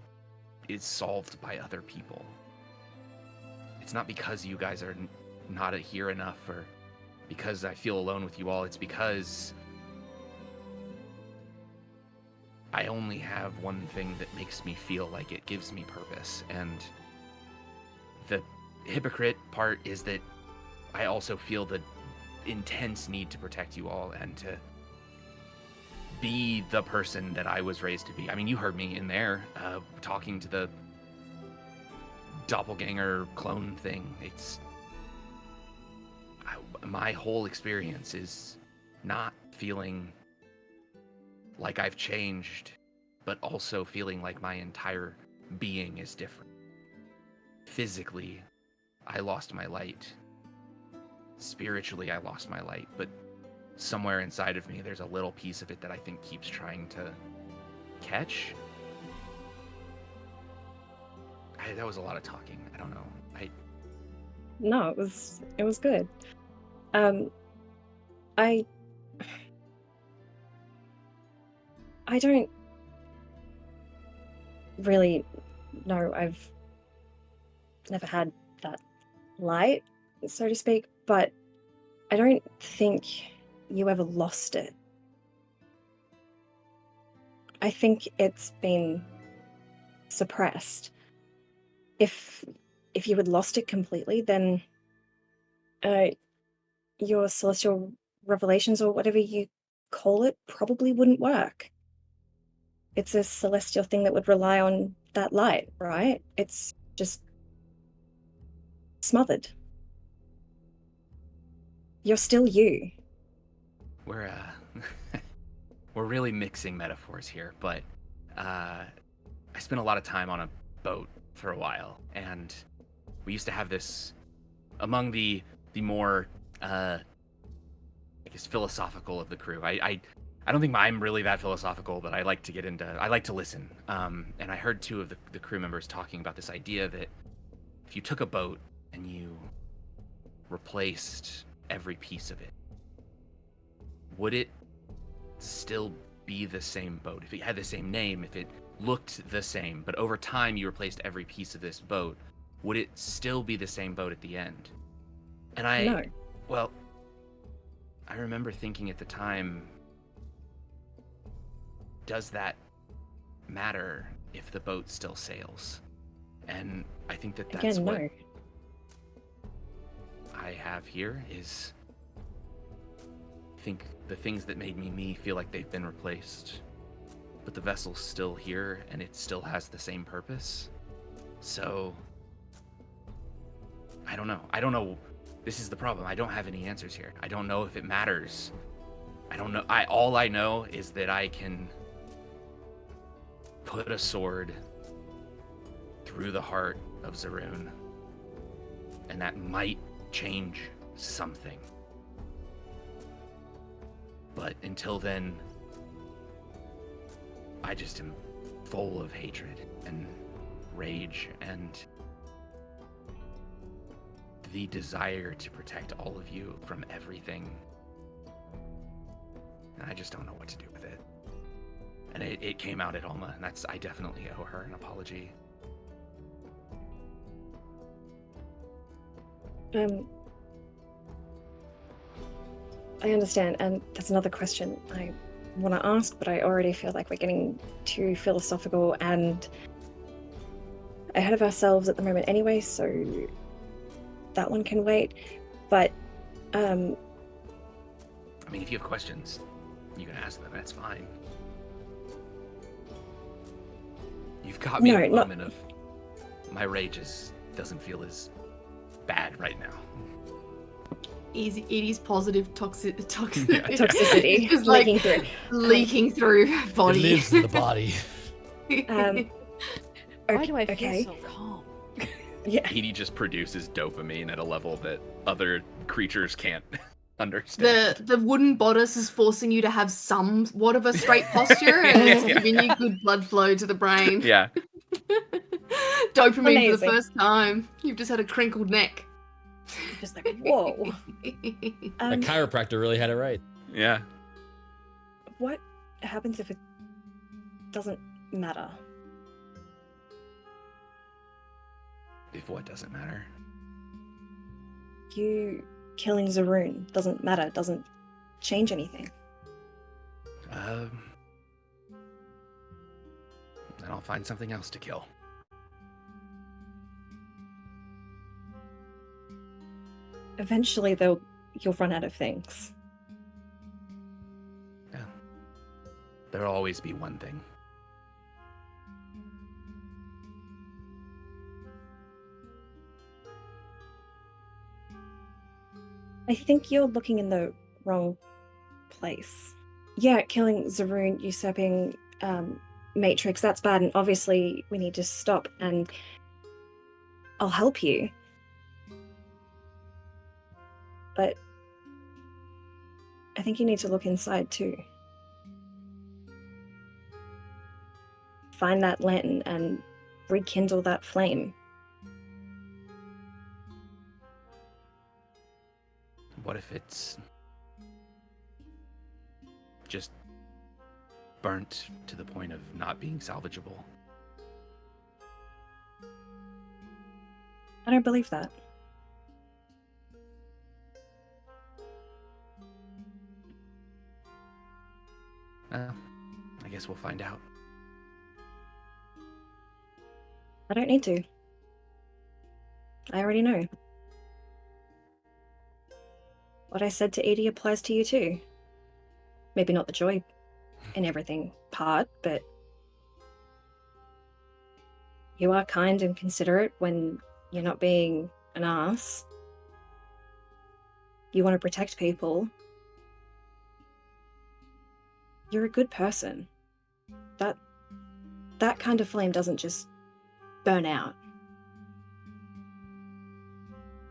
is solved by other people. It's not because you guys are not here enough, or because I feel alone with you all. It's because I only have one thing that makes me feel like it gives me purpose. And the hypocrite part is that I also feel the intense need to protect you all and to be the person that I was raised to be. I mean, you heard me in there talking to the doppelganger clone thing. My whole experience is not feeling like I've changed, but also feeling like my entire being is different. Physically, I lost my light. Spiritually, I lost my light, but somewhere inside of me, there's a little piece of it that I think keeps trying to catch. That was a lot of talking. I don't know. No, it was good. I don't really know. I've never had that light, so to speak, but I don't think you ever lost it. I think it's been suppressed. If you had lost it completely, then your celestial revelations, or whatever you call it, probably wouldn't work. It's a celestial thing that would rely on that light, right? It's just smothered. You're still you. We're really mixing metaphors here, but I spent a lot of time on a boat for a while, and we used to have this among the more I guess philosophical of the crew. I don't think I'm really that philosophical, but I like to listen. And I heard two of the crew members talking about this idea that if you took a boat and you replaced every piece of it, would it still be the same boat? If it had the same name, if it looked the same, but over time you replaced every piece of this boat, would it still be the same boat at the end? And No. Well, I remember thinking at the time, does that matter if the boat still sails? And I think that's Again, what no. I have here is, I think the things that made me feel like they've been replaced, but the vessel's still here and it still has the same purpose. So I don't know. This is the problem. I don't have any answers here. I don't know if it matters I don't know. All I know is that I can put a sword through the heart of Zaroon, and that might change something. But until then, I just am full of hatred and rage and the desire to protect all of you from everything. And I just don't know what to do with it. And it came out at Alma, and I definitely owe her an apology. I understand, and that's another question I want to ask, but I already feel like we're getting too philosophical and ahead of ourselves at the moment anyway, so that one can wait. But, I mean, if you have questions, you can ask them, that's fine. You've got me at a moment of my rage doesn't feel as bad right now. Edie's positive toxicity just leaking through. Leaking through her body. It lives in the body. Why do I feel so calm? Yeah. Edie just produces dopamine at a level that other creatures can't understand. The wooden bodice is forcing you to have somewhat of a straight posture, and it's giving you good blood flow to the brain. Yeah. Dopamine for the Amazing. first time. You've just had a crinkled neck. Just like, whoa. The chiropractor really had it right. Yeah. What happens if it doesn't matter? If what doesn't matter? You killing Zaroon doesn't matter, doesn't change anything. Then I'll find something else to kill. Eventually, you'll run out of things. Yeah. There'll always be one thing. I think you're looking in the wrong place. Yeah, killing Zaroon, usurping Matrix, that's bad, and obviously we need to stop, and I'll help you. But I think you need to look inside too. Find that lantern and rekindle that flame. What if it's just burnt to the point of not being salvageable? I don't believe that. I guess we'll find out. I don't need to. I already know. What I said to Edie applies to you too. Maybe not the joy in everything part, but you are kind and considerate when you're not being an ass. You want to protect people. You're a good person. That kind of flame doesn't just burn out.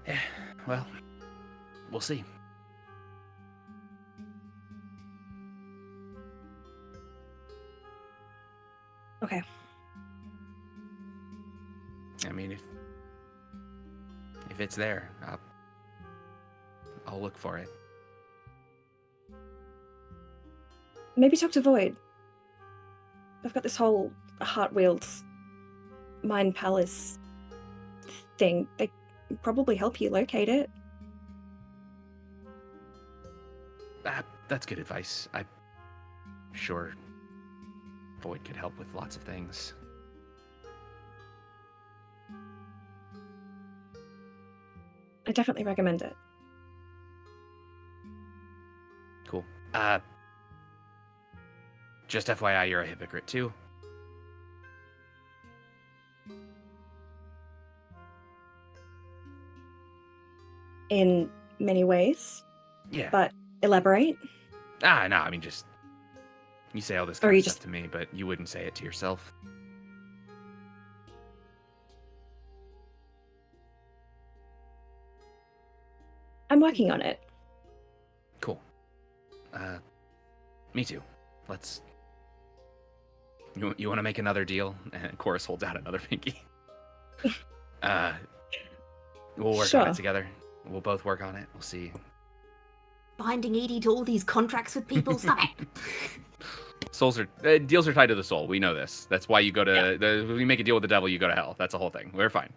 Yeah, well, we'll see. Okay. I mean, if it's there, I'll look for it. Maybe talk to Void. I've got this whole Heart-Wheeled Mind Palace thing. They can probably help you locate it. That's good advice. I'm sure Void could help with lots of things. I definitely recommend it. Cool. Just FYI, you're a hypocrite too. In many ways. Yeah. But elaborate. No, I mean, just you say all this Or kind you of stuff just- to me, but you wouldn't say it to yourself. I'm working on it. Cool. Me too. Let's. You want to make another deal? And Chorus holds out another pinky. We'll work on Sure. it together. We'll both work on it. We'll see. Binding Edie to all these contracts with people. Stop it. Deals are tied to the soul. We know this. That's why you go to when you make a deal with the devil, you go to hell. That's the whole thing. We're fine.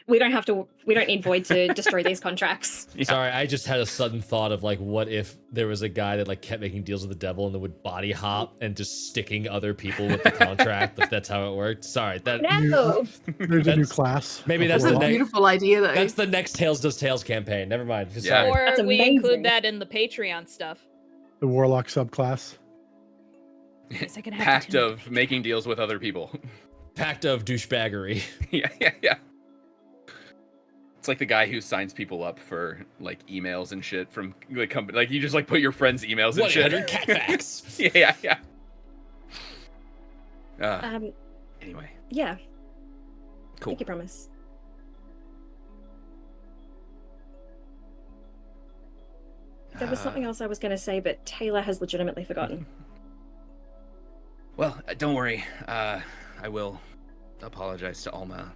We don't need Void to destroy these contracts. Yeah. Sorry, I just had a sudden thought of like, what if there was a guy that like kept making deals with the devil and then would body hop and just sticking other people with the contract? If that's how it worked. Sorry, that No. There's a new That's- class. maybe of that's the That's a warlock. next- beautiful idea, though. that's the next Tails Does Tails campaign. Never mind. Yeah. Sorry. Or That's we amazing. include that in the Patreon stuff. The warlock subclass. Guess I can have Pact to tune of making deals with other people. Pact of douchebaggery. Yeah. It's like the guy who signs people up for like emails and shit from like company. Like you just like put your friends' emails and shit. 100 cat facts. yeah. Anyway, Yeah. cool. Pinky promise. There was something else I was going to say, but Taylor has legitimately forgotten. Well, don't worry. I will apologize to Alma.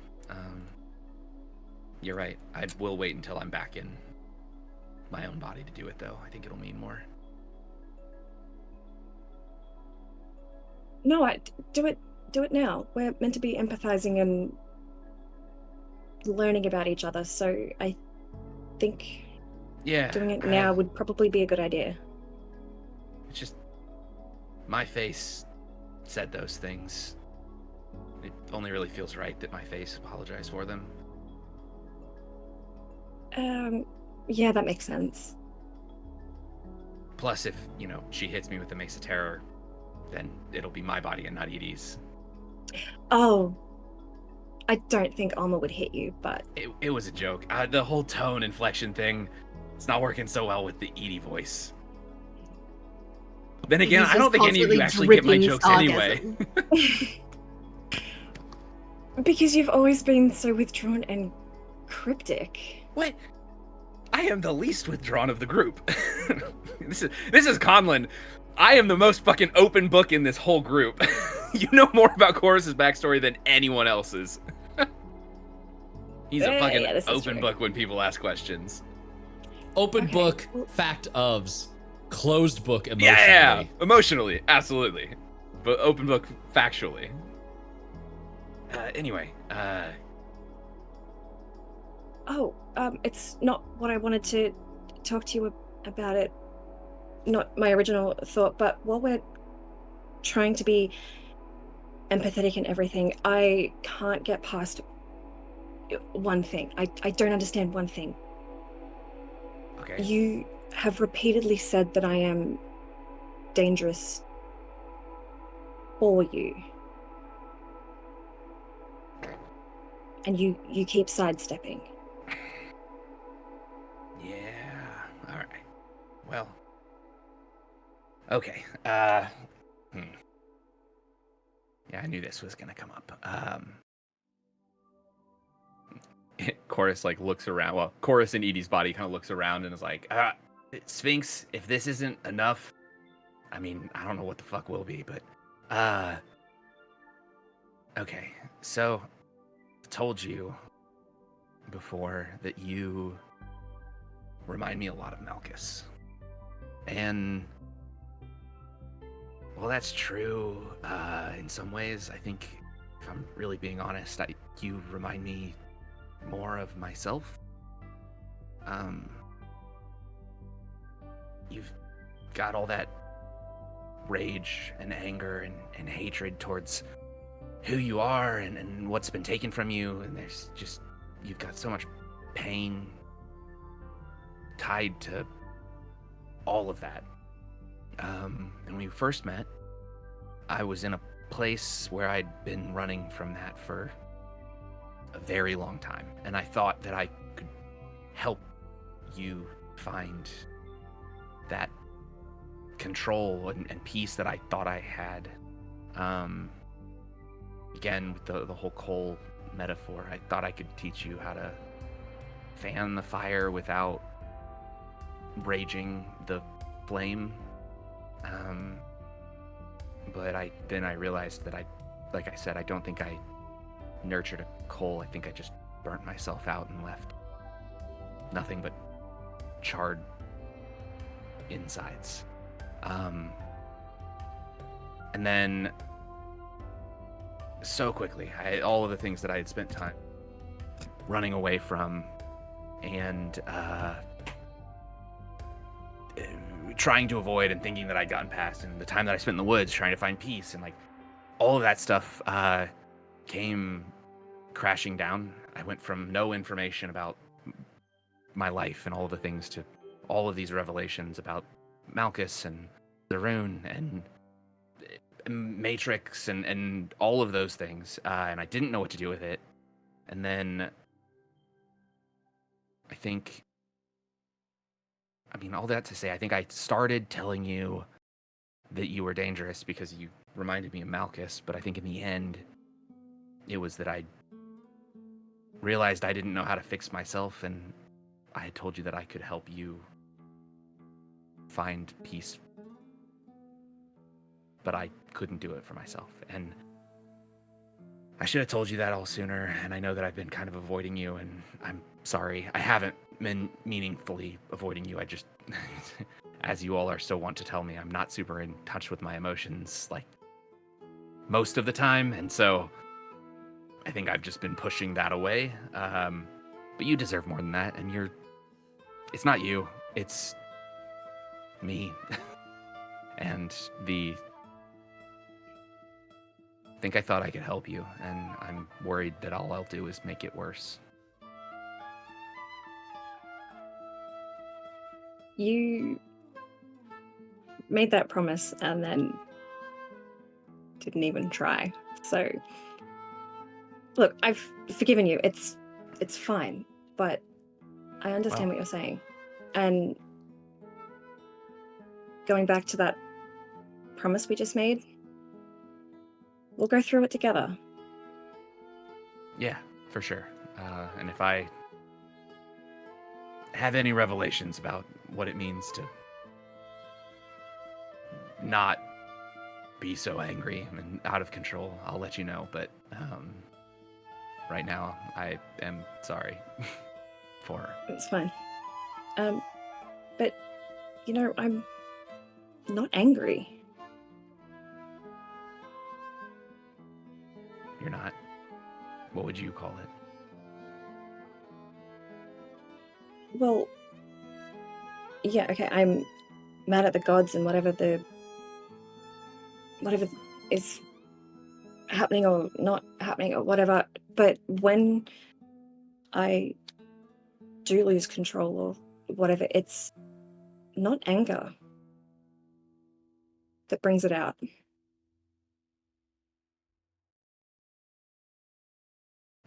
You're right. I will wait until I'm back in my own body to do it, though. I think it'll mean more. No, do it now. We're meant to be empathizing and learning about each other, so I think Yeah. doing it now would probably be a good idea. It's just my face said those things. It only really feels right that my face apologized for them. Yeah, that makes sense. Plus, if, she hits me with the Mace of Terror, then it'll be my body and not Edie's. Oh, I don't think Alma would hit you, but It was a joke. The whole tone inflection thing, it's not working so well with the Edie voice. Then again, He's I don't just think any of you constantly actually get my dripping jokes anyway. sarcasm. because you've always been so withdrawn and cryptic. What? I am the least withdrawn of the group. This is Conlon. I am the most fucking open book in this whole group. You know more about Chorus's backstory than anyone else's. He's a fucking yeah, this is open true. book when people ask questions. Open Okay. book, fact ofs. Closed book emotionally. Yeah, emotionally, absolutely. But open book factually. Anyway, Oh, it's not what I wanted to talk to you about it. Not my original thought, but while we're trying to be empathetic and everything, I can't get past one thing. I don't understand one thing. okay. You have repeatedly said that I am dangerous for you. And you keep sidestepping. Yeah. All right. Well. Okay. Yeah, I knew this was gonna come up. Chorus looks around. Well, Chorus in Edie's body kind of looks around and is like, Sphinx, if this isn't enough, I mean, I don't know what the fuck will be, but okay. So I told you before that you remind me a lot of Malchus. And well, that's true in some ways. I think, if I'm really being honest, you remind me more of myself. You've got all that rage and anger and hatred towards who you are and what's been taken from you, and you've got so much pain tied to all of that. And when we first met, I was in a place where I'd been running from that for a very long time, and I thought that I could help you find that control and peace that I thought I had. Again, with the whole coal metaphor, I thought I could teach you how to fan the fire without raging the flame. But then I realized that like I said, I don't think I nurtured a coal. I think I just burnt myself out and left nothing but charred insides. And then so quickly, all of the things that I had spent time running away from and trying to avoid and thinking that I'd gotten past, and the time that I spent in the woods trying to find peace, and like all of that stuff came crashing down. I went from no information about my life and all of the things to all of these revelations about Malchus and the rune and Matrix and all of those things, and I didn't know what to do with it. And then all that to say, I think I started telling you that you were dangerous because you reminded me of Malchus, but I think in the end, it was that I realized I didn't know how to fix myself, and I had told you that I could help you find peace, but I couldn't do it for myself. And I should have told you that all sooner, and I know that I've been kind of avoiding you, and I'm sorry. I haven't been meaningfully avoiding you. I just, as you all are so wont to tell me, I'm not super in touch with my emotions, like, most of the time, and so I think I've just been pushing that away. But you deserve more than that, and it's not you, it's me. And I thought I could help you, and I'm worried that all I'll do is make it worse. You made that promise and then didn't even try. So, look, I've forgiven you. It's fine, but I understand what you're saying. And going back to that promise we just made, we'll go through it together. Yeah, for sure. And if I have any revelations about what it means to not be so angry and out of control, I'll let you know. But right now, I am sorry for her. It's fine. But, I'm not angry. You're not? What would you call it? Well, yeah, okay, I'm mad at the gods and whatever is happening or not happening or whatever, but when I do lose control or whatever, it's not anger that brings it out.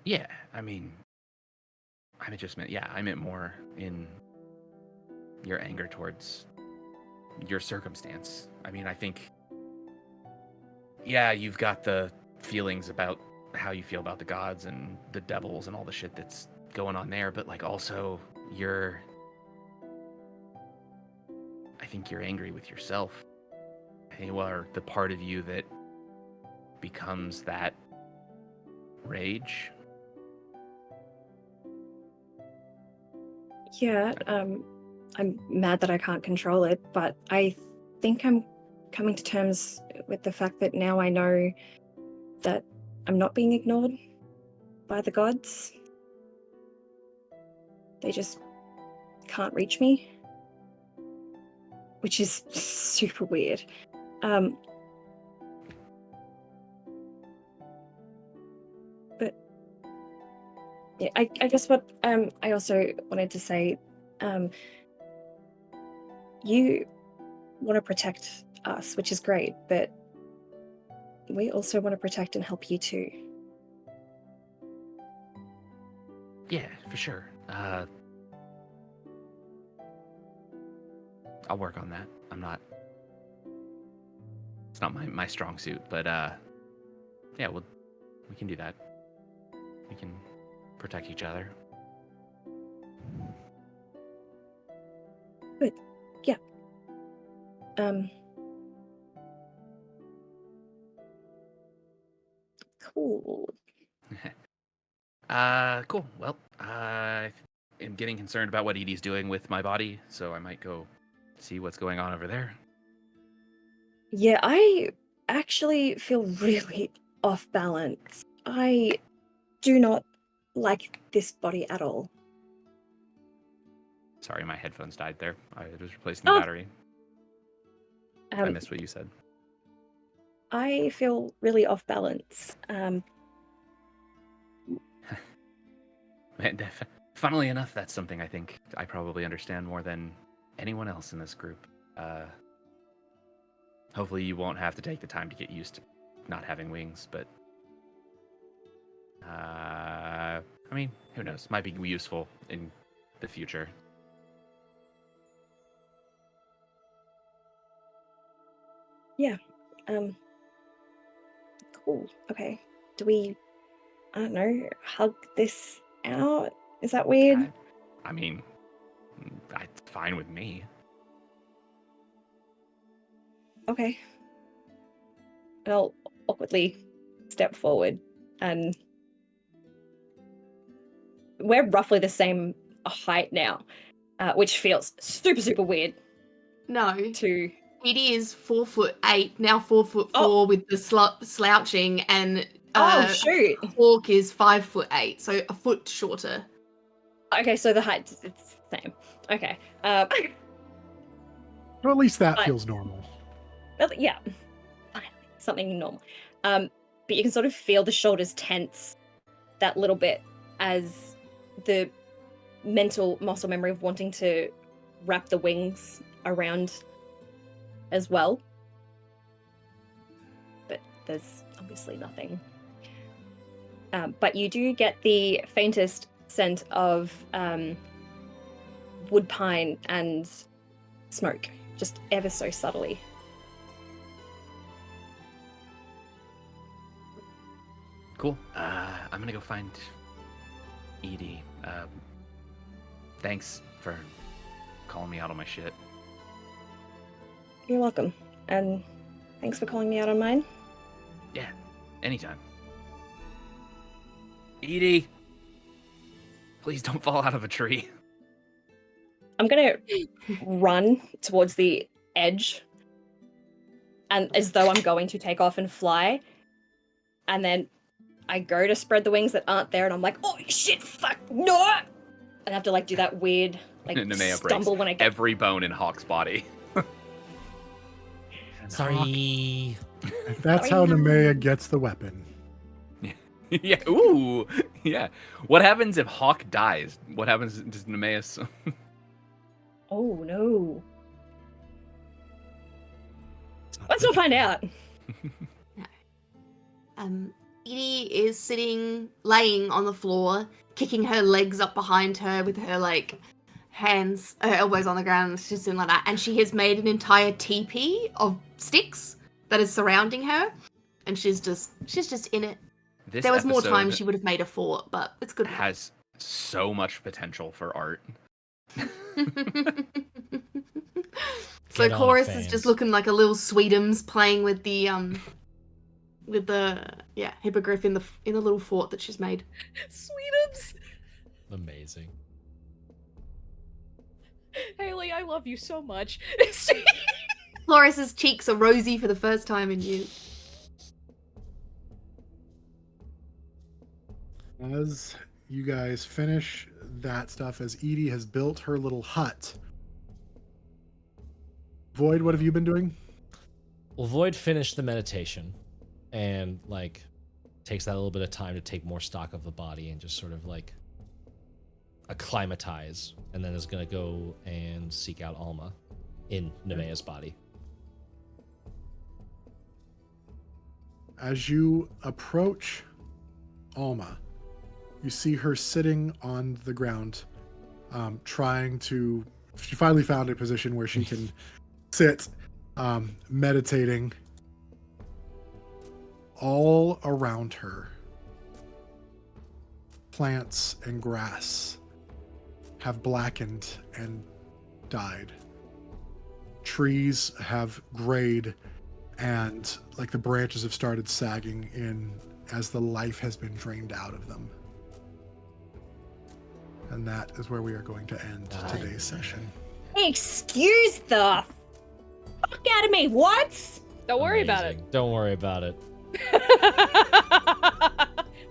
Yeah, I meant more in your anger towards your circumstance. I mean, I think, yeah, you've got the feelings about how you feel about the gods and the devils and all the shit that's going on there, but like also I think you're angry with yourself. You are the part of you that becomes that rage. Yeah, I'm mad that I can't control it, but I think I'm coming to terms with the fact that now I know that I'm not being ignored by the gods. They just can't reach me, which is super weird. But yeah, I guess what I also wanted to say, you want to protect us, which is great, but we also want to protect and help you too. Yeah, for sure. I'll work on that. I'm not it's not my strong suit, but yeah, we can do that. We can protect each other. Good. Yeah. Cool. Cool. Well, I am getting concerned about what Edie's doing with my body, so I might go see what's going on over there. Yeah, I actually feel really off balance. I do not like this body at all. Sorry, my headphones died there. I was replacing the Oh. battery. I missed what you said. I feel really off balance. Funnily enough, that's something I think I probably understand more than anyone else in this group. Hopefully you won't have to take the time to get used to not having wings, but I mean, who knows? Might be useful in the future. Yeah. Cool. Okay. Do we, I don't know, hug this out? Is that weird? I mean, it's fine with me. Okay. I'll awkwardly step forward, and we're roughly the same height now, which feels super, super weird No. to... Edie is 4'8", now 4'4" with the slouching, and Oh, shoot. Hawk is 5'8", so a foot shorter. Okay, so the height, it's the same. Okay. Well, at least that But- feels normal. Well, yeah, finally, something normal. But you can sort of feel the shoulders tense that little bit as the mental muscle memory of wanting to wrap the wings around as well. But there's obviously nothing. But you do get the faintest scent of wood pine and smoke, just ever so subtly. Cool. I'm gonna go find Edie. Thanks for calling me out on my shit. You're welcome. And thanks for calling me out on mine. Yeah, anytime. Edie, please don't fall out of a tree. I'm gonna run towards the edge, and as though I'm going to take off and fly, and then I go to spread the wings that aren't there, and I'm like, oh shit, fuck, no! And I have to like do that weird like Nemea stumble breaks when I get... every bone in Hawk's body. Sorry. That's how Nemea gets the weapon. Yeah. Ooh. Yeah. What happens if Hawk dies? What happens to Nemea's? Oh no. Let's not find out. Edie is laying on the floor, kicking her legs up behind her with her her elbows on the ground. She's sitting like that, and she has made an entire teepee of sticks that is surrounding her, and she's just in it. This There was more time episode she would have made a fort, but it's good. has so much potential for art. So Get on it, Chorus is fans. just looking like a little Sweetums playing with the hippogriff in the little fort that she's made. Sweetums! Amazing. Haley, I love you so much. Chorus's cheeks are rosy for the first time in years. As you guys finish that stuff, as Edie has built her little hut. Void, what have you been doing? Well, Void finished the meditation and like takes that little bit of time to take more stock of the body and just sort of like acclimatize, and then is gonna go and seek out Alma in Nemea's body. As you approach Alma, you see her sitting on the ground, trying to... She finally found a position where she can sit, meditating, all around her, plants and grass have blackened and died. Trees have grayed, and like the branches have started sagging in as the life has been drained out of them. And that is where we are going to end today's session. Excuse the fuck out of me. What? Don't worry about it. Amazing. Don't worry about it.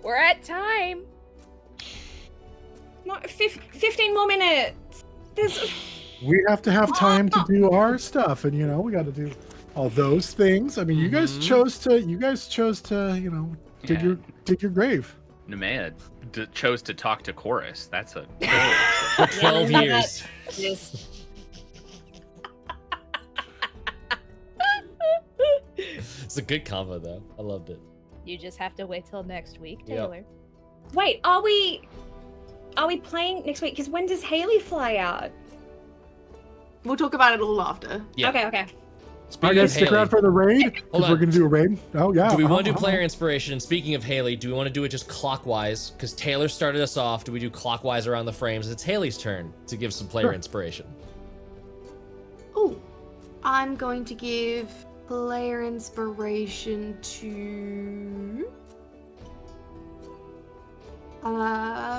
We're at time. Not 15 more minutes. There's... We have to have time to do our stuff, and we got to do all those things. I mean, you guys chose to, dig your grave. Nemea chose to talk to Chorus. That's a For 12 years. Yes. It's a good combo, though. I loved it. You just have to wait till next week, Yep. Taylor. Wait, are we playing next week? Because when does Haley fly out? We'll talk about it all after. Yeah. Okay. Are Speaking you of guys stick Haley, around for the raid? Hold Because on. we're going to do a raid. Oh, yeah. do we want to do player inspiration? Speaking of Haley, do we want to do it just clockwise? Because Taylor started us off. Do we do clockwise around the frames? It's Haley's turn to give some player Sure. inspiration. Ooh, I'm going to give player inspiration to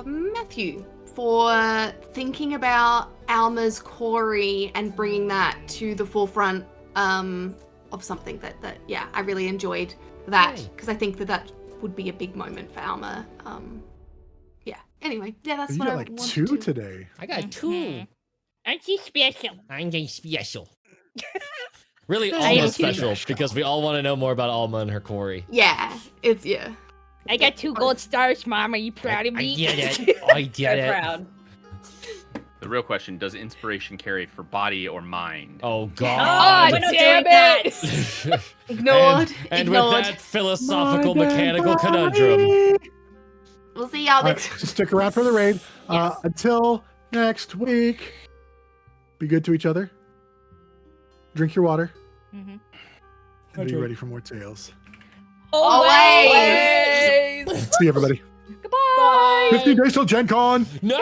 Matthew for thinking about Alma's Corey and bringing that to the forefront of something that I really enjoyed that Hey. because I think that would be a big moment for Alma. Anyway, that's You what got I like wanted 2 to. today. I got 2. Aren't you special? I'm getting special. Really, I am Alma's too. special because we all want to know more about Alma and her quarry. Yeah, it's yeah. I got 2 gold stars, Mom. Are you proud of me? I get it. I get So it. proud. The real question: does inspiration carry for body or mind? Oh Oh, God. we're not damn doing that. Ignored. and ignored. with that philosophical mechanical conundrum. We'll see y'all All right, next. so stick around for the raid. Yes. Until next week, be good to each other. Drink your water. Mhm. And be ready for more tales. Always. See you, everybody. Goodbye. 15 days till Gen Con. No!